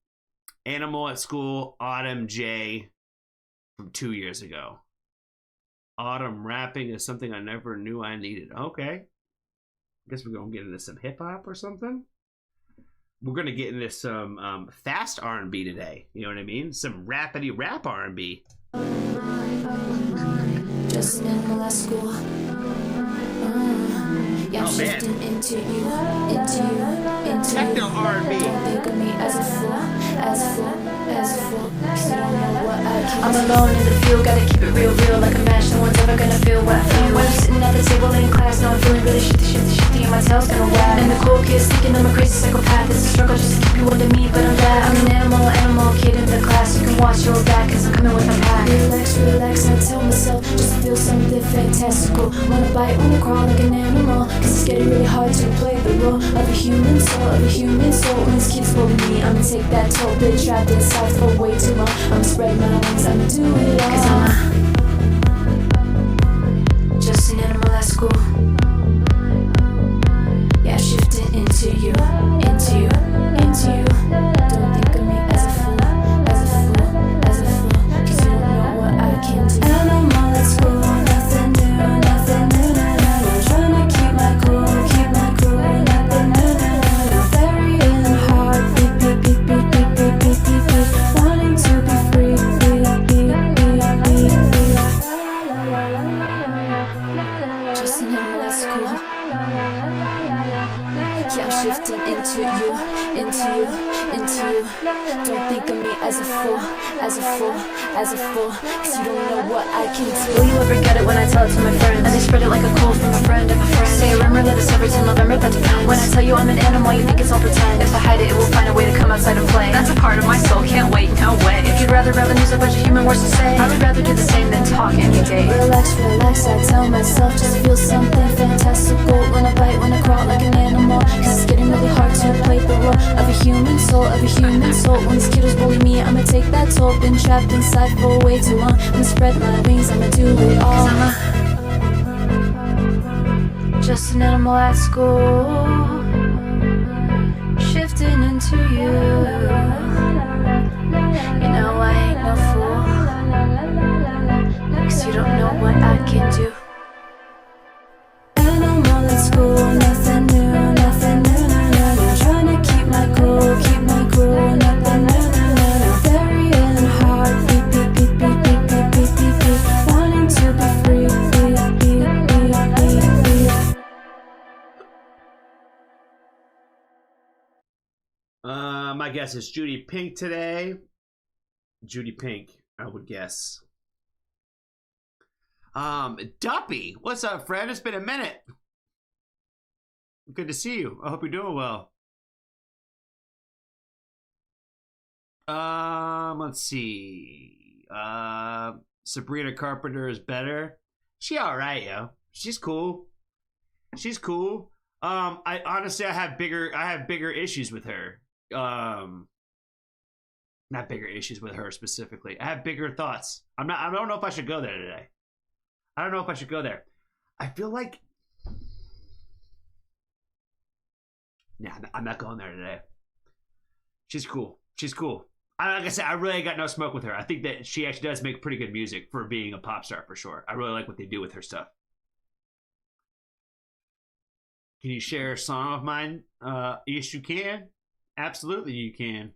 Animal at School, Autumn J from 2 years ago. Autumn rapping is something I never knew I needed. Okay. Guess we're going to get into some hip-hop or something. We're going to get into some fast R&B today. You know what I mean? Some rapidy rap R&B. Just an animal at school. Yeah, I'm shifting into you. Techno R&B. Don't think of me as a fool. Cause you don't know what I can. I'm alone in the field, gotta keep it real, like a match. No one's ever gonna feel what I feel. When I'm sitting at the table in class, now I'm feeling really shifty, and my tail's gonna wag. And the cool kids thinking I'm a crazy psychopath. It's a struggle just to keep you under me, but I'm glad I'm an animal kid in the class. You can watch your back, cause I'm coming with my pack. Relax, I tell myself, just feel something fantastical. Wanna bite, wanna crawl like an animal. Cause it's getting really hard to play the role of a human soul. When these kids bully me, I'ma take that toll. Been trapped inside for way too long. I'ma spread my wings, I'ma do it all. Cause I'm just an animal at school. Yeah, shifting into you. Don't think of me as a fool. Cause you don't know what I can do. Animal at school, nothing new, no. Trying to keep my cool, nothing new. Very in heart, beep. Wanting to be free, Just an animal at school. Yeah, I'm shifting into you. Don't think of me as a fool. Cause you don't know what I can do. Will you ever get it when I tell it to my friends? And they spread it like a cold from a friend of a friend. Say remember that December till November, that depends. When I tell you I'm an animal, you think it's all pretend. If I hide it, it will find a way to come outside and play. That's a part of my soul, can't wait, no way. If you'd rather use a bunch of human words to say, I would rather do the same than talk any day. Relax, I tell myself, just feel something fantastical. When I bite, when I crawl like an animal. Cause it's getting really hard to play the role of a human soul. When these kiddos bully me, I'ma take that toll. Been trapped inside for way too long. I'ma spread my wings, I'ma do it all. Cause I'm just an animal at school, shifting into you. You know I ain't no fool, cause you don't know what I can do. Animal at school, nothing new, no. Trying to keep my cool, nothing new. Very in heart, beep. Wanting to be free, My guess is Judy Pink today. Judy Pink, I would guess. Duppy, what's up, friend? It's been a minute. Good to see you. I hope you're doing well. Let's see. Sabrina Carpenter is better. She all right, yo. She's cool. I honestly, I have bigger issues with her. Not bigger issues with her specifically. I have bigger thoughts. I don't know if I should go there today. I don't know if I should go there. I feel like, nah, I'm not going there today. She's cool. Like I said, I really got no smoke with her. I think that she actually does make pretty good music for being a pop star for sure. I really like what they do with her stuff. Can you share a song of mine? Yes, you can. Absolutely, you can.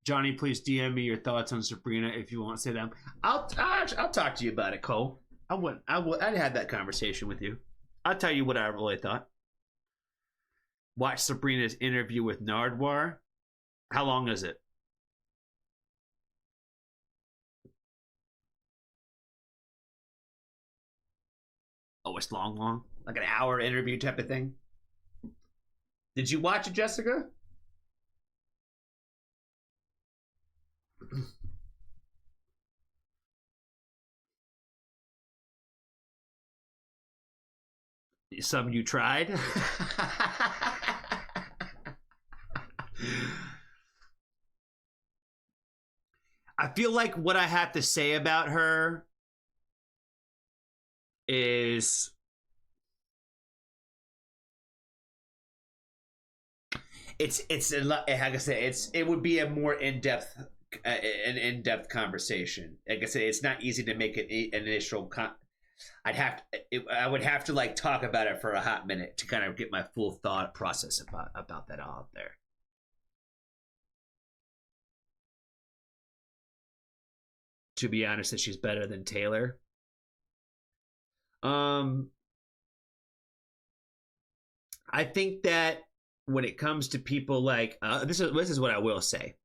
Johnny, please DM me your thoughts on Sabrina if you want to say them. I'll talk to you about it, Cole. I'd had that conversation with you. I'll tell you what I really thought. Watch Sabrina's interview with Nardwuar. How long is it? Oh, it's long? Like an hour interview type of thing? Did you watch it, Jessica? Some you tried? I feel like what I have to say about her is it's a lot. Like I said, it would be a more in-depth conversation. Like I said, it's not easy to make an initial. I would have to like talk about it for a hot minute to kind of get my full thought process about that all out there. To be honest, that she's better than Taylor. I think that when it comes to people like this is what I will say.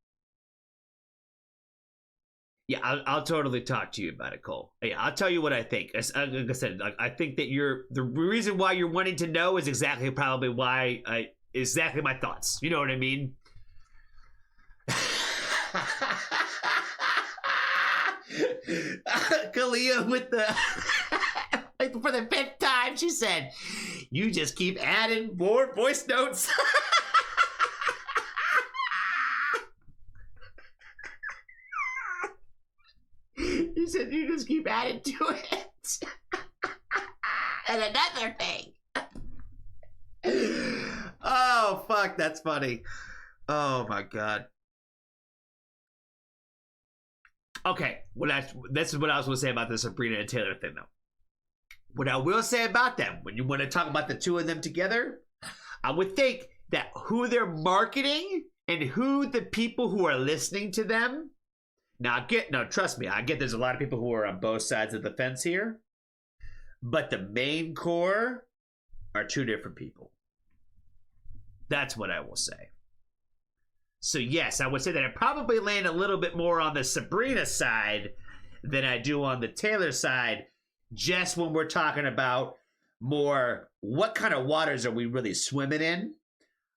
Yeah, I'll totally talk to you about it, Cole. Yeah, I'll tell you what I think. Like I said, I think that the reason why you're wanting to know is exactly probably why exactly my thoughts. You know what I mean? Kalia with the for the 5th time, she said, "You just keep adding more voice notes." He said, "You just keep adding to it." And another thing. Oh, fuck, that's funny. Oh, my God. Okay, this is what I was going to say about the Sabrina and Taylor thing, though. What I will say about them, when you want to talk about the two of them together, I would think that who they're marketing and who the people who are listening to them. Now, trust me, I get there's a lot of people who are on both sides of the fence here, but the main core are two different people. That's what I will say. So yes, I would say that I probably land a little bit more on the Sabrina side than I do on the Taylor side, just when we're talking about more what kind of waters are we really swimming in.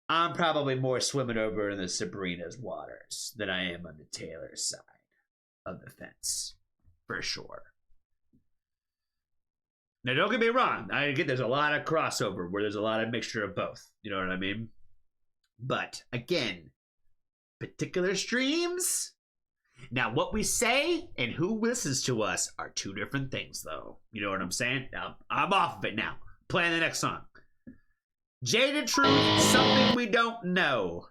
I'm probably more swimming over in the Sabrina's waters than I am on the Taylor side of the fence, for sure. Now, don't get me wrong. I get there's a lot of crossover where there's a lot of mixture of both. You know what I mean? But again, particular streams. Now, what we say and who listens to us are two different things, though. You know what I'm saying? Now, I'm off of it now. Playing the next song. Jada Truth, Something We Don't Know.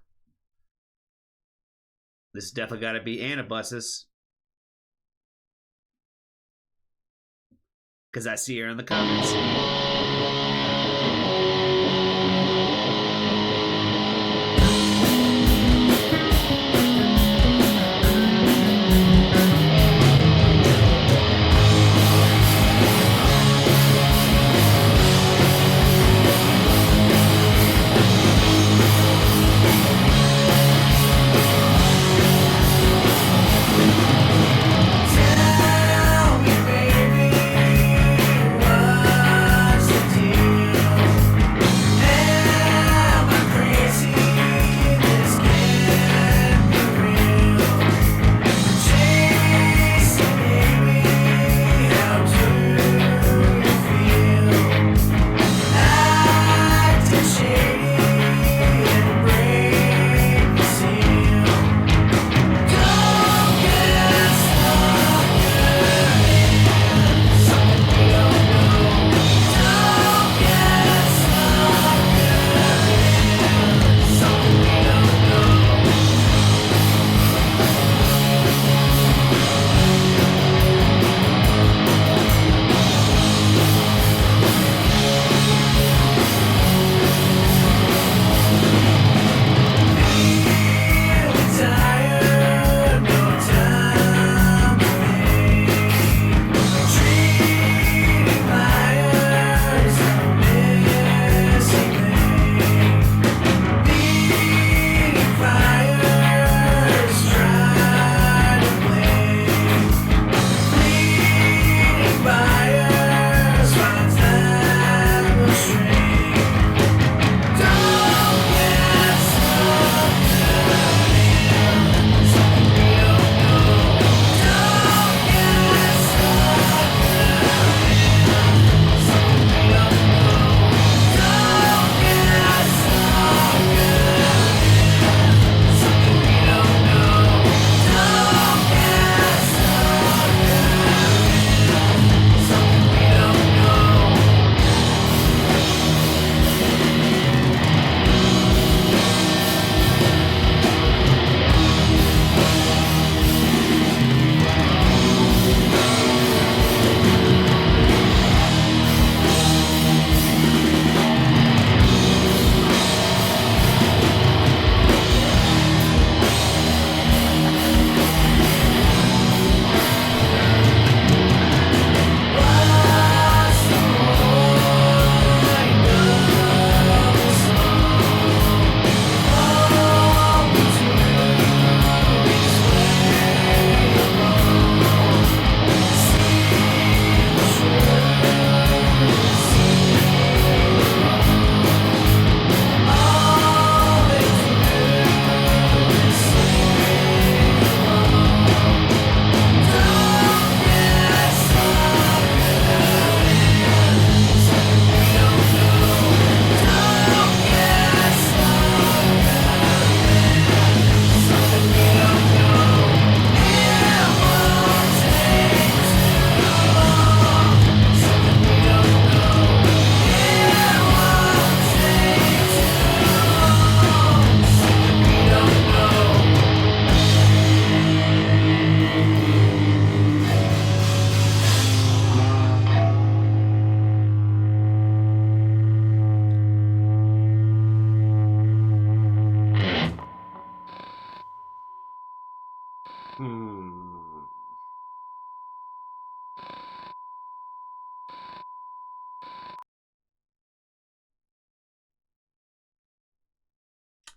This has definitely got to be Anabuses. Because I see her in the comments. Tell me, baby, what's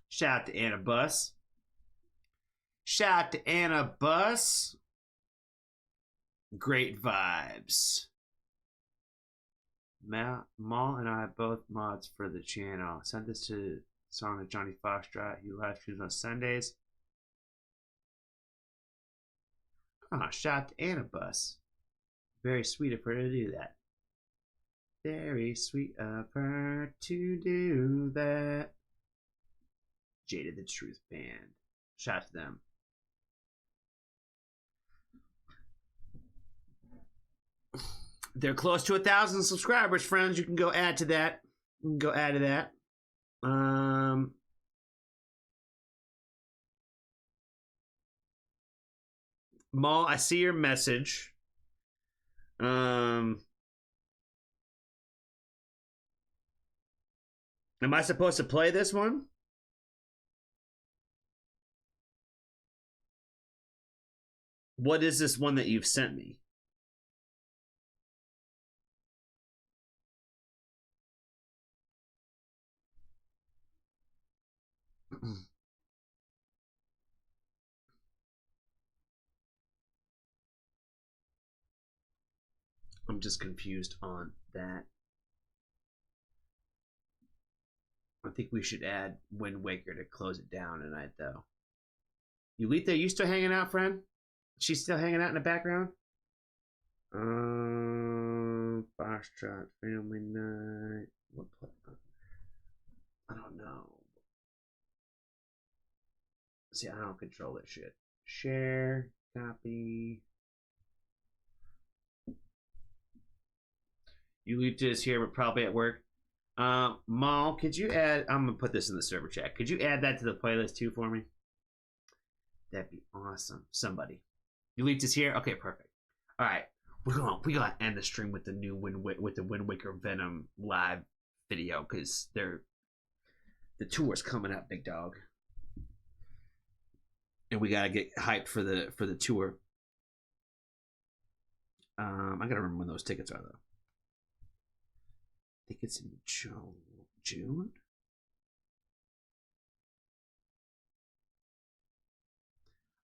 Shout out to Anna Bus. Shout out to Anna Bus. Great vibes. Maul and I are both mods for the channel. Send this to song of Johnny Foxtrot. He live streams on Sundays. Oh, shout out to Anna Bus. Very sweet of her to do that. Very sweet of her to do that. Jaded the Truth Band. Shout out to them. They're close to 1,000 subscribers, friends. You can go add to that. You can go add to that. Maul, I see your message. Am I supposed to play this one? What is this one that you've sent me? I'm just confused on that. I think we should add Wind Waker to close it down tonight, though. Ulitha, you still hanging out, friend? She's still hanging out in the background? Foxtrot Family Night. What play? I don't know. See, I don't control that shit. Share, copy. Ulitha is here, but probably at work. Maul, could you add? I'm gonna put this in the server chat. Could you add that to the playlist too for me? That'd be awesome. Somebody. Ulitha's here. Okay, perfect. All right, we gonna end the stream with the new Wind Waker Venom live video because the tour's coming up, big dog, and we gotta get hyped for the tour. I gotta remember when those tickets are though. I think it's in June.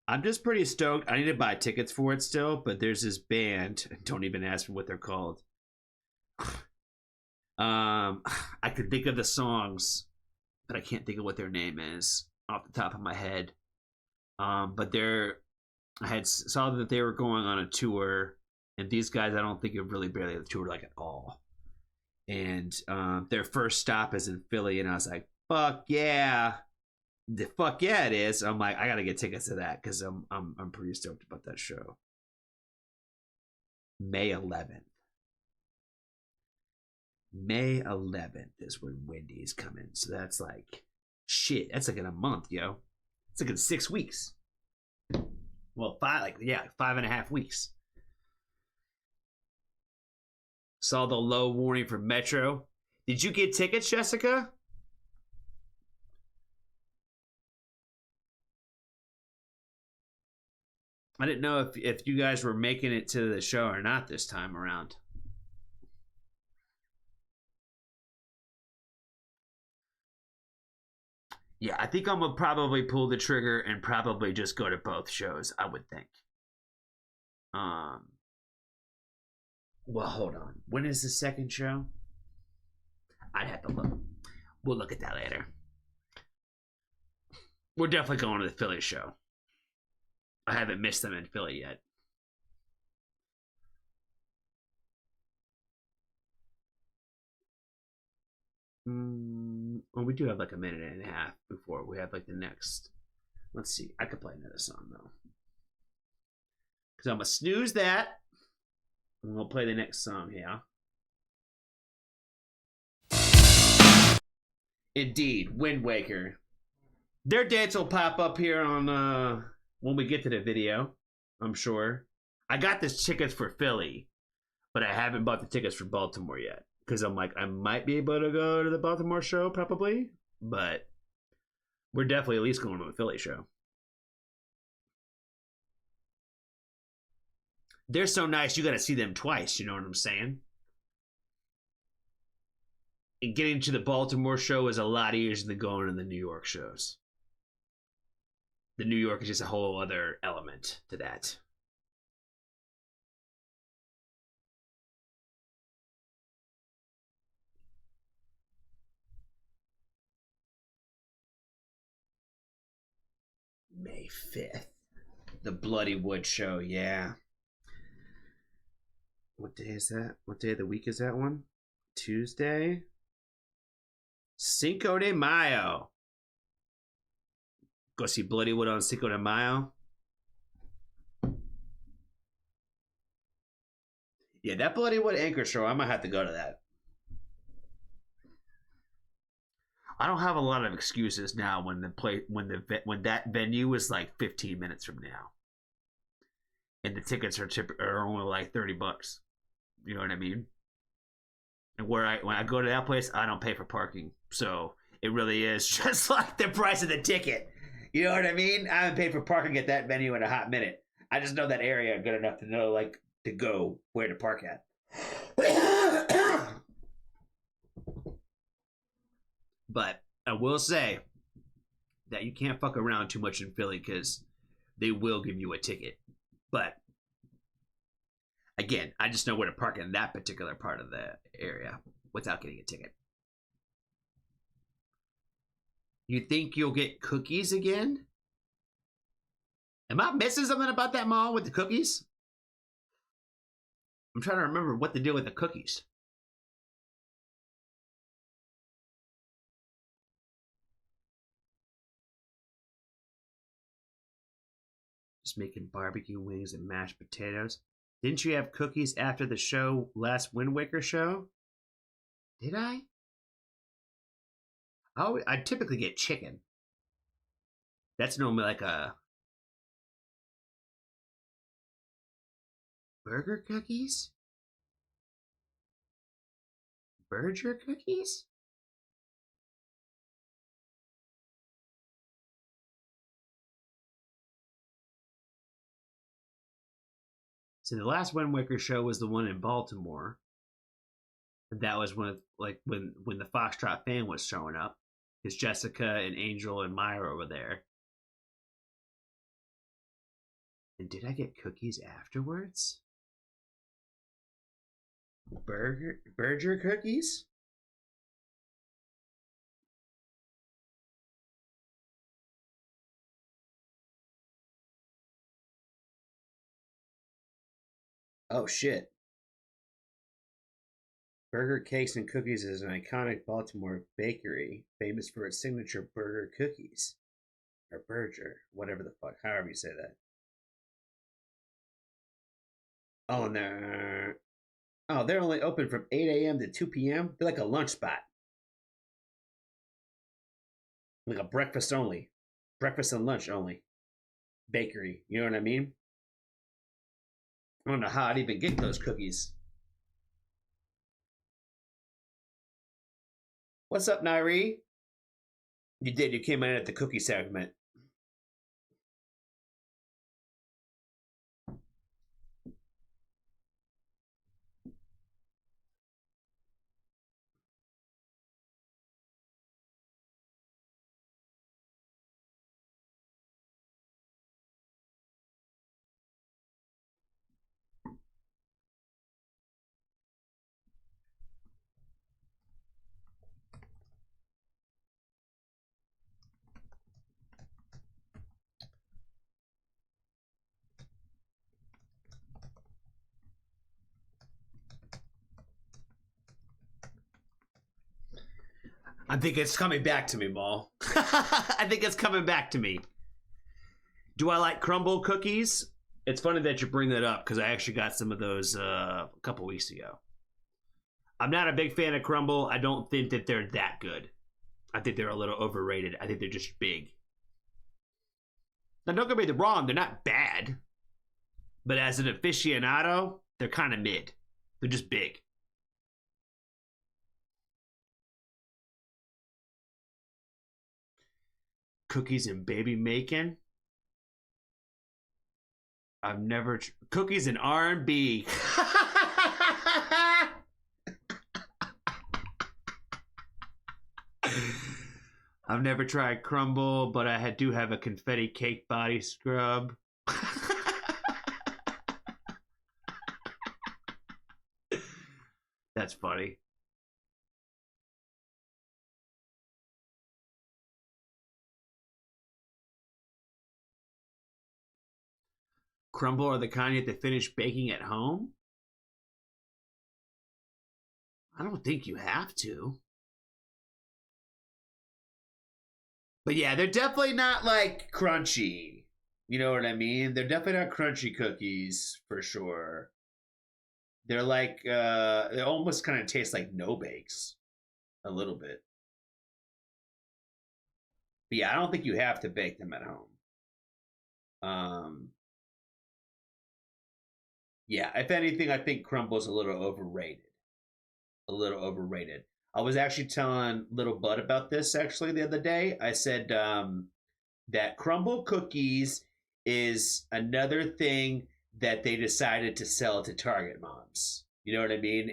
I'm just pretty stoked. I need to buy tickets for it still, but there's this band. Don't even ask me what they're called. I could think of the songs, but I can't think of what their name is off the top of my head. But I saw that they were going on a tour, and these guys I don't think have really barely toured like at all. And their first stop is in Philly, and I was like, "Fuck yeah, fuck yeah, it is." I'm like, I gotta get tickets to that because I'm pretty stoked about that show. May 11th. May 11th is when Wendy's coming, so that's like shit. That's like in a month, yo. It's like in 6 weeks. Well, 5.5 weeks. Saw the low warning for Metro. Did you get tickets, Jessica? I didn't know if you guys were making it to the show or not this time around. Yeah, I think I'm gonna probably pull the trigger and probably just go to both shows, I would think. Well, hold on. When is the second show? I'd have to look. We'll look at that later. We're definitely going to the Philly show. I haven't missed them in Philly yet. Well, we do have like a minute and a half before we have like the next. Let's see. I could play another song though. Because I'm going to snooze that. And we'll play the next song here. Indeed, Wind Waker. Their dates will pop up here on when we get to the video, I'm sure. I got the tickets for Philly, but I haven't bought the tickets for Baltimore yet. Because I'm like, I might be able to go to the Baltimore show, probably. But we're definitely at least going to the Philly show. They're so nice, you got to see them twice. You know what I'm saying? And getting to the Baltimore show is a lot easier than going to the New York shows. The New York is just a whole other element to that. May 5th. The Bloody Wood show, yeah. What day is that? What day of the week is that one? Tuesday? Cinco de Mayo. Go see Bloody Wood on Cinco de Mayo. Yeah, that Bloody Wood Anchor show, I might have to go to that. I don't have a lot of excuses now when that venue is like 15 minutes from now, and the tickets are only like $30. You know what I mean? And when I go to that place, I don't pay for parking, so it really is just like the price of the ticket. You know what I mean? I haven't paid for parking at that venue in a hot minute. I just know that area good enough to know like to go where to park at. But I will say that you can't fuck around too much in Philly because they will give you a ticket. But again, I just know where to park in that particular part of the area without getting a ticket. You think you'll get cookies again? Am I missing something about that mall with the cookies? I'm trying to remember what to do with the cookies. Just making barbecue wings and mashed potatoes. Didn't you have cookies after the show, last Wind Waker show? Did I? Oh, I typically get chicken. That's normally like a burger cookies? Burger cookies? So the last Wind Waker show was the one in Baltimore. And that was when the Foxtrot fan was showing up. Because Jessica and Angel and Myra were there. And did I get cookies afterwards? Burger cookies? Oh shit. Burger Cakes and Cookies is an iconic Baltimore bakery famous for its signature burger cookies. Or burger, whatever the fuck, however you say that. Oh, and they're only open from 8 a.m. to 2 p.m. They're like a lunch spot. Like a breakfast only. Breakfast and lunch only. Bakery, you know what I mean? I don't know how I'd even get those cookies. What's up, Nairi? You did. You came in at the cookie segment. I think it's coming back to me, Maul. I think it's coming back to me. Do I like crumble cookies? It's funny that you bring that up because I actually got some of those a couple weeks ago. I'm not a big fan of crumble. I don't think that they're that good. I think they're a little overrated. I think they're just big. Now, don't get me wrong, they're not bad. But as an aficionado, they're kind of mid. They're just big. Cookies and baby making. I've never cookies and R&B. I've never tried crumble, but I do have a confetti cake body scrub. That's funny. Crumble are the kind you have to finish baking at home? I don't think you have to. But yeah, they're definitely not like crunchy. You know what I mean? They're definitely not crunchy cookies for sure. They're like they almost kind of taste like no bakes a little bit. But yeah, I don't think you have to bake them at home. Yeah, if anything, I think Crumble's a little overrated. A little overrated. I was actually telling little Bud about this actually the other day. I said that crumble cookies is another thing that they decided to sell to Target moms. You know what I mean?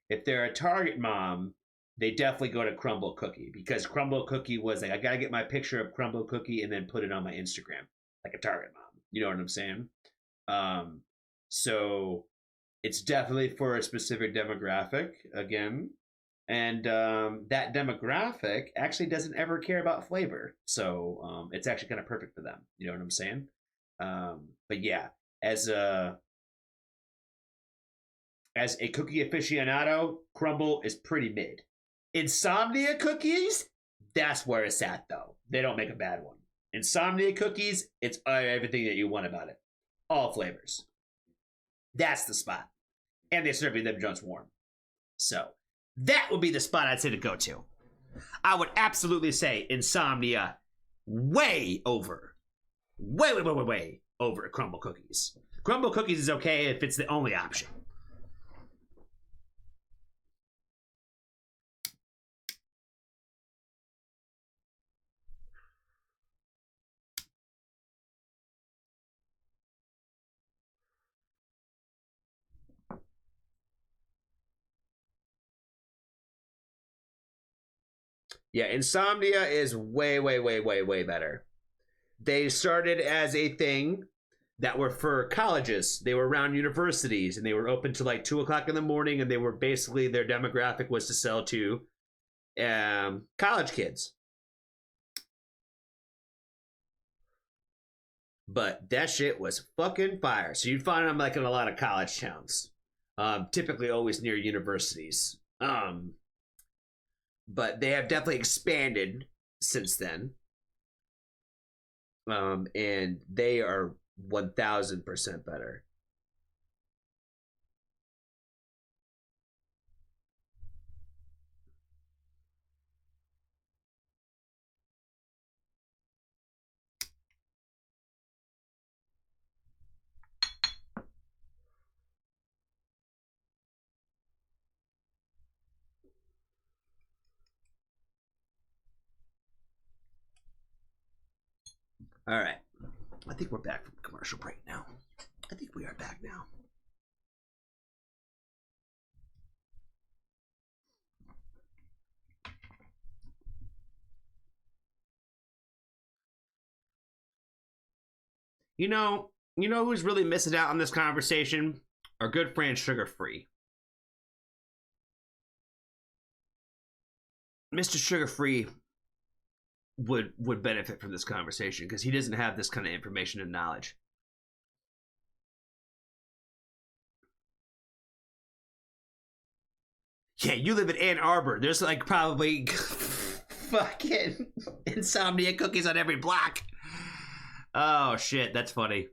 If they're a Target mom, they definitely go to crumble cookie because crumble cookie was like I gotta get my picture of crumble cookie and then put it on my Instagram like a Target mom. You know what I'm saying? So it's definitely for a specific demographic again. And that demographic actually doesn't ever care about flavor. So it's actually kind of perfect for them. You know what I'm saying? But yeah, as a cookie aficionado, crumble is pretty mid. Insomnia cookies, that's where it's at though. They don't make a bad one. Insomnia cookies, it's everything that you want about it. All flavors. That's the spot. And they serve you them joints warm. So that would be the spot I'd say to go to. I would absolutely say Insomnia way over. Way over crumble cookies. Crumble cookies is okay if it's the only option. Yeah, Insomnia is way better. They started as a thing that were for colleges. They were around universities and they were open to like 2 o'clock in the morning and they were basically their demographic was to sell to college kids. But that shit was fucking fire. So you'd find them like in a lot of college towns. Typically always near universities. But they have definitely expanded since then. And they are 1000% better. All right. I think we're back from commercial break now. I think we are back now. You know who's really missing out on this conversation? Our good friend Sugar Free. Mr. Sugar Free would benefit from this conversation because he doesn't have this kind of information and knowledge. Yeah, you live in Ann Arbor. There's like probably fucking Insomnia cookies on every block. Oh shit, that's funny.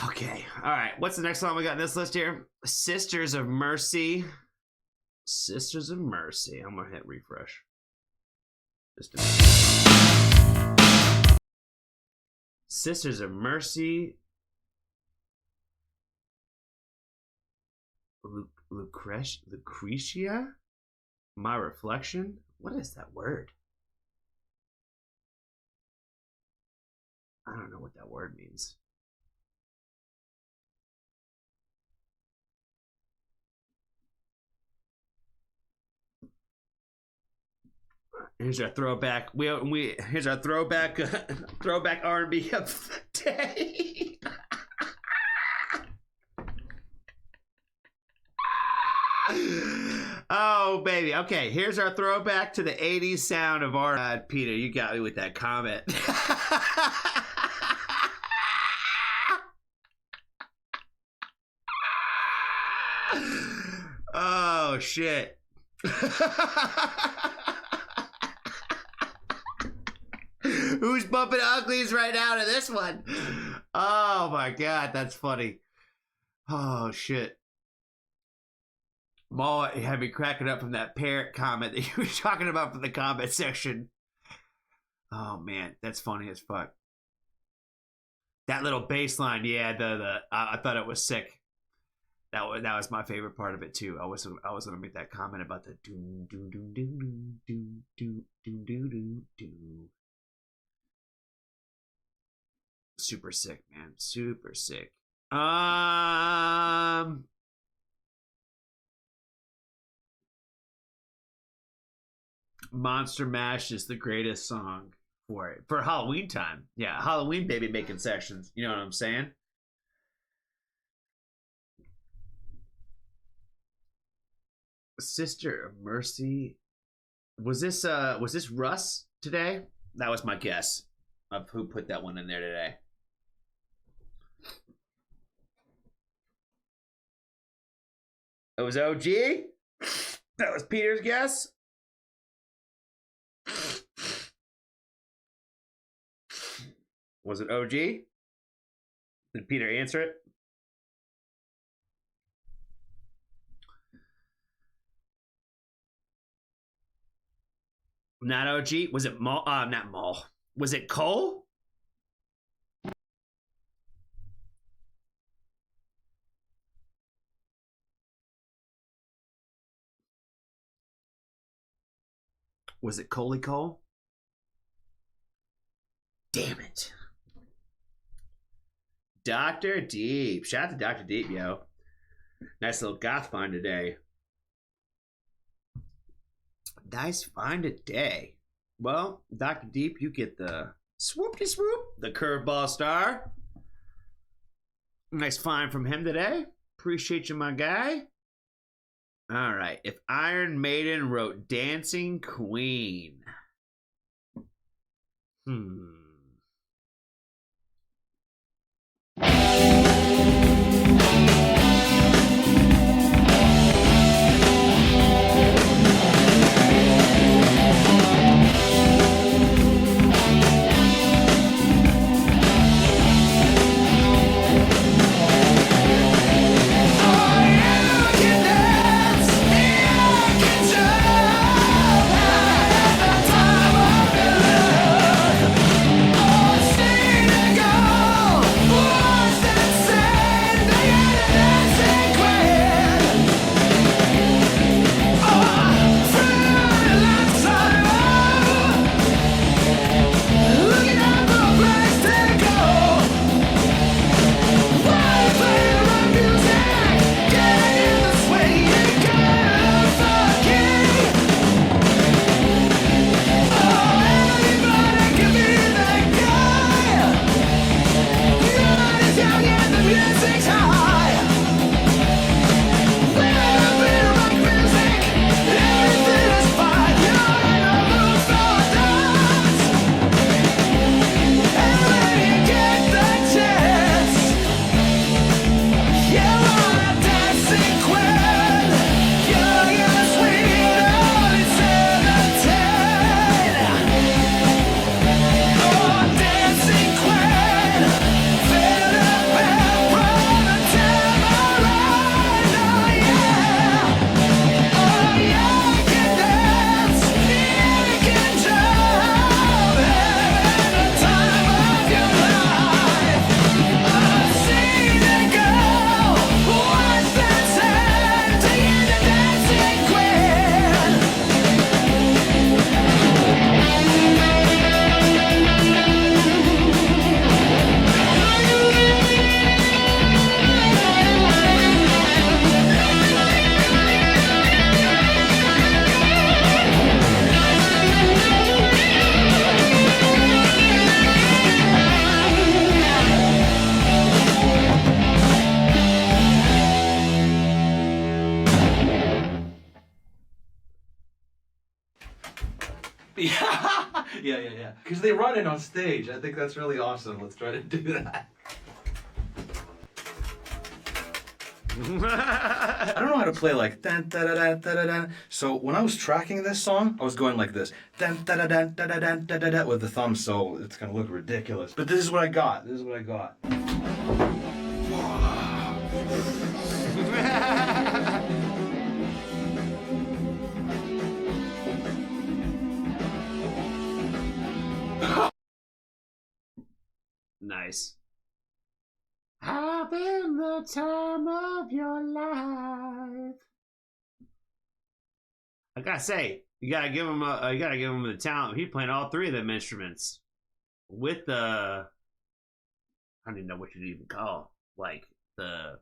Okay, all right. What's the next song we got in this list here? Sisters of Mercy. Sisters of Mercy. I'm gonna hit refresh. Just a minute. Sisters of Mercy. Lucretia? My Reflection? What is that word? I don't know what that word means. Here's our throwback. Here's our throwback R&B of the day. Oh baby. Okay, here's our throwback to the 80s sound of our Peter, you got me with that comment. Oh shit. Who's bumping uglies right now to this one? Oh my god, that's funny. Oh shit. Maul had me cracking up from that parrot comment that you were talking about from the comment section. Oh man, that's funny as fuck. That little bass line, yeah, I thought it was sick. That was my favorite part of it too. I was gonna make that comment about the doom doom doom doom doom doom doom doom doom doom doom. Super sick, man. Super sick. Monster Mash is the greatest song for it. For Halloween time. Yeah, Halloween baby making sessions. You know what I'm saying? Sister of Mercy. Was this Russ today? That was my guess of who put that one in there today. It was OG? That was Peter's guess? Was it OG? Did Peter answer it? Not OG? Was it Maul? Not Maul. Was it Cole? Was it Coley Cole? Damn it. Dr. Deep. Shout out to Dr. Deep, yo. Nice little goth find today. Nice find today. Well, Dr. Deep, you get the swoopty swoop, the curveball star. Nice find from him today. Appreciate you, my guy. All right. If Iron Maiden wrote Dancing Queen. Yeah. Because they run it on stage. I think that's really awesome. Let's try to do that. I don't know how to play like dun, da, da, da, da, da, da. So when I was tracking this song, I was going like this dun, da, da, da, da, da, da, da, da, da, with the thumb, so it's gonna look ridiculous. But this is what I got. Nice. Having the time of your life. I gotta say, you gotta give him the talent. He playing all three of them instruments with the. I don't even know what you'd even call like the.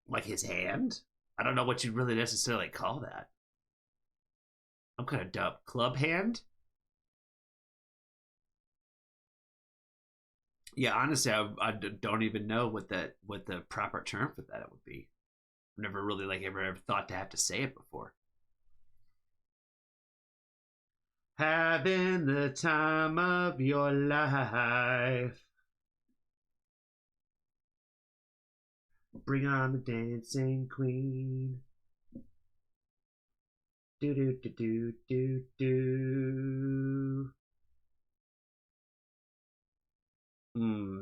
Like his hand. I don't know what you'd really necessarily call that. I'm kind of dumb. Club hand. Yeah, honestly, I don't even know what the proper term for that would be. I've never really ever thought to have to say it before. Having the time of your life. Bring on the dancing queen. Do do do do do do.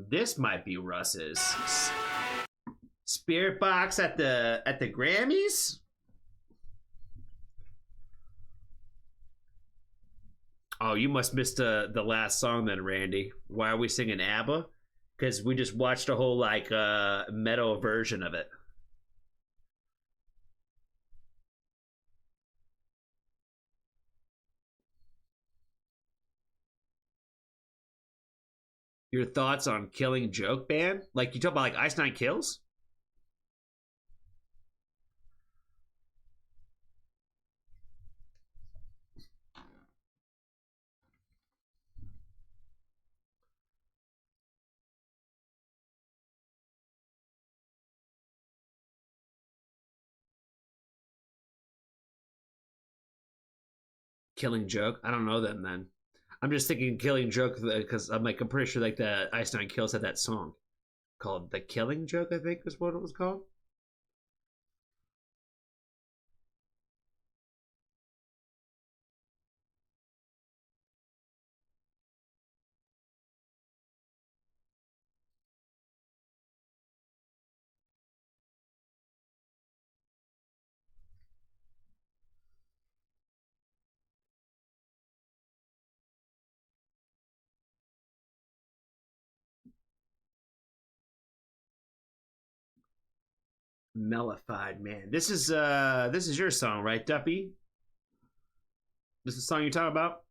This might be Russ's Spirit Box at the Grammys. Oh, you must miss the last song then, Randy. Why are we singing ABBA? Because we just watched a whole metal version of it. Your thoughts on Killing Joke Band? Like, you talk about Ice Nine Kills? Killing Joke? I don't know them then. I'm just thinking Killing Joke because I'm pretty sure the Ice Nine Kills had that song called The Killing Joke, I think is what it was called. Mellified Man. This is your song, right, Duffy? This is the song you're talking about?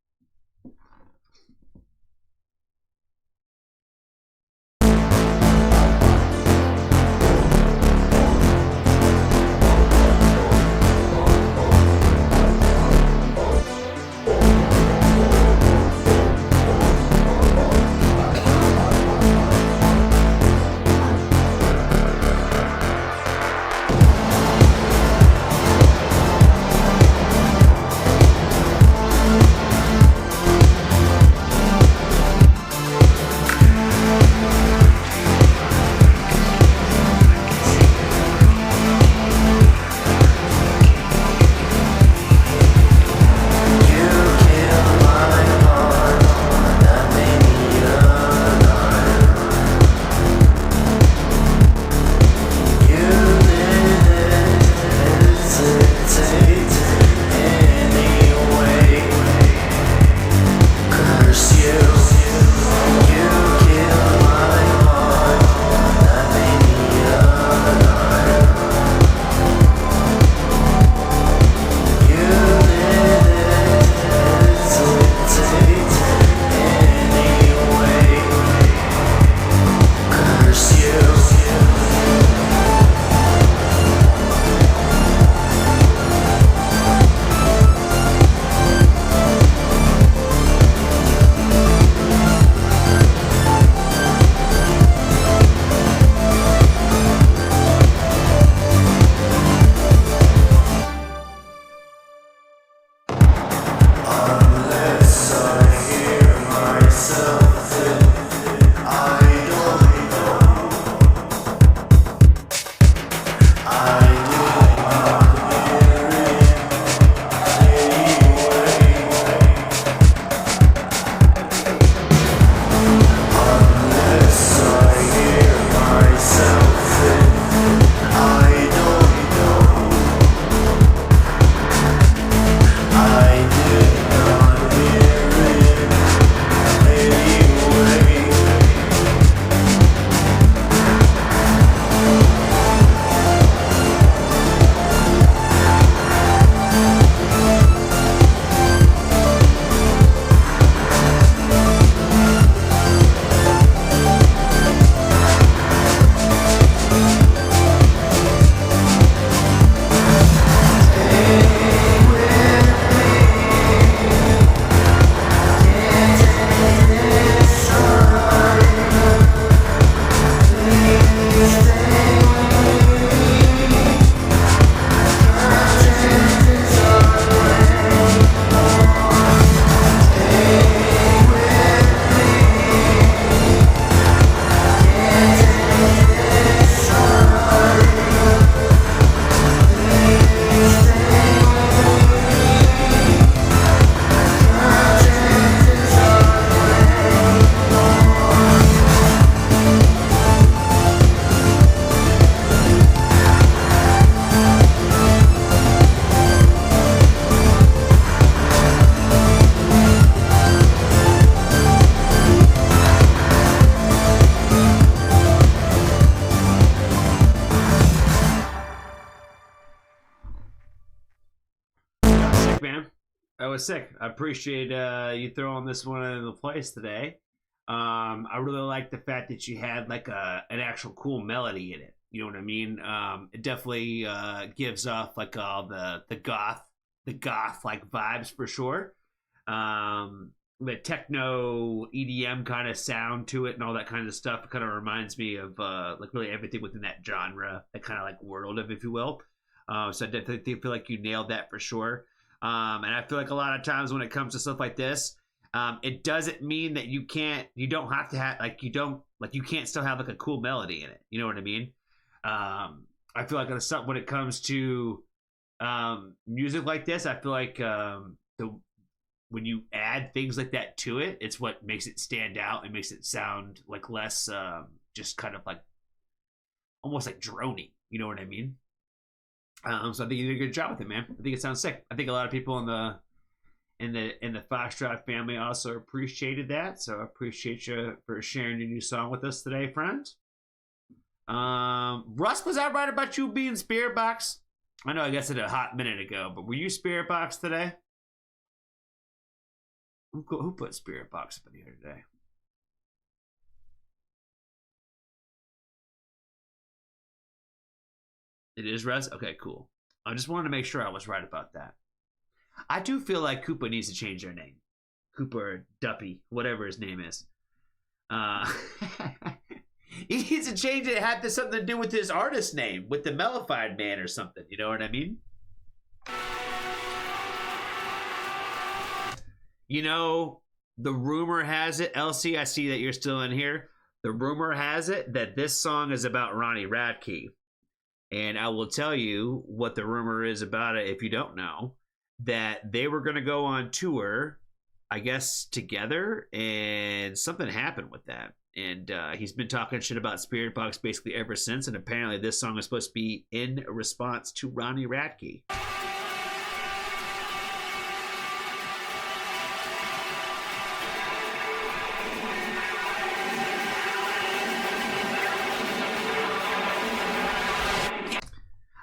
was sick. I appreciate you throwing this one into place today. I really like the fact that you had like an actual cool melody in it. You know what I mean? It definitely gives off like all the goth like vibes for sure. The techno EDM kind of sound to it and all that kind of stuff. It kind of reminds me of like really everything within that genre, that kind of like world of, if you will. So I definitely feel like you nailed that for sure. And I feel like a lot of times when it comes to stuff like this, it doesn't mean that you can't still have like a cool melody in it. You know what I mean? I feel like when it comes to music like this, I feel like when you add things like that to it, it's what makes it stand out and makes it sound like less just kind of like almost like droney. You know what I mean? So I think you did a good job with it, man. I think it sounds sick. I think a lot of people in the Foxtrot family also appreciated that. So I appreciate you for sharing your new song with us today, friends. Russ, was I right about you being Spirit Box? I know I guessed it a hot minute ago, but were you Spirit Box today? Who put Spirit Box up in here today? It is Russ? Okay, cool. I just wanted to make sure I was right about that. I do feel like Koopa needs to change their name. Koopa or Duppy, whatever his name is. He needs to change it. It had something to do with his artist name, with the Mellified Man or something. You know what I mean? You know, the rumor has it, Elsie, I see that you're still in here. The rumor has it that this song is about Ronnie Radke. And I will tell you what the rumor is about it if you don't know. That they were going to go on tour, I guess, together. And something happened with that. And he's been talking shit about Spirit Box basically ever since. And apparently this song is supposed to be in response to Ronnie Radke.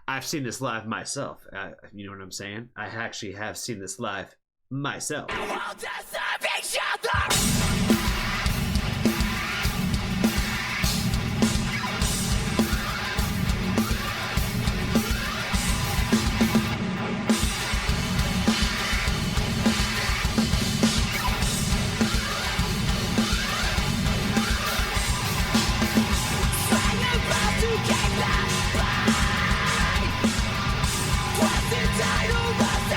I've seen this live myself. You know what I'm saying? I actually have seen this live myself. Title must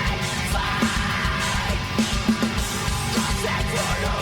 fight. Contact for no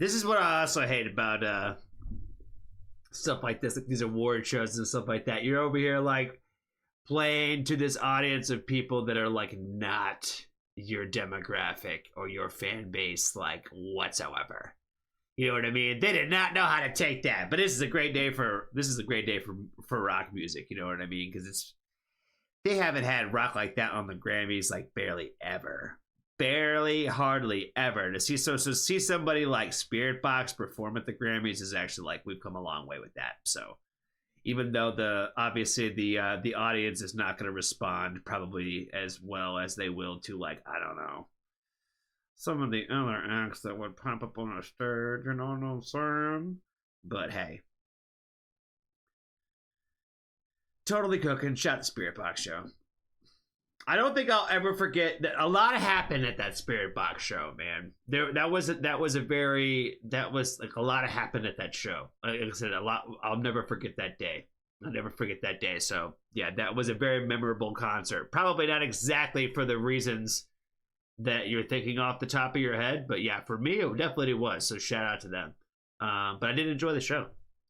This is what I also hate about stuff like this, like these award shows and stuff like that. You're over here like playing to this audience of people that are like not your demographic or your fan base like whatsoever. You know what I mean? They did not know how to take that. But this is a great day for rock music, you know what I mean? Because they haven't had rock like that on the Grammys like barely ever. Barely, hardly ever. To see see somebody like Spirit Box perform at the Grammys is actually like we've come a long way with that. So even though obviously the audience is not going to respond probably as well as they will to like, I don't know, some of the other acts that would pop up on a stage, you know what I'm saying? But hey, totally cooking. Shout the Spirit Box show. I don't think I'll ever forget that a lot happened at that Spirit Box show, man. That was like a lot happened at that show. Like I said, a lot. I'll never forget that day. I'll never forget that day. So yeah, that was a very memorable concert. Probably not exactly for the reasons that you're thinking off the top of your head, but yeah, for me, it definitely was. So shout out to them. But I did enjoy the show.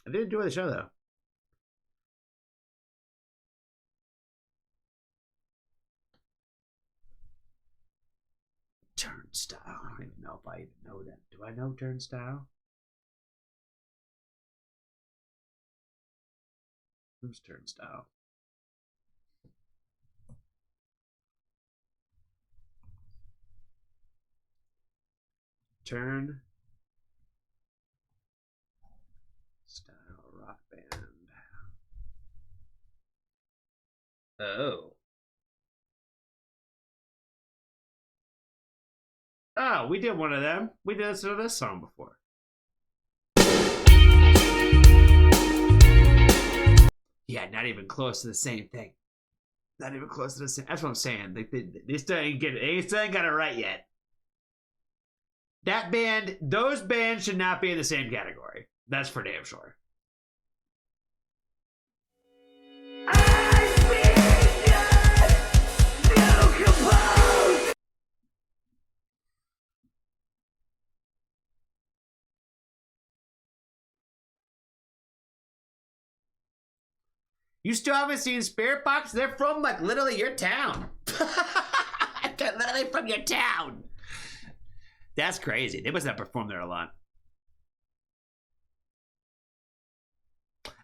I did enjoy the show though. Turnstile. I don't even know if I even know that. Do I know Turnstile? Who's Turnstile? Turnstile rock band. Oh. Oh, we did one of them. We did this song before. Yeah, not even close to the same thing. Not even close to the same. That's what I'm saying. They still ain't get it. They still ain't got it right yet. That band, those bands should not be in the same category. That's for damn sure. You still haven't seen Spirit Box? They're from like literally your town. They're literally from your town. That's crazy. They must have performed there a lot.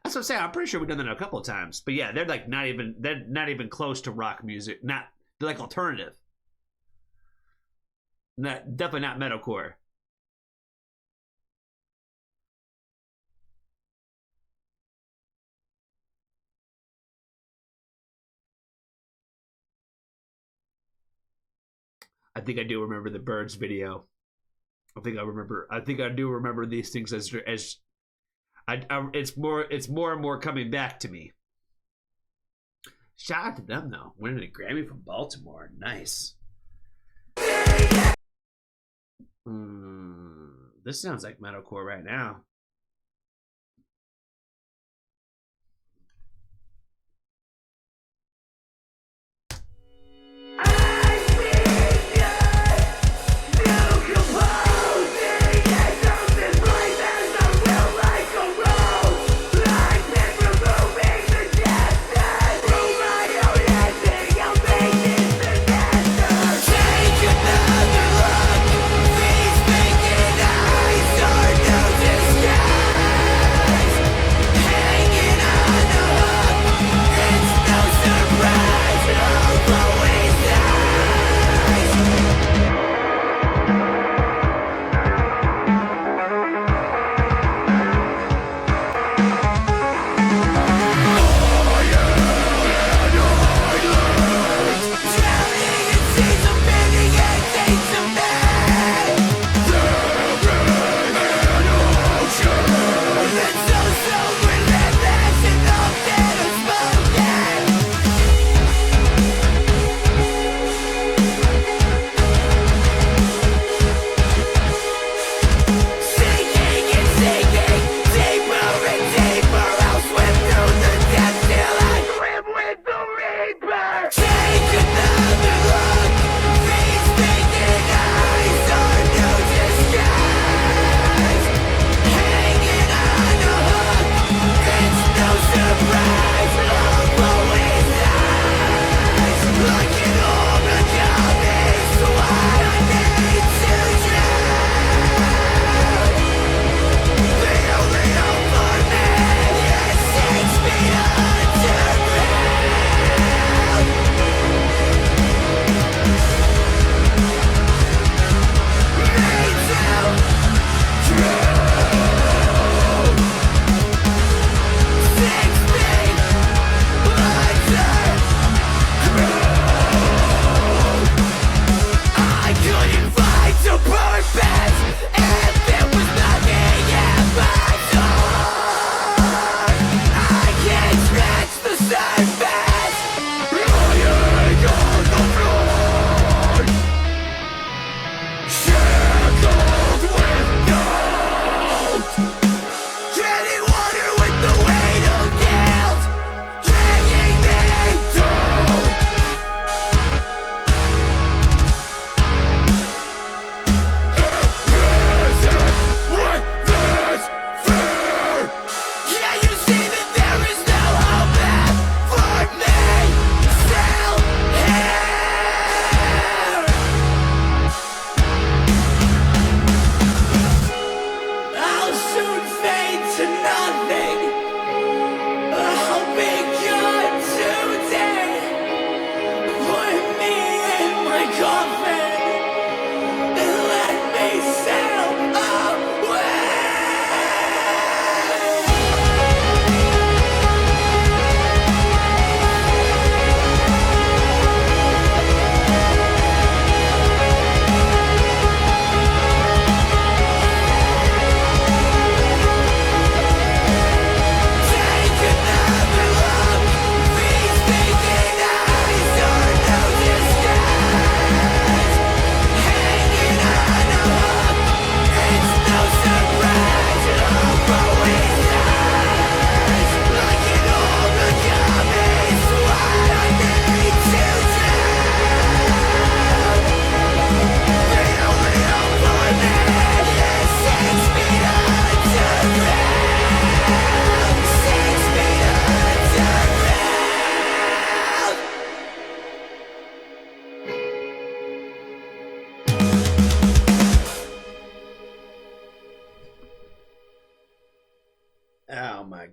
That's what I'm saying. I'm pretty sure we've done that a couple of times. But yeah, they're not even close to rock music. They're like alternative. Definitely not metalcore. I think I do remember the Birds video. I think I do remember these things as it's more and more coming back to me. Shout out to them though. Winning a Grammy from Baltimore. Nice. This sounds like metalcore right now.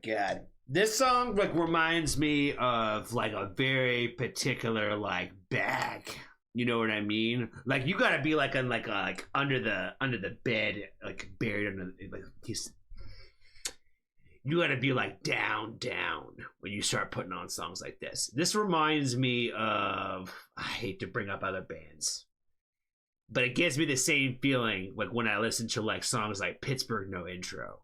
god. This song like reminds me of like a very particular like bag. You know what I mean? Like you gotta be like on like under the bed, like buried under like you gotta be like down when you start putting on songs like this. This reminds me of, I hate to bring up other bands, but it gives me the same feeling like when I listen to like songs like Pittsburgh No Intro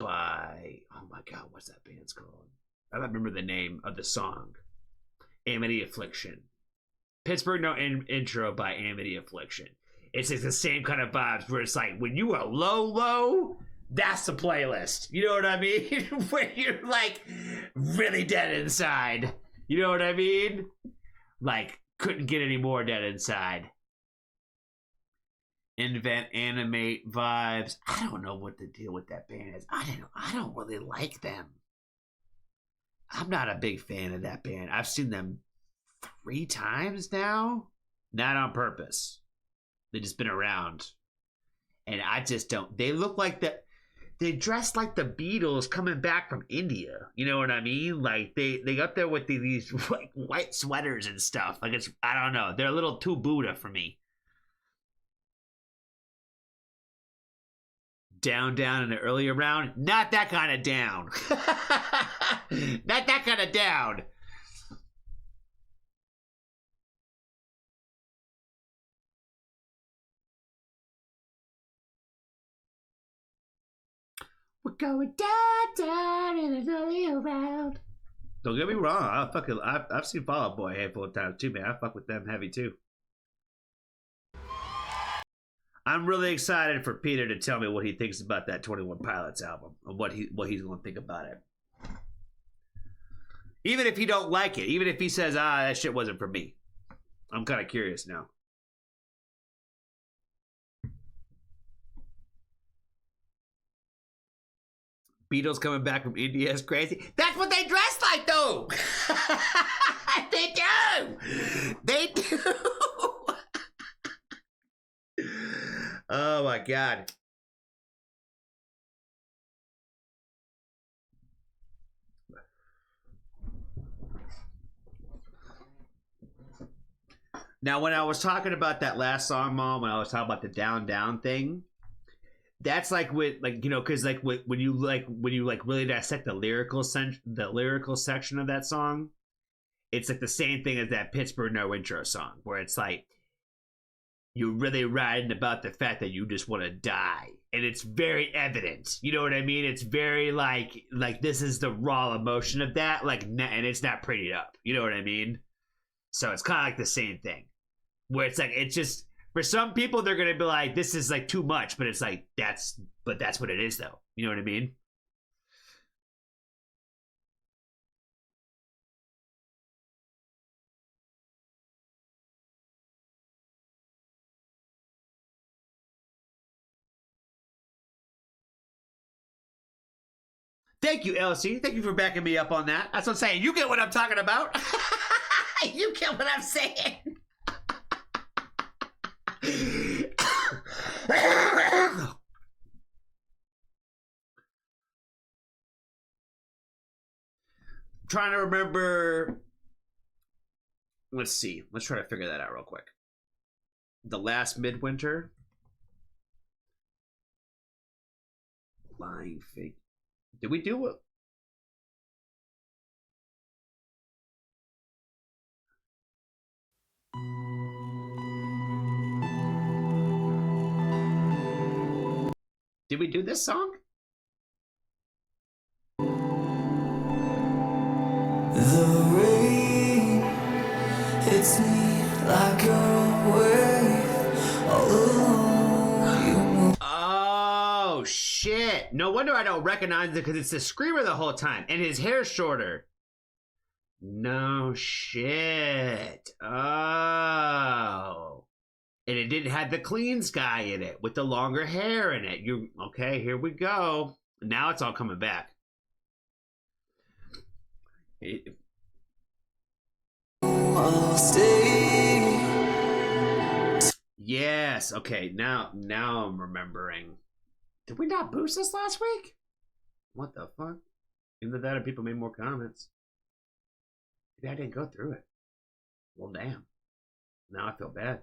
by, oh my god, what's that band's called? I don't remember the name of the song. Amity Affliction. Pittsburgh No Intro by Amity Affliction. It's like the same kind of vibes where it's like when you are low, that's the playlist. You know what I mean? Where you're like really dead inside. You know what I mean? Like couldn't get any more dead inside. Invent, animate vibes. I don't know what the deal with that band is. I don't really like them. I'm not a big fan of that band. I've seen them 3 times now. Not on purpose. They've just been around. And I just don't. They look like they dress like the Beatles coming back from India. You know what I mean? Like they up there with these like white sweaters and stuff. Like it's, I don't know. They're a little too Buddha for me. Down in the earlier round, not that kind of down. Not that kind of down. We're going down in an earlier round. Don't get me wrong, I've seen Fall Out Boy a handful of times too, man. I fuck with them heavy too. I'm really excited for Peter to tell me what he thinks about that 21 Pilots album and what he's going to think about it. Even if he don't like it, even if he says, that shit wasn't for me. I'm kind of curious now. Beatles coming back from India is crazy. That's what they dress like, though. They do. They do. Oh my god. Now when I was talking about that last song, Mom, when I was talking about the down thing, that's like with like, you know, because like when you really dissect the lyrical section of that song, it's like the same thing as that Pittsburgh No Intro song, where it's like you're really writing about the fact that you just want to die. And it's very evident. You know what I mean? It's very like this is the raw emotion of that. Like, and it's not prettied up. You know what I mean? So it's kind of like the same thing. Where it's like, it's just, for some people, they're going to be like, this is like too much. But it's like, that's what it is though. You know what I mean? Thank you, LC. Thank you for backing me up on that. That's what I'm saying. You get what I'm talking about. You get what I'm saying. Trying to remember. Let's see. Let's try to figure that out real quick. The last midwinter. Lying fig. Did we do what? Did we do this song? The rain hits me like a wave all alone. You move. Oh shit! No wonder I don't recognize it, because it's the screamer the whole time, and his hair's shorter. No shit. Oh. And it didn't have the cleans guy in it with the longer hair in it. You okay? Here we go. Now it's all coming back. I'll stay. Yes. Okay. Now I'm remembering. Did we not boost this last week? What the fuck? Even though that people made more comments. Maybe I didn't go through it. Well, damn. Now I feel bad.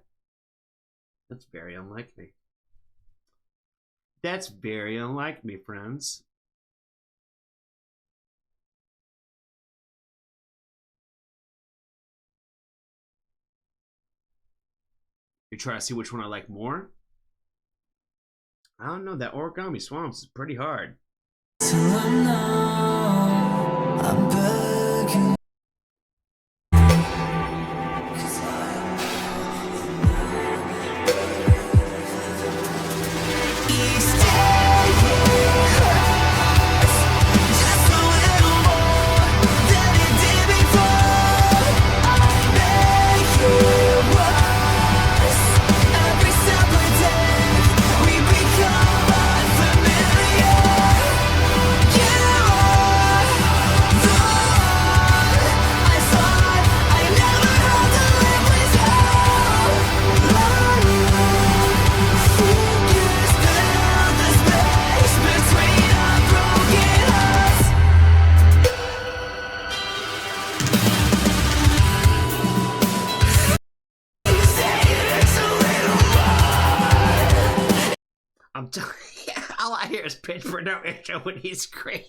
That's very unlike me. That's very unlike me, friends. You try to see which one I like more? I don't know. That Origami Swamps is pretty hard. Till I'm numb, I'm begging. All I hear is pitch for no intro when he screams.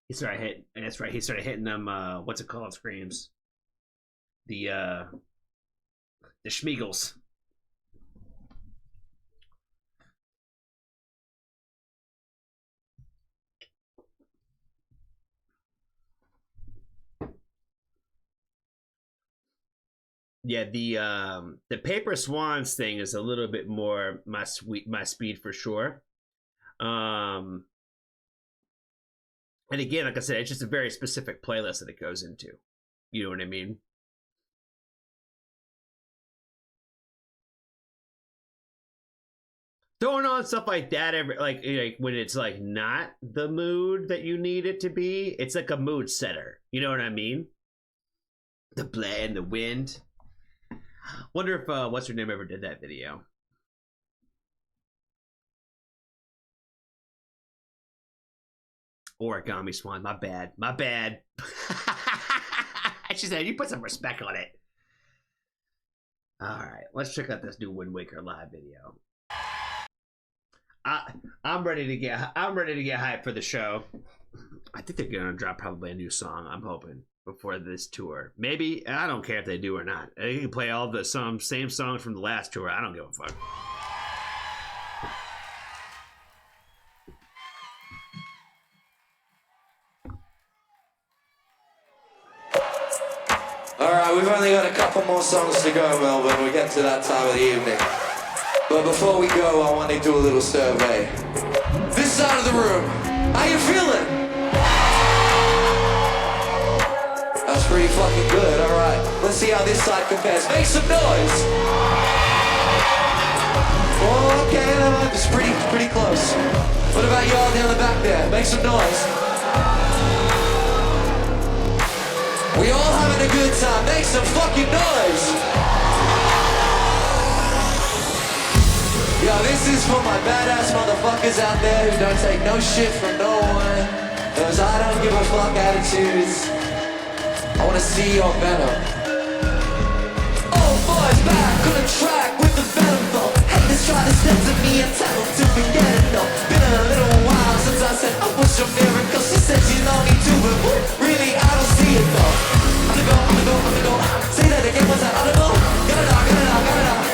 He started hitting, and that's right, he started hitting them, what's it called, screams. The Schmeagles. Yeah, the Paper Swans thing is a little bit more my speed for sure. And again, like I said, it's just a very specific playlist that it goes into. You know what I mean? Throwing on stuff like that, like when it's like not the mood that you need it to be, it's like a mood setter. You know what I mean? The bleh and the wind. Wonder if what's her name ever did that video. Origami Swan, my bad. She said, you put some respect on it. All right, let's check out this new Wind Waker live video. I'm ready to get hyped for the show. I think they're gonna drop probably a new song. I'm hoping before this tour. Maybe I don't care if they do or not. They can play all the same songs from the last tour. I don't give a fuck. Alright, we've only got a couple more songs to go, Melbourne. We get to that time of the evening. But before we go, I want to do a little survey. This side of the room, how you feeling? That's pretty fucking good, alright. Let's see how this side compares. Make some noise! Oh, okay, that's pretty close. What about y'all down the back there? Make some noise. We all having a good time. Make some fucking noise. Yo, this is for my badass motherfuckers out there who don't take no shit from no one. Those I don't give a fuck attitudes. I wanna see your venom. Old boys back on the track with the venom though. Haters try to step to me and tell them to forget it though. Been a little while since I said I was your miracle. She said she don't need to, but really I don't see it though. I'm gonna go. Say that again, what's that audible? Got it all.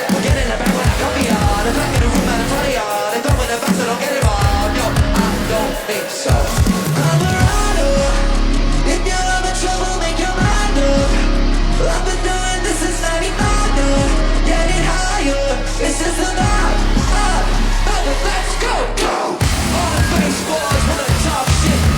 We'll get in the back when I come beyond. The back in the room and in front of y'all. They throw in the back so don't get it wrong. Yo, I don't think so. Colorado, if you're having trouble, make your mind up. I've been doing this since 95 now. Get it higher, it's just a vibe. Let's go. All the baseboards wanna talk shit.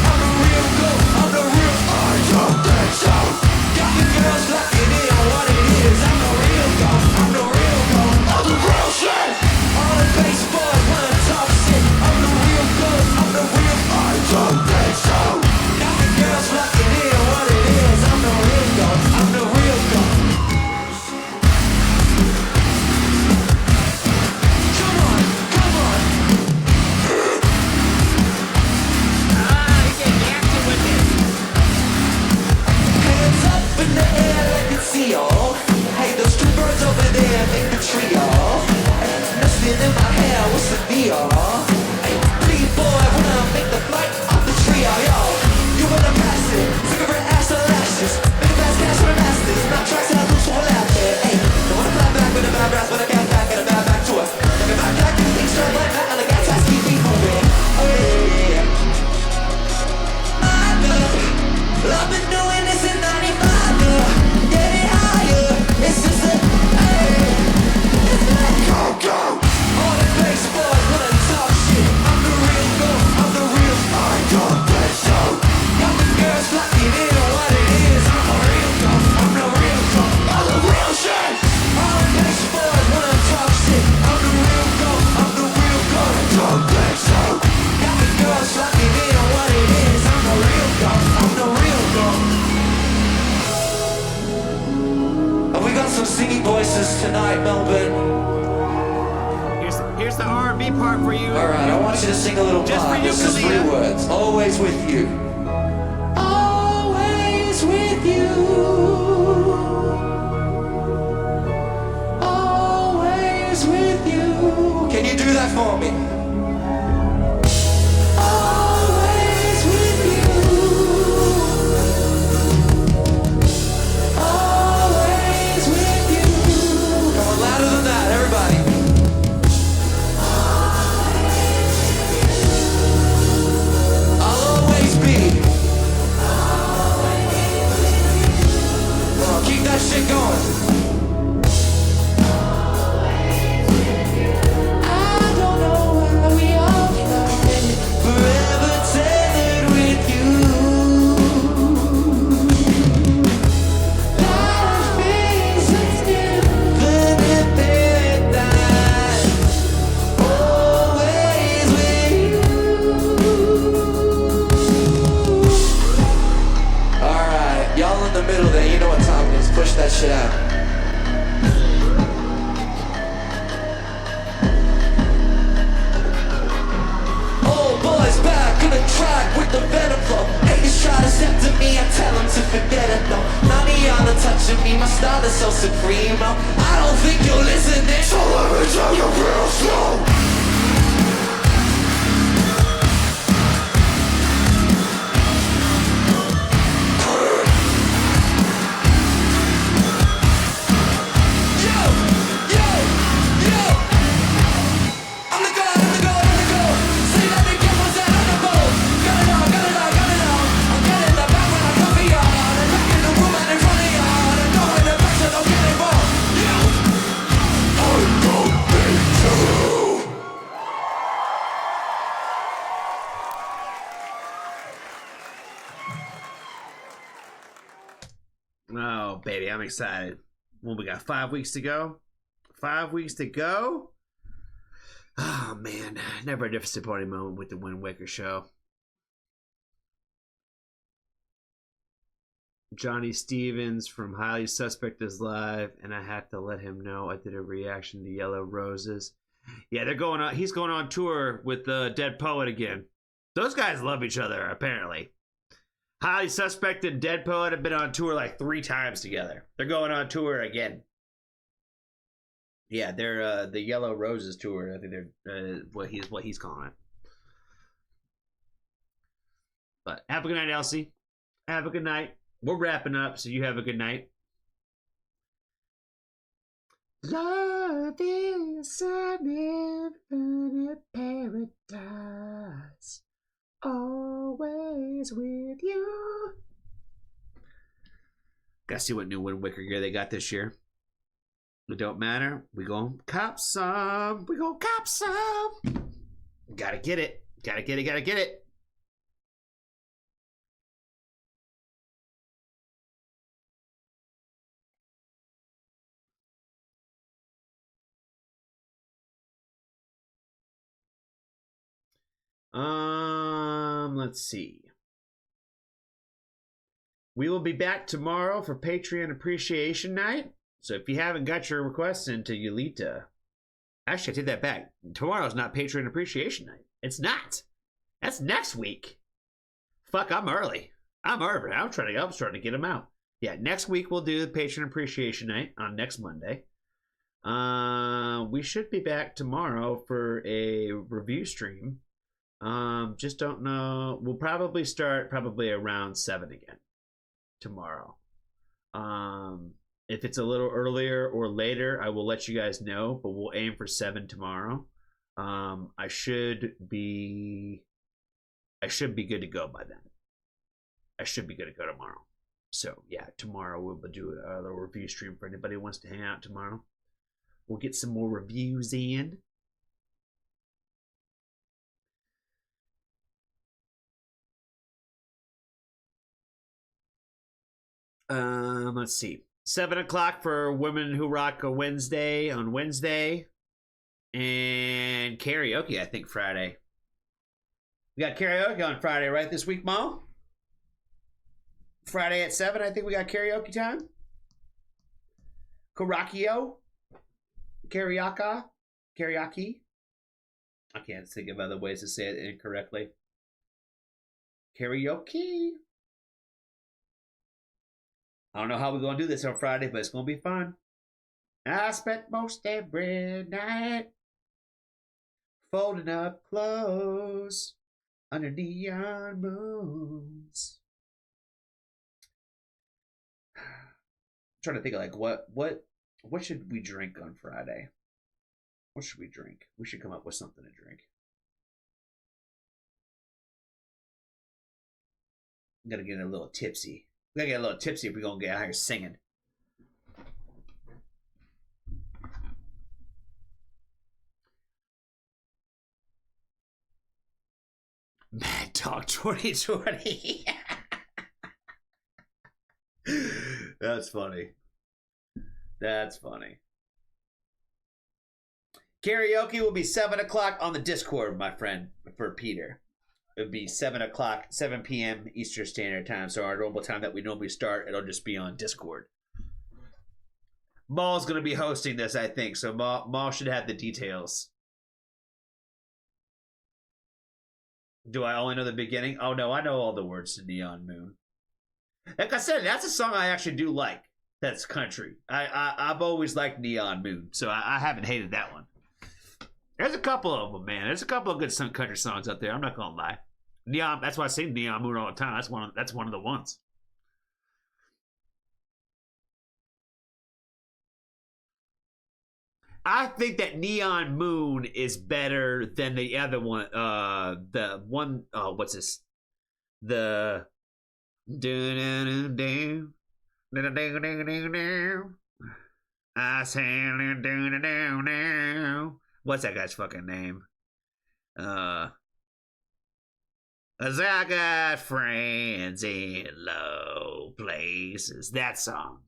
tonight, Melbourne. Here's the R&B part for you. Alright, I want you to sing a little Just part. for you, This is Kalia. 3 words. Always with you. Always with you. Always with you. Can you do that for me? Always with you. Always with you. Come on, louder than that, everybody. I'll always be. Come on, keep that shit going. I don't know why we all started forever tethered with you. Life is an infinite paradise. Always with you. Alright, y'all in the middle there, you know what time it is. Push that shit out. Old boys back on the track with the venom flow. Haters try to step to me, I tell them to forget it though. None of y'all are touching me, my style is so supreme. I don't think you're listening, so let me tell you real slow. Yo, yo, yo. I'm the god, I'm the god, I'm the god. Say that again, was that on the boat? Got it all, got it all, got it all. I'm getting the back when I come for y'all. I'm back in the room and in front of y'all. I'm going to back so don't get involved. Yo, I don't need to. Oh, baby, I'm excited. Well, we got 5 weeks to go. 5 weeks to go. Oh, man. Never a disappointing moment with the Wind Waker show. Johnny Stevens from Highly Suspect is live, and I have to let him know I did a reaction to Yellow Roses. Yeah, they're going on. He's going on tour with the Dead Poet again. Those guys love each other, apparently. Highly Suspect and Dead Poet have been on tour like 3 times together. They're going on tour again. Yeah, they're the Yellow Roses tour. I think they're what he's calling it. But have a good night, Elsie. Have a good night. We're wrapping up, so you have a good night. Love is an infinite paradise. Always with you. Gotta see what new Wind Waker gear they got this year. It don't matter. We gon' cop some. We gon' cop some. Gotta get it. Gotta get it. Gotta get it. Let's see. We will be back tomorrow for Patreon Appreciation Night. So if you haven't got your requests into Yulita, actually, I take that back. Tomorrow's not Patreon Appreciation Night. It's not. That's next week. Fuck, I'm early. I'm starting to get them out. Yeah, next week we'll do the Patreon Appreciation Night on next Monday. We should be back tomorrow for a review stream. Just don't know. We'll probably start around 7 again tomorrow. If it's a little earlier or later, I will let you guys know, but we'll aim for 7 tomorrow. I should be good to go by then. I should be good to go tomorrow. So yeah, tomorrow we'll do a little review stream for anybody who wants to hang out tomorrow. We'll get some more reviews in. Let's see. 7 o'clock for Women Who Rock a Wednesday on Wednesday. And karaoke, I think, Friday. We got karaoke on Friday, right, this week, Mo? Friday at 7, I think we got karaoke time. Karakio. Karaoke. I can't think of other ways to say it incorrectly. Karaoke. I don't know how we're going to do this on Friday, but it's going to be fun. I spent most every night folding up clothes under neon moons. I'm trying to think of like what should we drink on Friday? What should we drink? We should come up with something to drink. I'm gonna get a little tipsy. We gotta get a little tipsy if we're gonna get out here singing. Mad Dog 2020. That's funny. That's funny. Karaoke will be 7 o'clock on the Discord, my friend, for Peter. It would be 7 o'clock, 7 p.m. Eastern Standard Time. So our normal time that we normally start, it'll just be on Discord. Maul's going to be hosting this, I think. So Maul should have the details. Do I only know the beginning? Oh, no, I know all the words to Neon Moon. Like I said, that's a song I actually do like. That's country. I've always liked Neon Moon, so I haven't hated that one. There's a couple of them, man. There's a couple of good country songs out there. I'm not gonna lie. Neon. That's why I sing Neon Moon all the time. That's one of the ones. I think that Neon Moon is better than the other one. The one. Oh, what's this? The. I say, what's that guy's fucking name? As I got friends in low places. That song.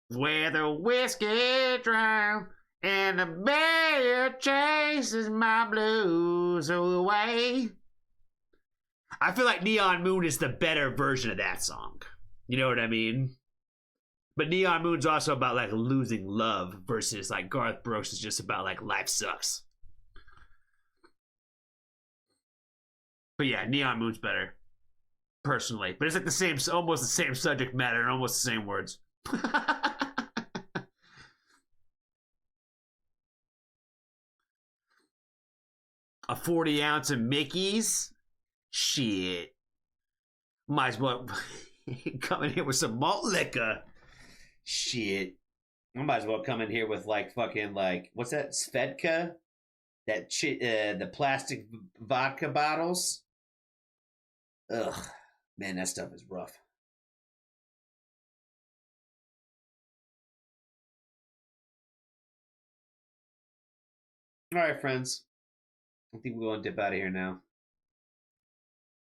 Where the whiskey drown and the bear chases my blues away. I feel like Neon Moon is the better version of that song. You know what I mean? But Neon Moon's also about like losing love versus like Garth Brooks is just about like life sucks. But yeah, Neon Moon's better. Personally. But it's like the same, almost the same subject matter and almost the same words. A 40 ounce of Mickey's? Shit. Might as well come in here with some malt liquor. Shit. I might as well come in here with like fucking like, what's that? Svedka? That shit, the plastic vodka bottles. Ugh. Man, that stuff is rough. All right, friends. I think we're going to dip out of here now.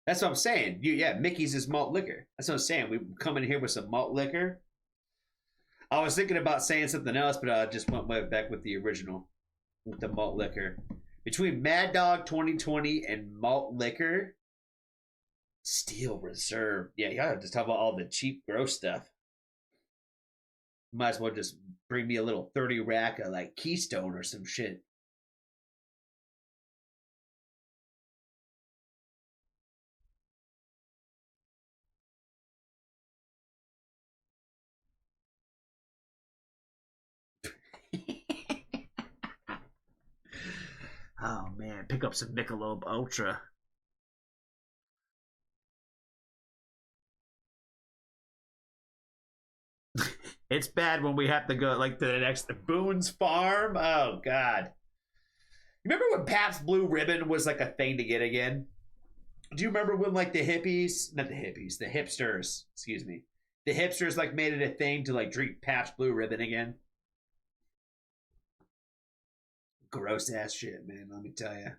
That's what I'm saying. Yeah, Mickey's is malt liquor. That's what I'm saying. We come in here with some malt liquor. I was thinking about saying something else, but I just went way back with the original, with the malt liquor. Between Mad Dog 2020 and malt liquor, Steel Reserve. Yeah, you gotta just talk about all the cheap, gross stuff. Might as well just bring me a little 30 rack of like Keystone or some shit. Oh man, pick up some Michelob Ultra. It's bad when we have to go like to the next Boone's Farm. Oh god. You remember when Pabst Blue Ribbon was like a thing to get again? Do you remember when like the hippies, not the hippies, the hipsters, excuse me. The hipsters like made it a thing to like drink Pabst Blue Ribbon again? Gross ass shit, man, let me tell you.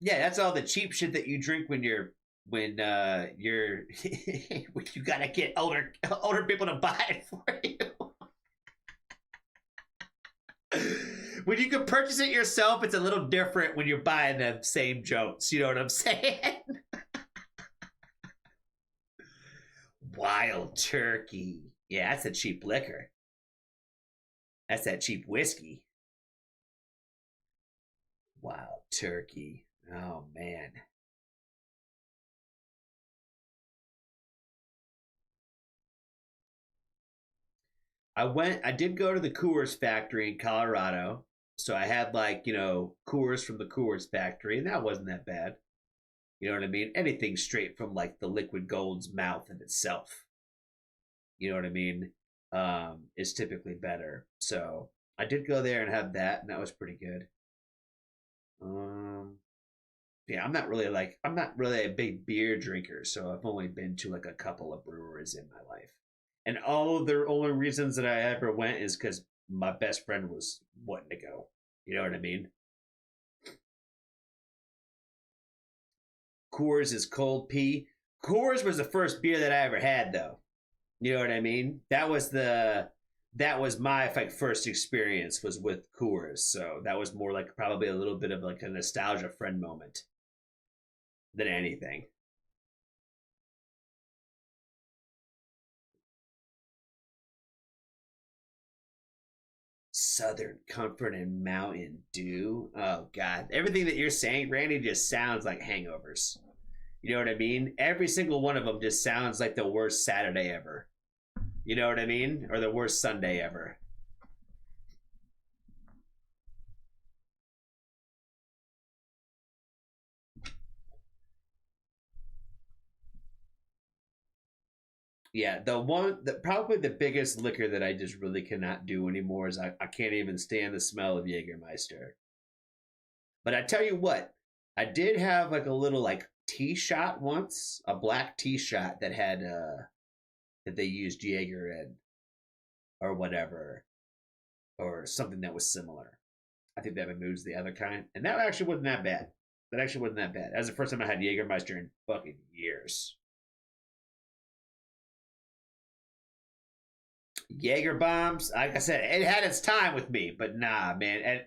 Yeah, that's all the cheap shit that you drink when you're when you gotta get older people to buy it for you. When you can purchase it yourself, it's a little different when you're buying the same jokes. You know what I'm saying? Wild Turkey. Yeah, that's a cheap liquor. That's that cheap whiskey. Wild Turkey. Oh, man. I did go to the Coors factory in Colorado. So I had like, Coors from the Coors factory, and that wasn't that bad. You know what I mean? Anything straight from like the liquid gold's mouth in itself. You know what I mean? Is typically better. So I did go there and have that, and that was pretty good. Yeah, I'm not really a big beer drinker, so I've only been to like a couple of breweries in my life. And all the only reasons that I ever went is because my best friend was wanting to go. You know what I mean? Coors is cold pee. Coors was the first beer that I ever had, though. You know what I mean? That was my like first experience was with Coors. So that was more like probably a little bit of like a nostalgia friend moment than anything. Southern Comfort and Mountain Dew. Oh God, everything that you're saying, Randy, just sounds like hangovers. You know what I mean? Every single one of them just sounds like the worst Saturday ever. You know what I mean? Or the worst Sunday ever. Yeah, probably the biggest liquor that I just really cannot do anymore is I can't even stand the smell of Jägermeister. But I tell you what, I did have like a little like tea shot once, a black tea shot that had that they used Jaeger in or whatever, or something that was similar. I think that removes the other kind, and that actually wasn't that bad. That actually wasn't that bad. That was the first time I had Jägermeister in fucking years. Jaeger bombs, like I said, it had its time with me, but nah, man. And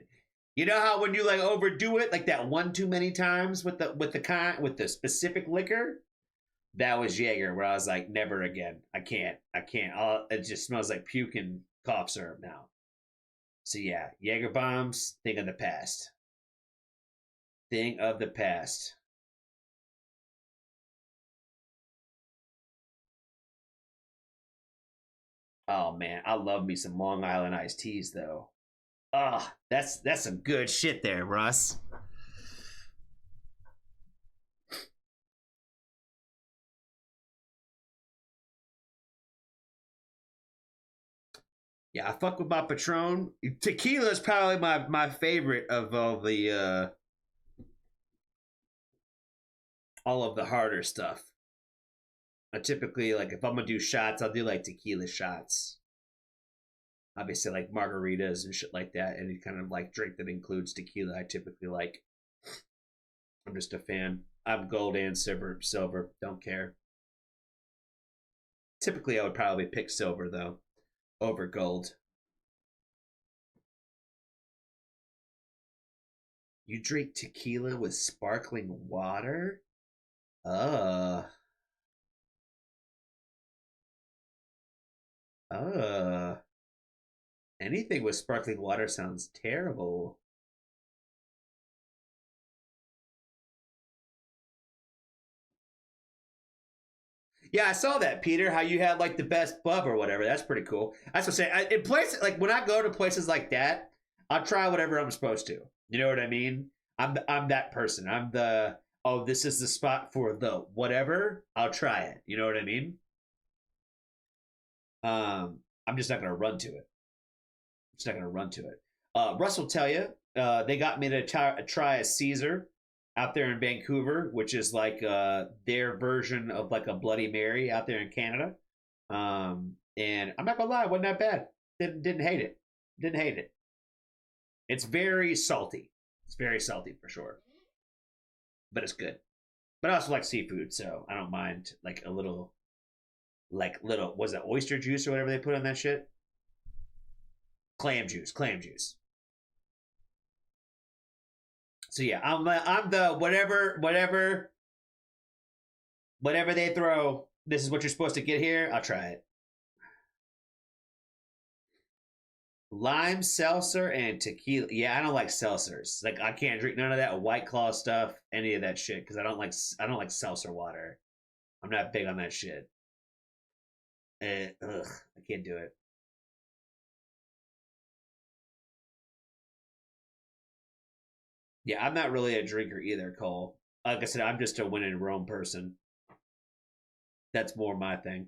you know how when you like overdo it, like that one too many times with the specific liquor, that was Jaeger, where I was like, never again. I can't. It just smells like puke and cough syrup now. So yeah, Jaeger bombs, thing of the past. Thing of the past. Oh man, I love me some Long Island iced teas though. Ah, that's some good shit there, Russ. Yeah, I fuck with my Patron. Tequila is probably my favorite of all of the harder stuff. I typically like if I'm gonna do shots, I'll do like tequila shots. Obviously, like margaritas and shit like that. Any kind of like drink that includes tequila, I typically like. I'm just a fan. I'm gold and silver. Don't care. Typically, I would probably pick silver though, over gold. You drink tequila with sparkling water? Uh. Anything with sparkling water sounds terrible. Yeah, I saw that, Peter. How you had like the best pub or whatever. That's pretty cool. That's what I'm saying. In places like when I go to places like that, I'll try whatever I'm supposed to. You know what I mean? I'm that person. I'm the this is the spot for the whatever. I'll try it. You know what I mean? I'm just not gonna run to it. I'm just not gonna run to it. Russ will tell you. They got me to try a Caesar out there in Vancouver, which is like their version of like a Bloody Mary out there in Canada. And I'm not gonna lie, it wasn't that bad. Didn't hate it. Didn't hate it. It's very salty. It's very salty for sure, but it's good. But I also like seafood, so I don't mind like a little, was it oyster juice or whatever they put on that shit? Clam juice. So yeah, I'm the whatever they throw, This is what you're supposed to get here. I'll try it. Lime seltzer and tequila. Yeah, I don't like seltzers. Like I can't drink none of that White Claw stuff, any of that shit, because I don't like seltzer water. I'm not big on that shit. Ugh, I can't do it. Yeah, I'm not really a drinker either, Cole. Like I said, I'm just a win in Rome person. That's more my thing.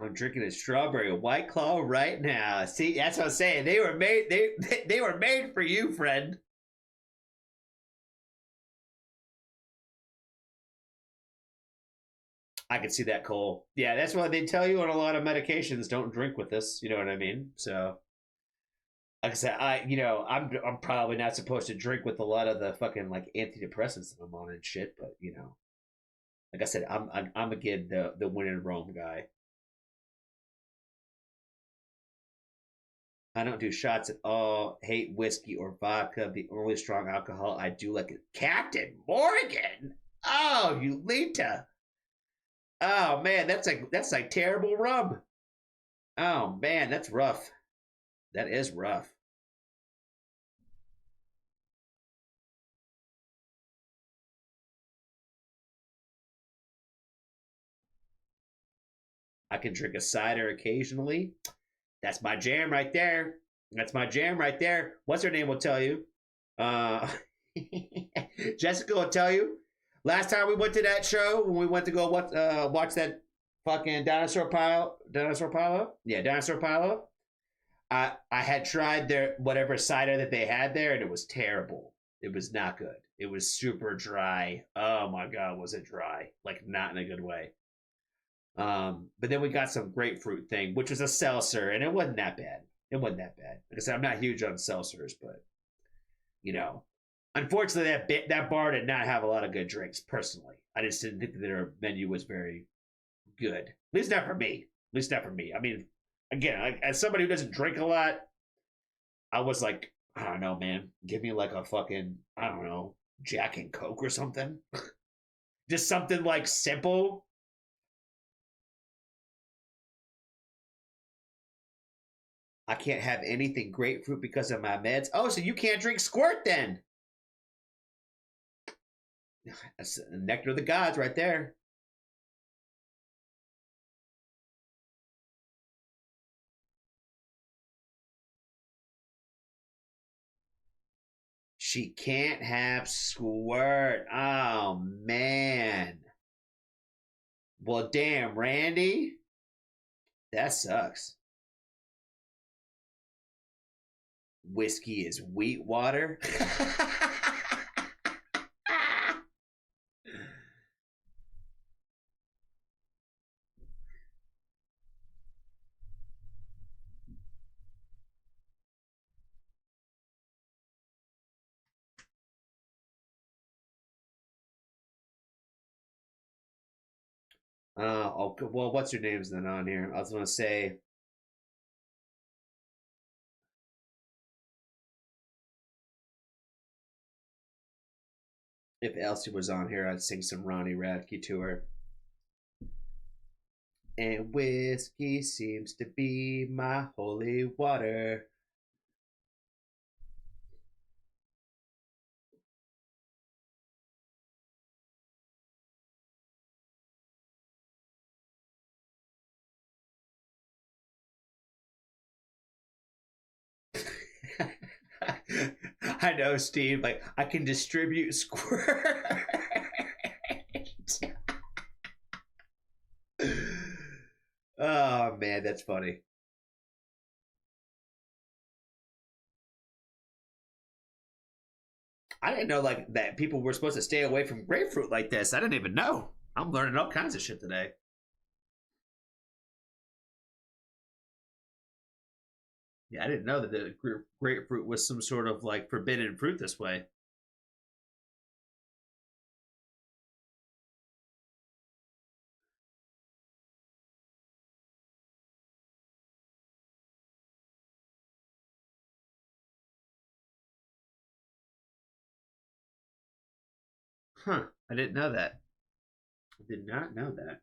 I'm drinking a strawberry White Claw right now. See, that's what I'm saying. They were made. They were made for you, friend. I can see that, Cole. Yeah, that's why they tell you on a lot of medications, don't drink with this. You know what I mean? So, like I said, I'm probably not supposed to drink with a lot of the fucking like antidepressants that I'm on and shit. But like I said, I'm again the win in Rome guy. I don't do shots at all. Hate whiskey or vodka. The only strong alcohol I do like is Captain Morgan. Oh, you Lita. Oh man, that's like terrible rum. Oh man, that's rough. That is rough. I can drink a cider occasionally. That's my jam right there. That's my jam right there. What's her name will tell you. Uh, Jessica will tell you. Last time we went to that show, when we went to go watch that fucking dinosaur pile, yeah, dinosaur pile. I had tried their whatever cider that they had there, and it was terrible. It was not good. It was super dry. Oh my god, was it dry? Like not in a good way. But then we got some grapefruit thing, which was a seltzer, and it wasn't that bad. It wasn't that bad. Like I said, I'm not huge on seltzers, but you know, unfortunately, that bar did not have a lot of good drinks. Personally, I just didn't think that their menu was very good. At least not for me. At least not for me. I mean, again, as somebody who doesn't drink a lot, I was like, I don't know, man. Give me like a fucking, I don't know, Jack and Coke or something. Just something like simple. I can't have anything grapefruit because of my meds. Oh, so you can't drink squirt then? That's the nectar of the gods right there. She can't have squirt. Oh, man. Well, damn, Randy. That sucks. Whiskey is wheat water. Okay, well, what's your name's then on here? I was gonna say if Elsie was on here, I'd sing some Ronnie Radke to her. And whiskey seems to be my holy water. I know, Steve. Like, I can distribute squirt. Oh man, that's funny. I didn't know like that people were supposed to stay away from grapefruit like this. I didn't even know. I'm learning all kinds of shit today. Yeah, I didn't know that the grapefruit was some sort of like forbidden fruit this way. Huh. I didn't know that. I did not know that.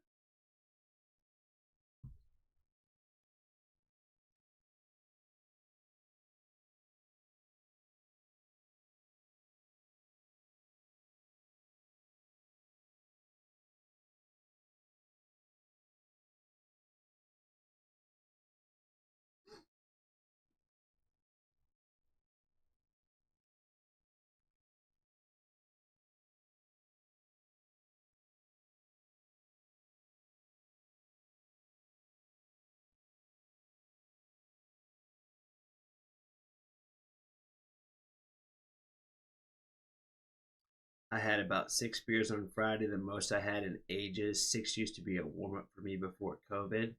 I had about 6 beers on Friday, the most I had in ages. 6 used to be a warm up for me before COVID.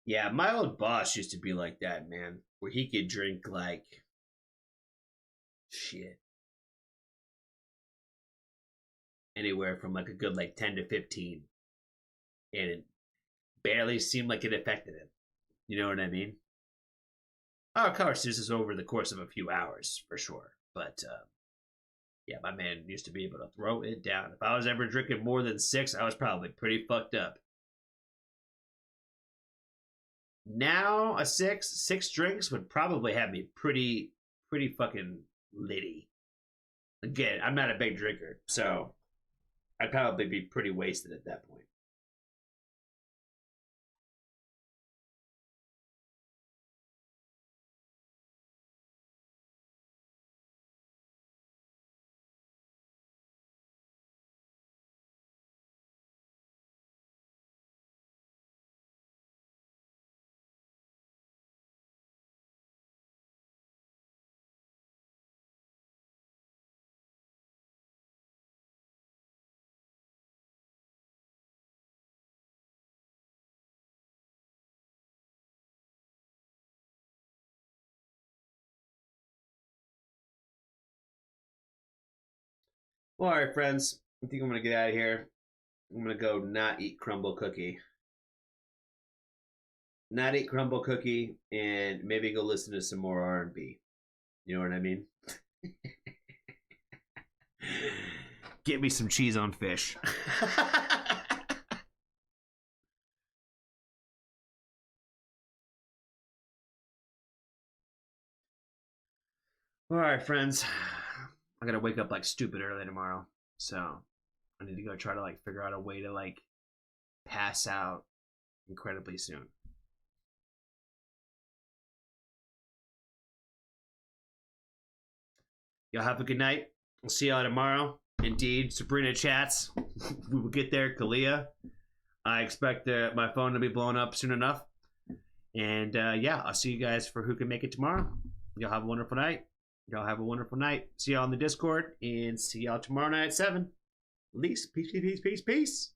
Yeah, my old boss used to be like that, man, where he could drink like shit. Anywhere from like a good like 10 to 15. And it barely seemed like it affected him. You know what I mean? Oh, of course, this is over the course of a few hours for sure. But yeah, my man used to be able to throw it down. If I was ever drinking more than 6, I was probably pretty fucked up. Now a six drinks would probably have me pretty fucking litty. Again, I'm not a big drinker, so I'd probably be pretty wasted at that point. Well, all right, friends. I think I'm gonna get out of here. I'm gonna go not eat crumble cookie. Not eat crumble cookie, and maybe go listen to some more R&B. You know what I mean? Get me some cheese on fish. All right, friends. I gotta wake up like stupid early tomorrow, so I need to go try to like figure out a way to like pass out incredibly soon. Y'all have a good night. We'll see y'all tomorrow. Indeed, Sabrina chats. We will get there. Kalia. I expect my phone to be blown up soon enough. And yeah, I'll see you guys for who can make it tomorrow. Y'all have a wonderful night. Y'all have a wonderful night. See y'all on the Discord and see y'all tomorrow night at 7. Peace, peace, peace, peace, peace.